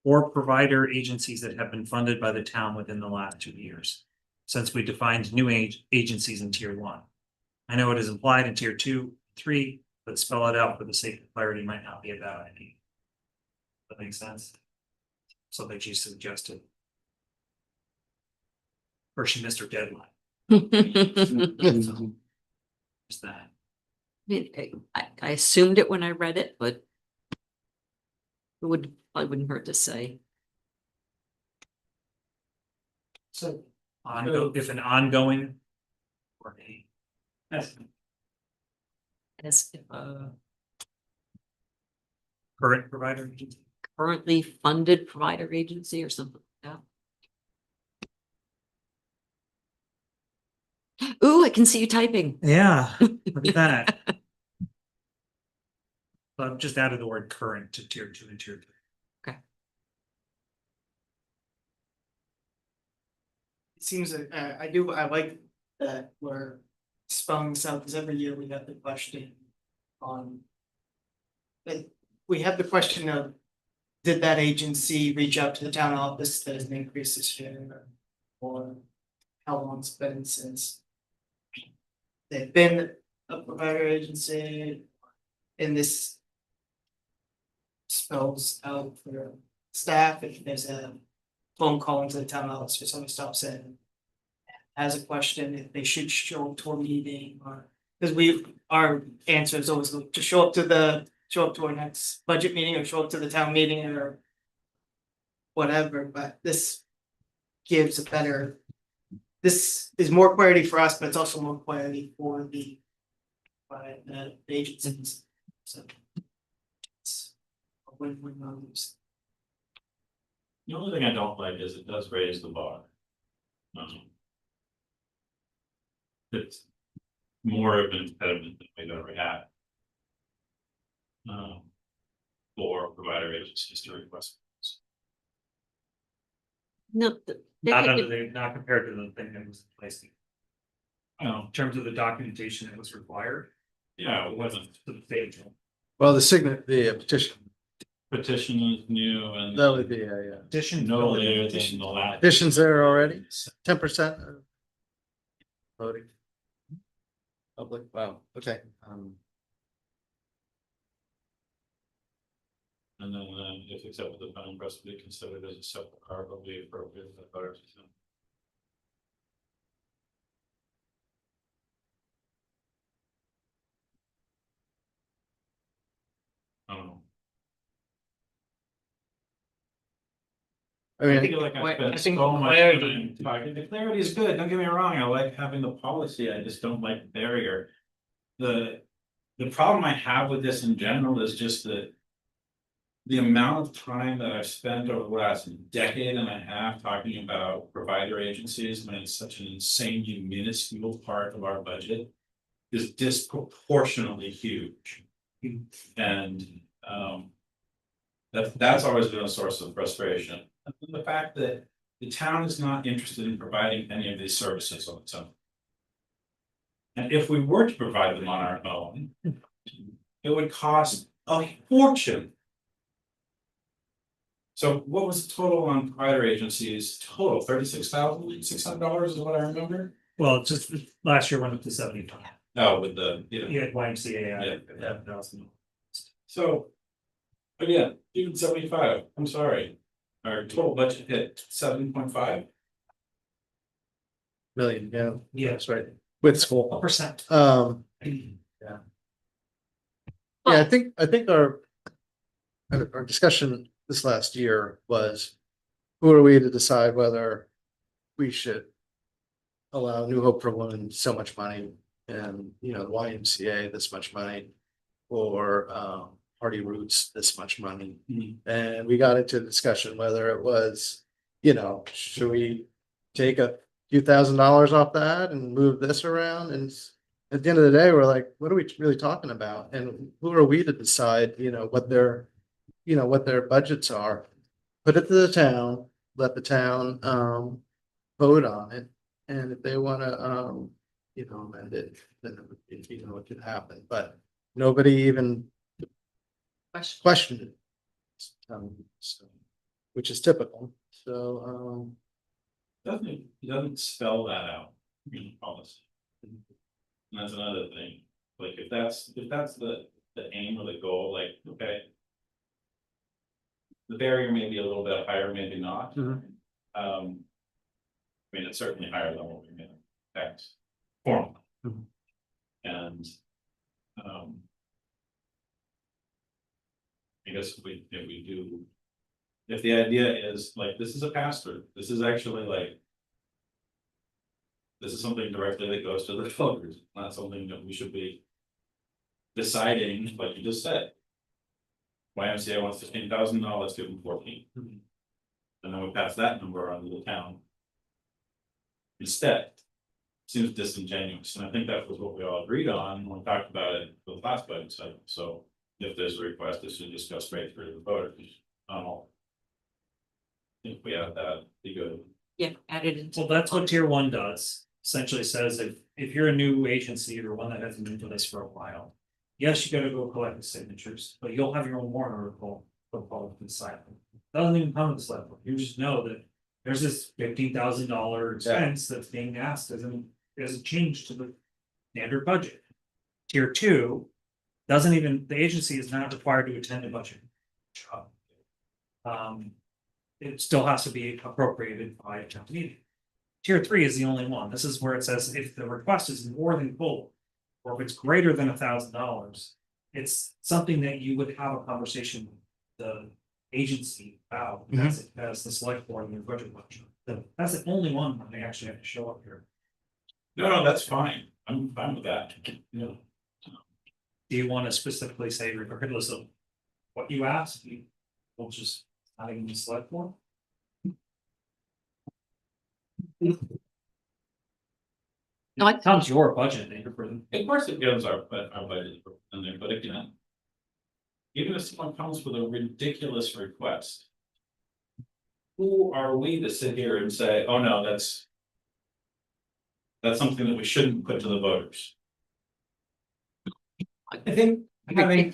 Or provider agencies that have been funded by the town within the last 2 years. Since we defined new agencies in tier 1. I know it is implied in tier 2, 3, but spell it out for the sake of clarity might not be a bad idea. That makes sense. Something she suggested. Or she missed her deadline. Is that? I assumed it when I read it, but I wouldn't hurt to say. So If an ongoing. Or a. As if Current provider agency. currently funded provider agency or something like that. Ooh, I can see you typing. Yeah, look at that. So I've just added the word current to tier 2 and tier 3. it seems that I like that we're spelling this out, because every year we have the question on. And we have the question of, did that agency reach out to the town office that has an increase this year? Or how long it's been since they've been a provider agency, and this spells out for staff if there's a phone call into the town office or somebody stops in. Has a question if they should show up to a meeting, or because our answer is always to show up to our next budget meeting or show up to the town meeting or whatever, but this gives a better. This is more clarity for us, but it's also more clarity for the agencies, so. It's a win-win on this. The only thing I don't like is it does raise the bar. It's more of an impediment than we've ever had. For provider agencies to request. No, Not compared to the thing that was in place. In terms of the documentation that was required. Yeah, it wasn't. Substantial. Well, the petition petition is new and. That would be, yeah. Addition. No later than the last. Additions there already, 10%. Voting. Public, wow, okay. And then, if accepted, the final press will be considered as a separate article, be appropriate for the voters. I don't know. I mean, I feel like I spent so much time talking, the clarity is good, don't get me wrong, I like having the policy, I just don't like the barrier. The problem I have with this in general is just that. The amount of time that I've spent over the last decade and a half talking about provider agencies, when it's such an insanely minuscule part of our budget. Is disproportionately huge. And that's always been a source of frustration. And the fact that the town is not interested in providing any of these services on its own. And if we were to provide them on our own, it would cost a fortune. So what was the total on provider agencies? Total $36,600 is what I remember. Well, it's just last year went up to 75. Oh, with the, you know. You had YMCA. Yeah. So. Again, even 75, I'm sorry, our total budget hit 7.5. million, yeah. Yeah. That's right, with school. 1%. Yeah. Yeah, I think our discussion this last year was, who are we to decide whether we should allow New Hope for Women so much money and, you know, YMCA this much money, or Hardy Roots this much money. And we got into a discussion whether it was, you know, should we take a few $1,000s off that and move this around? And at the end of the day, we're like, what are we really talking about? And who are we to decide, you know, what their budgets are? Put it to the town, let the town vote on it. And if they want to you know, amend it, then it would be, you know, it could happen, but nobody even questioned it. So, which is typical, so It doesn't spell that out in the policy. And that's another thing, like if that's the aim or the goal, like, okay. The barrier may be a little bit higher, maybe not. I mean, it's certainly higher than what we made tax form. And I guess if we do. If the idea is like, this is a pass-through, this is actually like. This is something directly that goes to the voters, not something that we should be. Deciding, like you just said. YMCA wants $15,000, give them 14. And then we pass that number on to the town. Instead. Seems disingenuous, and I think that was what we all agreed on when we talked about it for the last budget cycle, so if there's a request, it should just go straight through the voters. I think we have that, be good. Yeah, added into. Well, that's what tier 1 does. Essentially says if you're a new agency or one that hasn't been in place for a while. Yes, you gotta go collect the signatures, but you'll have your own warrant article for public inside. Doesn't even come to this level. You just know that there's this $15,000 expense that's being asked as a change to the standard budget. Tier 2 doesn't even, the agency is not required to attend a budget. It still has to be appropriated by a town meeting. Tier 3 is the only one. This is where it says if the request is more than full, or if it's greater than $1,000, it's something that you would have a conversation with the agency about as the select board in your budget workshop. That's the only one when they actually have to show up here. No, that's fine, I'm fine with that. Do you want to specifically say regardless of what you ask, we'll just not even be select board? No, It comes your budget. Of course it gives our budget in there, but again. Even if someone comes with a ridiculous request. Who are we to sit here and say, oh no, that's. That's something that we shouldn't put to the voters. I think having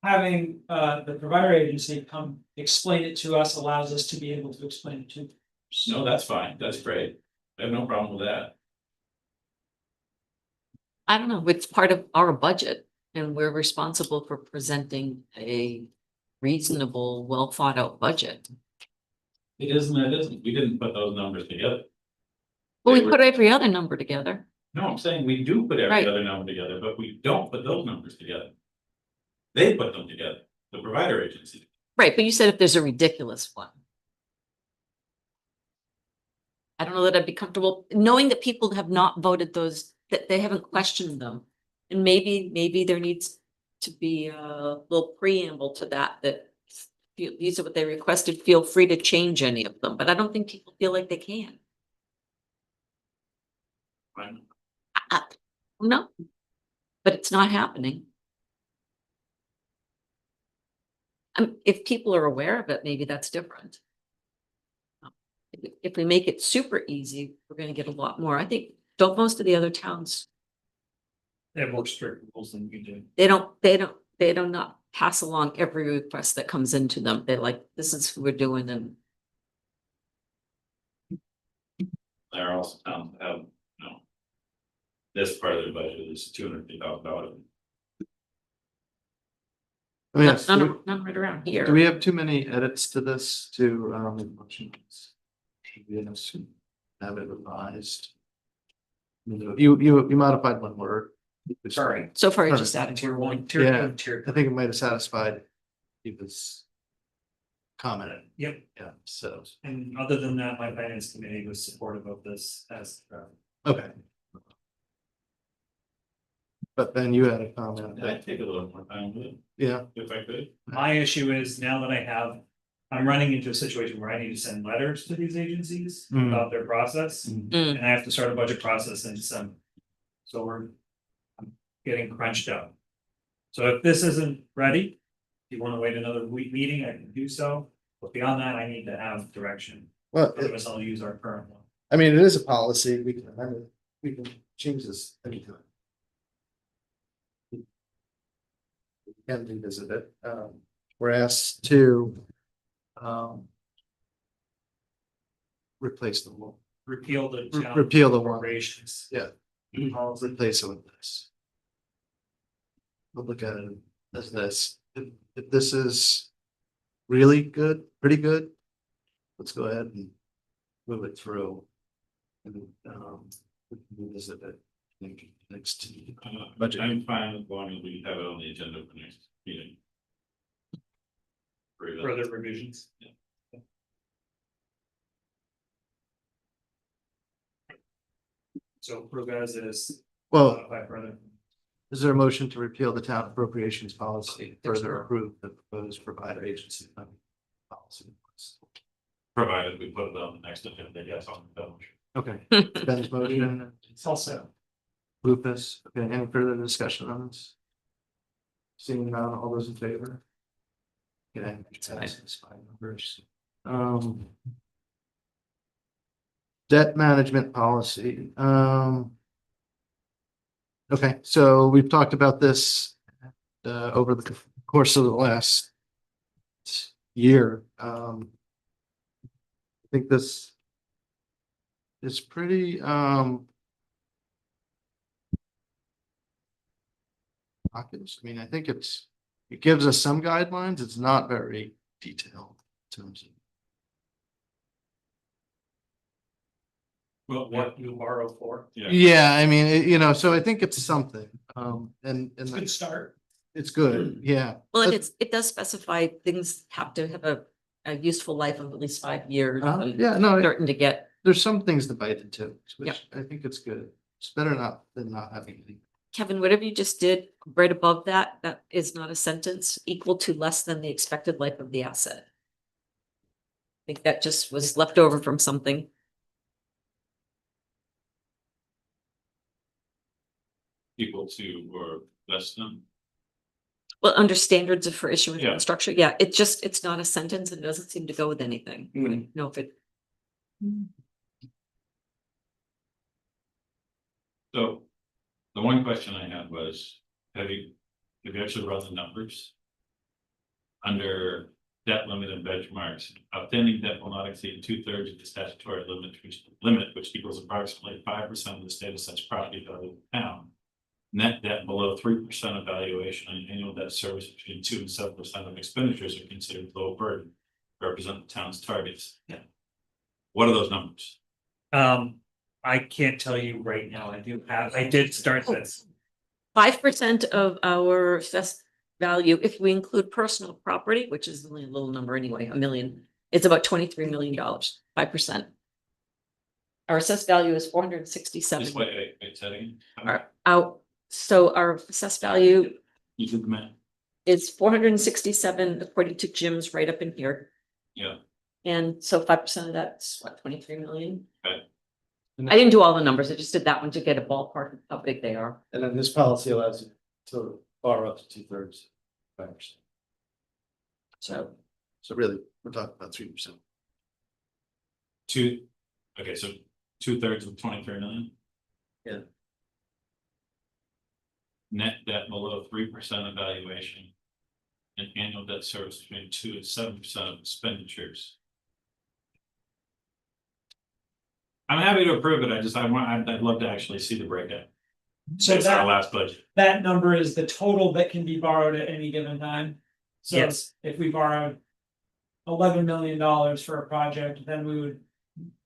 having the provider agency come explain it to us allows us to be able to explain it to. No, that's fine, that's great, I have no problem with that. I don't know, it's part of our budget and we're responsible for presenting a reasonable, well thought out budget. It isn't, we didn't put those numbers together. Well, They we were- put every other number together. No, I'm saying we do put every Right. other number together, but we don't put those numbers together. They put them together, the provider agency. Right, but you said if there's a ridiculous one. I don't know that I'd be comfortable knowing that people have not voted those, that they haven't questioned them. And maybe there needs to be a little preamble to that, that these are what they requested, feel free to change any of them, but I don't think people feel like they can. Fine. No, but it's not happening. If people are aware of it, maybe that's different. If we make it super easy, we're gonna get a lot more. I think, don't most of the other towns, They have more strict rules than you do. they don't not pass along every request that comes into them. They're like, this is who we're doing and There are also towns that have, this part of the budget is $250,000. I mean, yes, none right around here. do we have too many edits to this to, should we have it revised? You modified one word. Sorry. So far, I Sorry. just added Tier one, Yeah. tier two, tier. I think it might have satisfied. He was commented, Yep, yeah, so, and other than that, my finance committee was supportive of this as. okay. But then you had a comment, I'd take a little more time with it, yeah, if I could. My issue is now that I'm running into a situation where I need to send letters to these agencies Mm. about their process. Mm. And I have to start a budget process in December. So I'm getting crunched up. So if this isn't ready, if you wanna wait another meeting, I can do so, but beyond that, I need to have direction. well, Otherwise, I'll use our current one. I mean, it is a policy, we can, we can change this anytime. We can revisit it, we're asked to. Replace the wall, Repeal the. town repeal the one, appropriations. yeah, I'll replace it with this. We'll look at it as this, if this is really good, pretty good, let's go ahead and move it through. And we can revisit it next. Budget. I'm fine as long as we have it on the agenda for next meeting. Further revisions. Yeah. So approve as is. Well, By further. is there a motion to repeal the town appropriations policy, further approve the proposed provider agency funding policy? Provided we put it on the next agenda, yes, on the motion. Okay, Ben's motion, It's also. Lucas, okay, any further discussion on this? Seeing none, all those in favor? Okay, passes 5 members. Debt management policy, okay, so we've talked about this over the course of the last year. I think this is pretty obvious. I mean, I think it gives us some guidelines. It's not very detailed in terms of. Well, what you borrow for. Yeah, I mean, so I think it's something, and Good start. it's good, yeah. Well, and it does specify things have to have a useful life of at least 5 years. and Yeah, no, Starting to get, there's some things to bite into, Yeah. which I think it's good. It's better than not having anything. Kevin, whatever you just did, right above that, that is not a sentence, equal to less than the expected life of the asset. I think that just was left over from something. Equal to or less than. Well, under standards of for issuing Yeah. structure, yeah, it's not a sentence and it doesn't seem to go with anything. No, if it. So, the one question I had was, have you actually run the numbers under debt limit and benchmarks, outstanding debt will not exceed 2/3 of the statutory limit, which equals approximately 5% of the state of such property value of the town. Net debt below 3% of valuation and annual debt service between 2 and 7% of expenditures are considered low burden, represent the town's targets. Yeah. What are those numbers? I can't tell you right now. I did start this. 5% of our assessed value, if we include personal property, which is only a little number anyway, $1 million, it's about $23 million, 5%. Our assessed value is 467. Just wait, say that again. So our assessed value You did the math. is 467 according to Jim's right up in here. Yeah. And so 5% of that's what, 23 million? Okay. I didn't do all the numbers. I just did that one to get a ballpark of how big they are. And then this policy allows you to borrow up to 2/3. 5%. So So really, we're talking about 3%. Okay, so 2/3 of 23 million? Yeah. Net debt below 3% of valuation. And annual debt service between 2 and 7% of expenditures. I'm happy to approve it. I'd love to actually see the breakout. So It's our that, last budget. that number is the total that can be borrowed at any given time. So Yes. if we borrowed $11 million for a project, then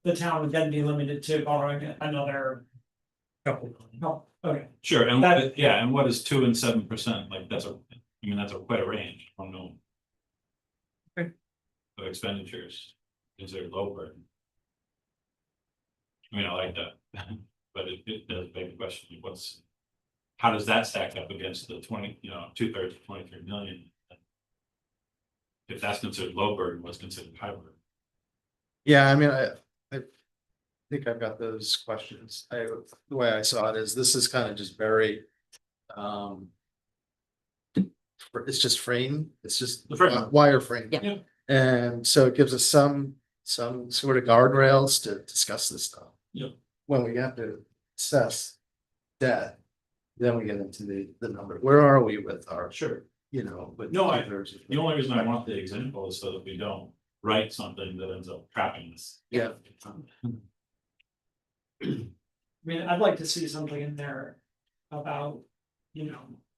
the town would then be limited to borrowing another. Couple. No, okay, Sure, and That- yeah, and what is 2 and 7%? Like, that's quite a range. I don't know. Okay. Of expenditures, considered low burden. I like that, but it does beg the question, how does that stack up against the 2/3 of 23 million? If that's considered low burden, what's considered high burden? Yeah, I mean, I think I've got those questions. The way I saw it is this is kind of just very, it's just frame, it's just The frame. wire frame. Yeah. And so it gives us some sort of guardrails to discuss this stuff. Yep. When we have to assess debt, then we get into the number. Where are we with our, Sure. with No, 2/3 of- The only reason I want the example is so that we don't write something that ends up trapping us. Yeah. I mean, I'd like to see something in there about,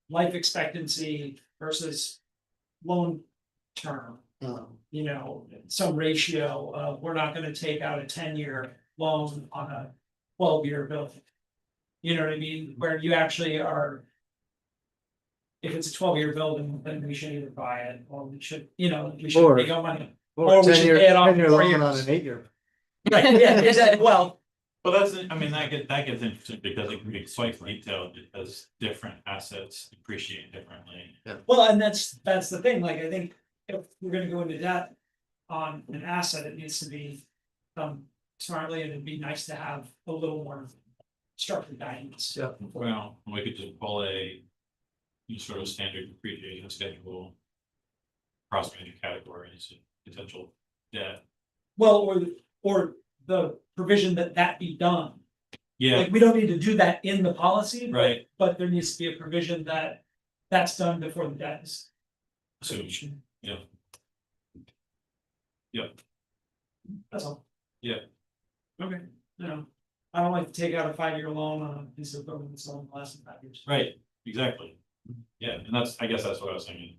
life expectancy versus loan term. Some ratio of, we're not gonna take out a 10-year loan on a 12-year bill. You know what I mean, where you actually are. If it's a 12-year building, then we should either buy it, or we should, we should Or- make our money. Or Or we should 10-year pay it off 10-year in 4 loan on years. an 8-year. Right, yeah, exactly, well, that gets interesting because it can be quite detailed because different assets depreciate differently. well, and that's the thing, like, I think if we're gonna go into debt on an asset, it needs to be done smartly, and it'd be nice to have a little more structured guidance. Yeah. Well, we could just pull sort of standard depreciation schedule. Across major categories, potential debt. Well, or the provision that be done. Yeah, Like, we don't need to do that in the policy. right. But there needs to be a provision that's done before the debt is. So, yeah. Yep. That's all. Yeah. Okay, I don't like to take out a 5-year loan on a piece of equipment that's only less than 5 years. Right, exactly. Yeah, and I guess that's what I was saying.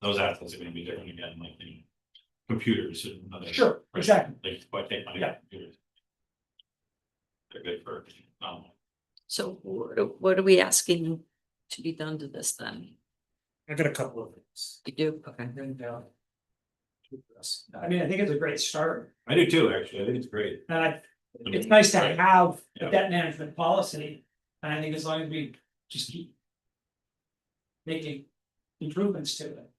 Those assets are gonna be different again, like computers and other. Sure, exactly. Like, why take money out of computers? They're good for, So what are we asking to be done to this then? I got a couple of things. You do, okay. I mean, I think it's a great start, I do too, actually, I think it's great. and it's nice to have Yeah. a debt management policy, and I think as long as we just keep making improvements to it.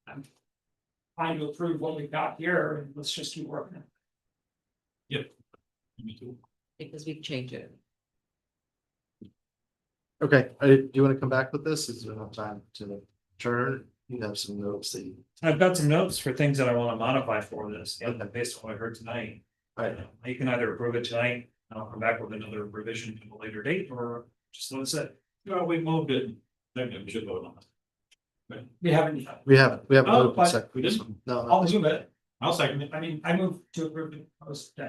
I'm trying to approve what we've got here, and let's just keep working. Me too. Because we can change it. Okay, do you want to come back with this? Is there enough time to turn? You have some notes that you. I've got some notes for things that I want to modify for this, based on what I heard tonight. Right. You can either approve it tonight, and I'll come back with another revision to a later date, or just let it sit. No, we moved it, maybe we should vote on it. We haven't. We haven't Oh, voted in but second. we didn't? No, I'll no, zoom it. I'll second it. I mean, I move to approve the post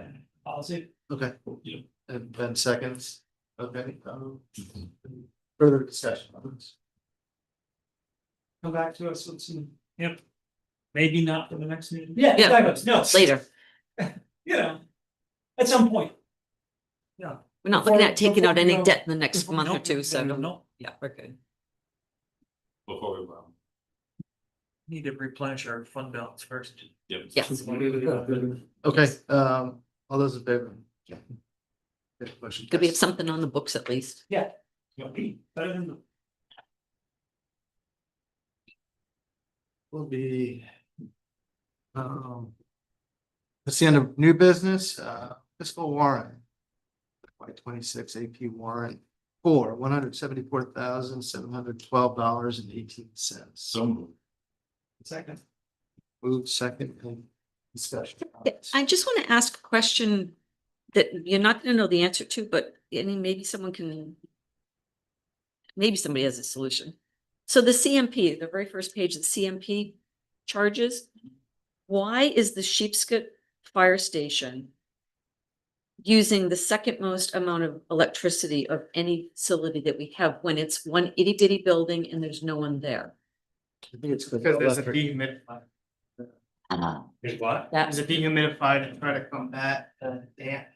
policy. okay. Yeah. And Ben seconds, okay. Further discussion on this? Come back to us with some. Yep. Maybe not for the next meeting. Yeah, Yeah. exactly. No. Later. You know, at some point. We're not looking at taking out any debt in the next month or Nope, two, so. no. Yeah, we're good. Before we. Need to replenish our fund balance first. Yep. Yes. Okay, all those in favor? Yeah. Good question. Could we have something on the books at least? Yeah. Better than. Will be. That's the end of new business, fiscal warrant. FY 26 AP warrant for $174,712.18. So moved. Second. Move second and discussion. I just want to ask a question that you're not going to know the answer to, but I mean, maybe someone can. Maybe somebody has a solution. So the CMP, the very first page of the CMP charges. Why is the Sheepscot Fire Station using the second most amount of electricity of any facility that we have when it's one itty bitty building and there's no one there? I think it's Because there's a electric. dehumidifier. Is what? There's That's, a dehumidifier to try to combat damp.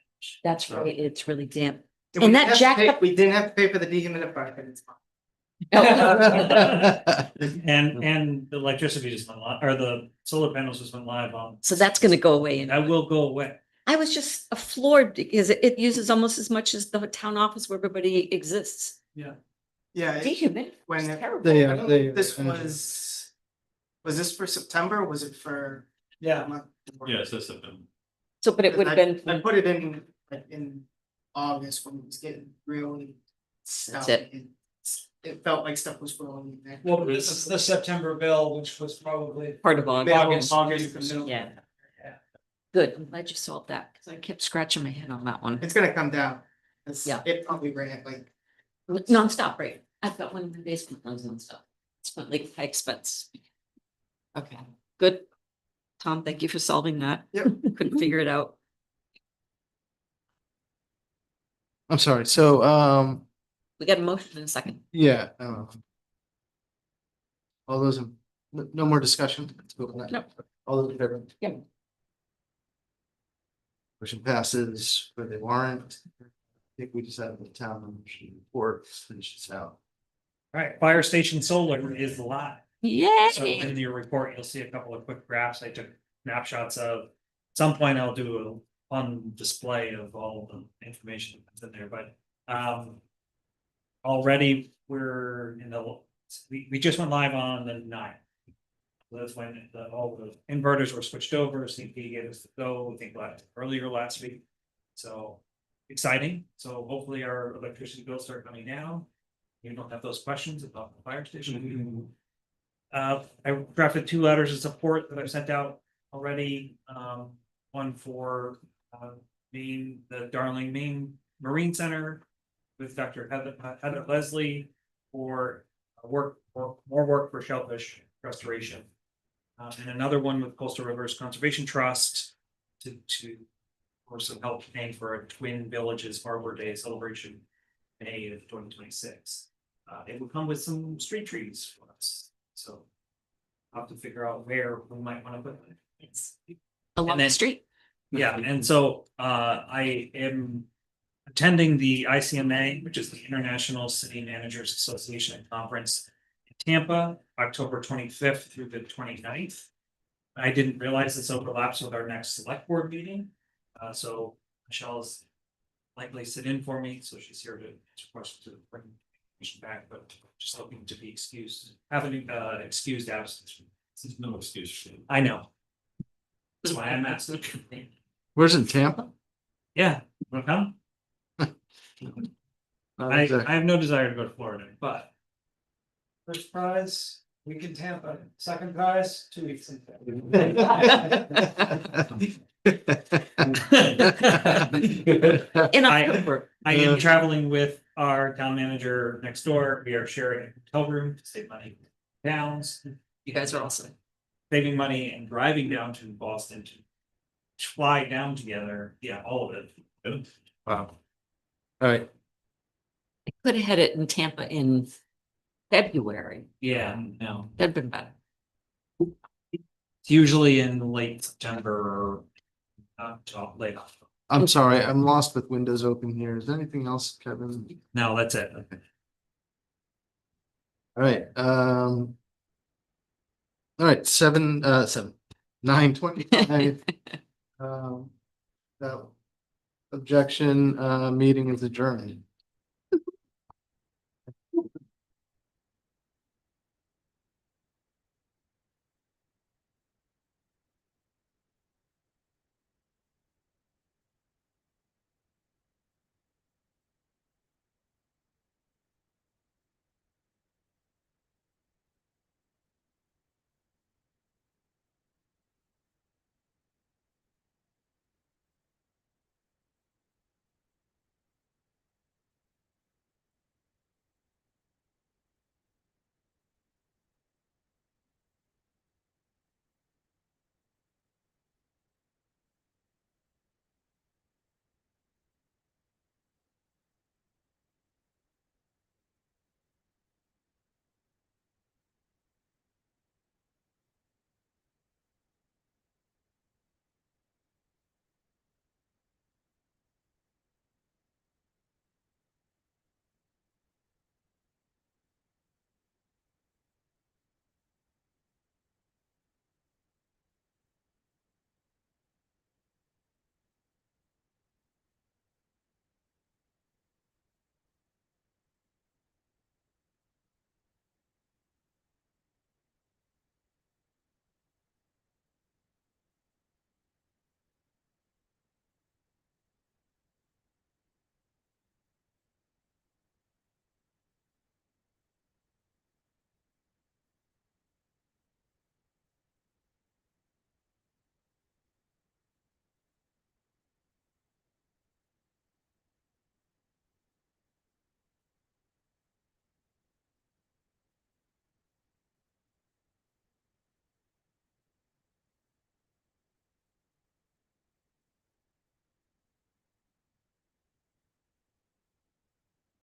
that's right, it's really damp. We And didn't that have to jacked pay- up- We didn't have to pay for the dehumidifier, but it's fine. And the electricity just went live, or the solar panels just went live on. So that's gonna go away. And That will go away. I was just floored because it uses almost as much as the town office where everybody exists. Yeah. Dehumidifier When is it- terrible. They, I don't know they. if This was this for September? Was it for? Yeah. Yes, that's something. So, but it would have been. I put it in, like, in August when it was getting really. it. It felt like stuff was falling in there. Well, this is the September bill, which was probably. Part of August. August. Yeah. Good, I'm glad you solved that, because I kept scratching my head on that one. It's gonna come down. Yeah. It probably ran like. Non-stop, right? I've got one in my basement runs non-stop. It's been like high expense. Okay, good. Tom, thank you for solving that. Yep. Couldn't figure it out. I'm sorry, so, We got a motion in a second. yeah. All those, no more discussion? Let's vote on that. No. All those in favor? Yeah. Motion passes for the warrant. I think we just have the town membership report, finish this out. All right, fire station solar is live. So Yay! in your report, you'll see a couple of quick graphs I took snapshots of. At some point, I'll do a fun display of all the information that's in there, but already we're in the, we just went live on the 9th. So that's when all the inverters were switched over, CP gave us the go, I think earlier last week. So exciting, so hopefully our electricity bills start coming down. You don't have those questions about the fire station. I drafted 2 letters of support that I've sent out already. One for Maine, the Darling Maine Marine Center with Dr. Heather Leslie for more work for shellfish restoration. And another one with Coastal Rivers Conservation Trust to for some help paying for a Twin Villages Arbor Day celebration May of 2026. It will come with some street trees for us, so I'll have to figure out where we might want to put it. Along then- the street. Yeah, and so I am attending the ICMA, which is the International City Managers Association Conference in Tampa, October 25th through the 29th. I didn't realize this overlaps with our next select board meeting. So Michelle is likely sit in for me, so she's here to answer questions to bring information back, but just hoping to be excused, have an excused absence. There's no excuse. I know. That's why I'm asking. Where's in Tampa? Yeah, wanna come? I have no desire to go to Florida, but First prize, week in Tampa. Second prize, 2 weeks in. In I- October. I am traveling with our town manager next door. We are sharing a hotel room to save money. towns, You guys are also, saving money and driving down to Boston to fly down together, yeah, all of it. Wow. All right, I could have had it in Tampa in February. Yeah, no, That'd been better. it's usually in late September or late October. I'm sorry, I'm lost with windows open here. Is there anything else, Kevin? No, that's it. All right, all right, 9:25. Um, no objection, meeting is adjourned.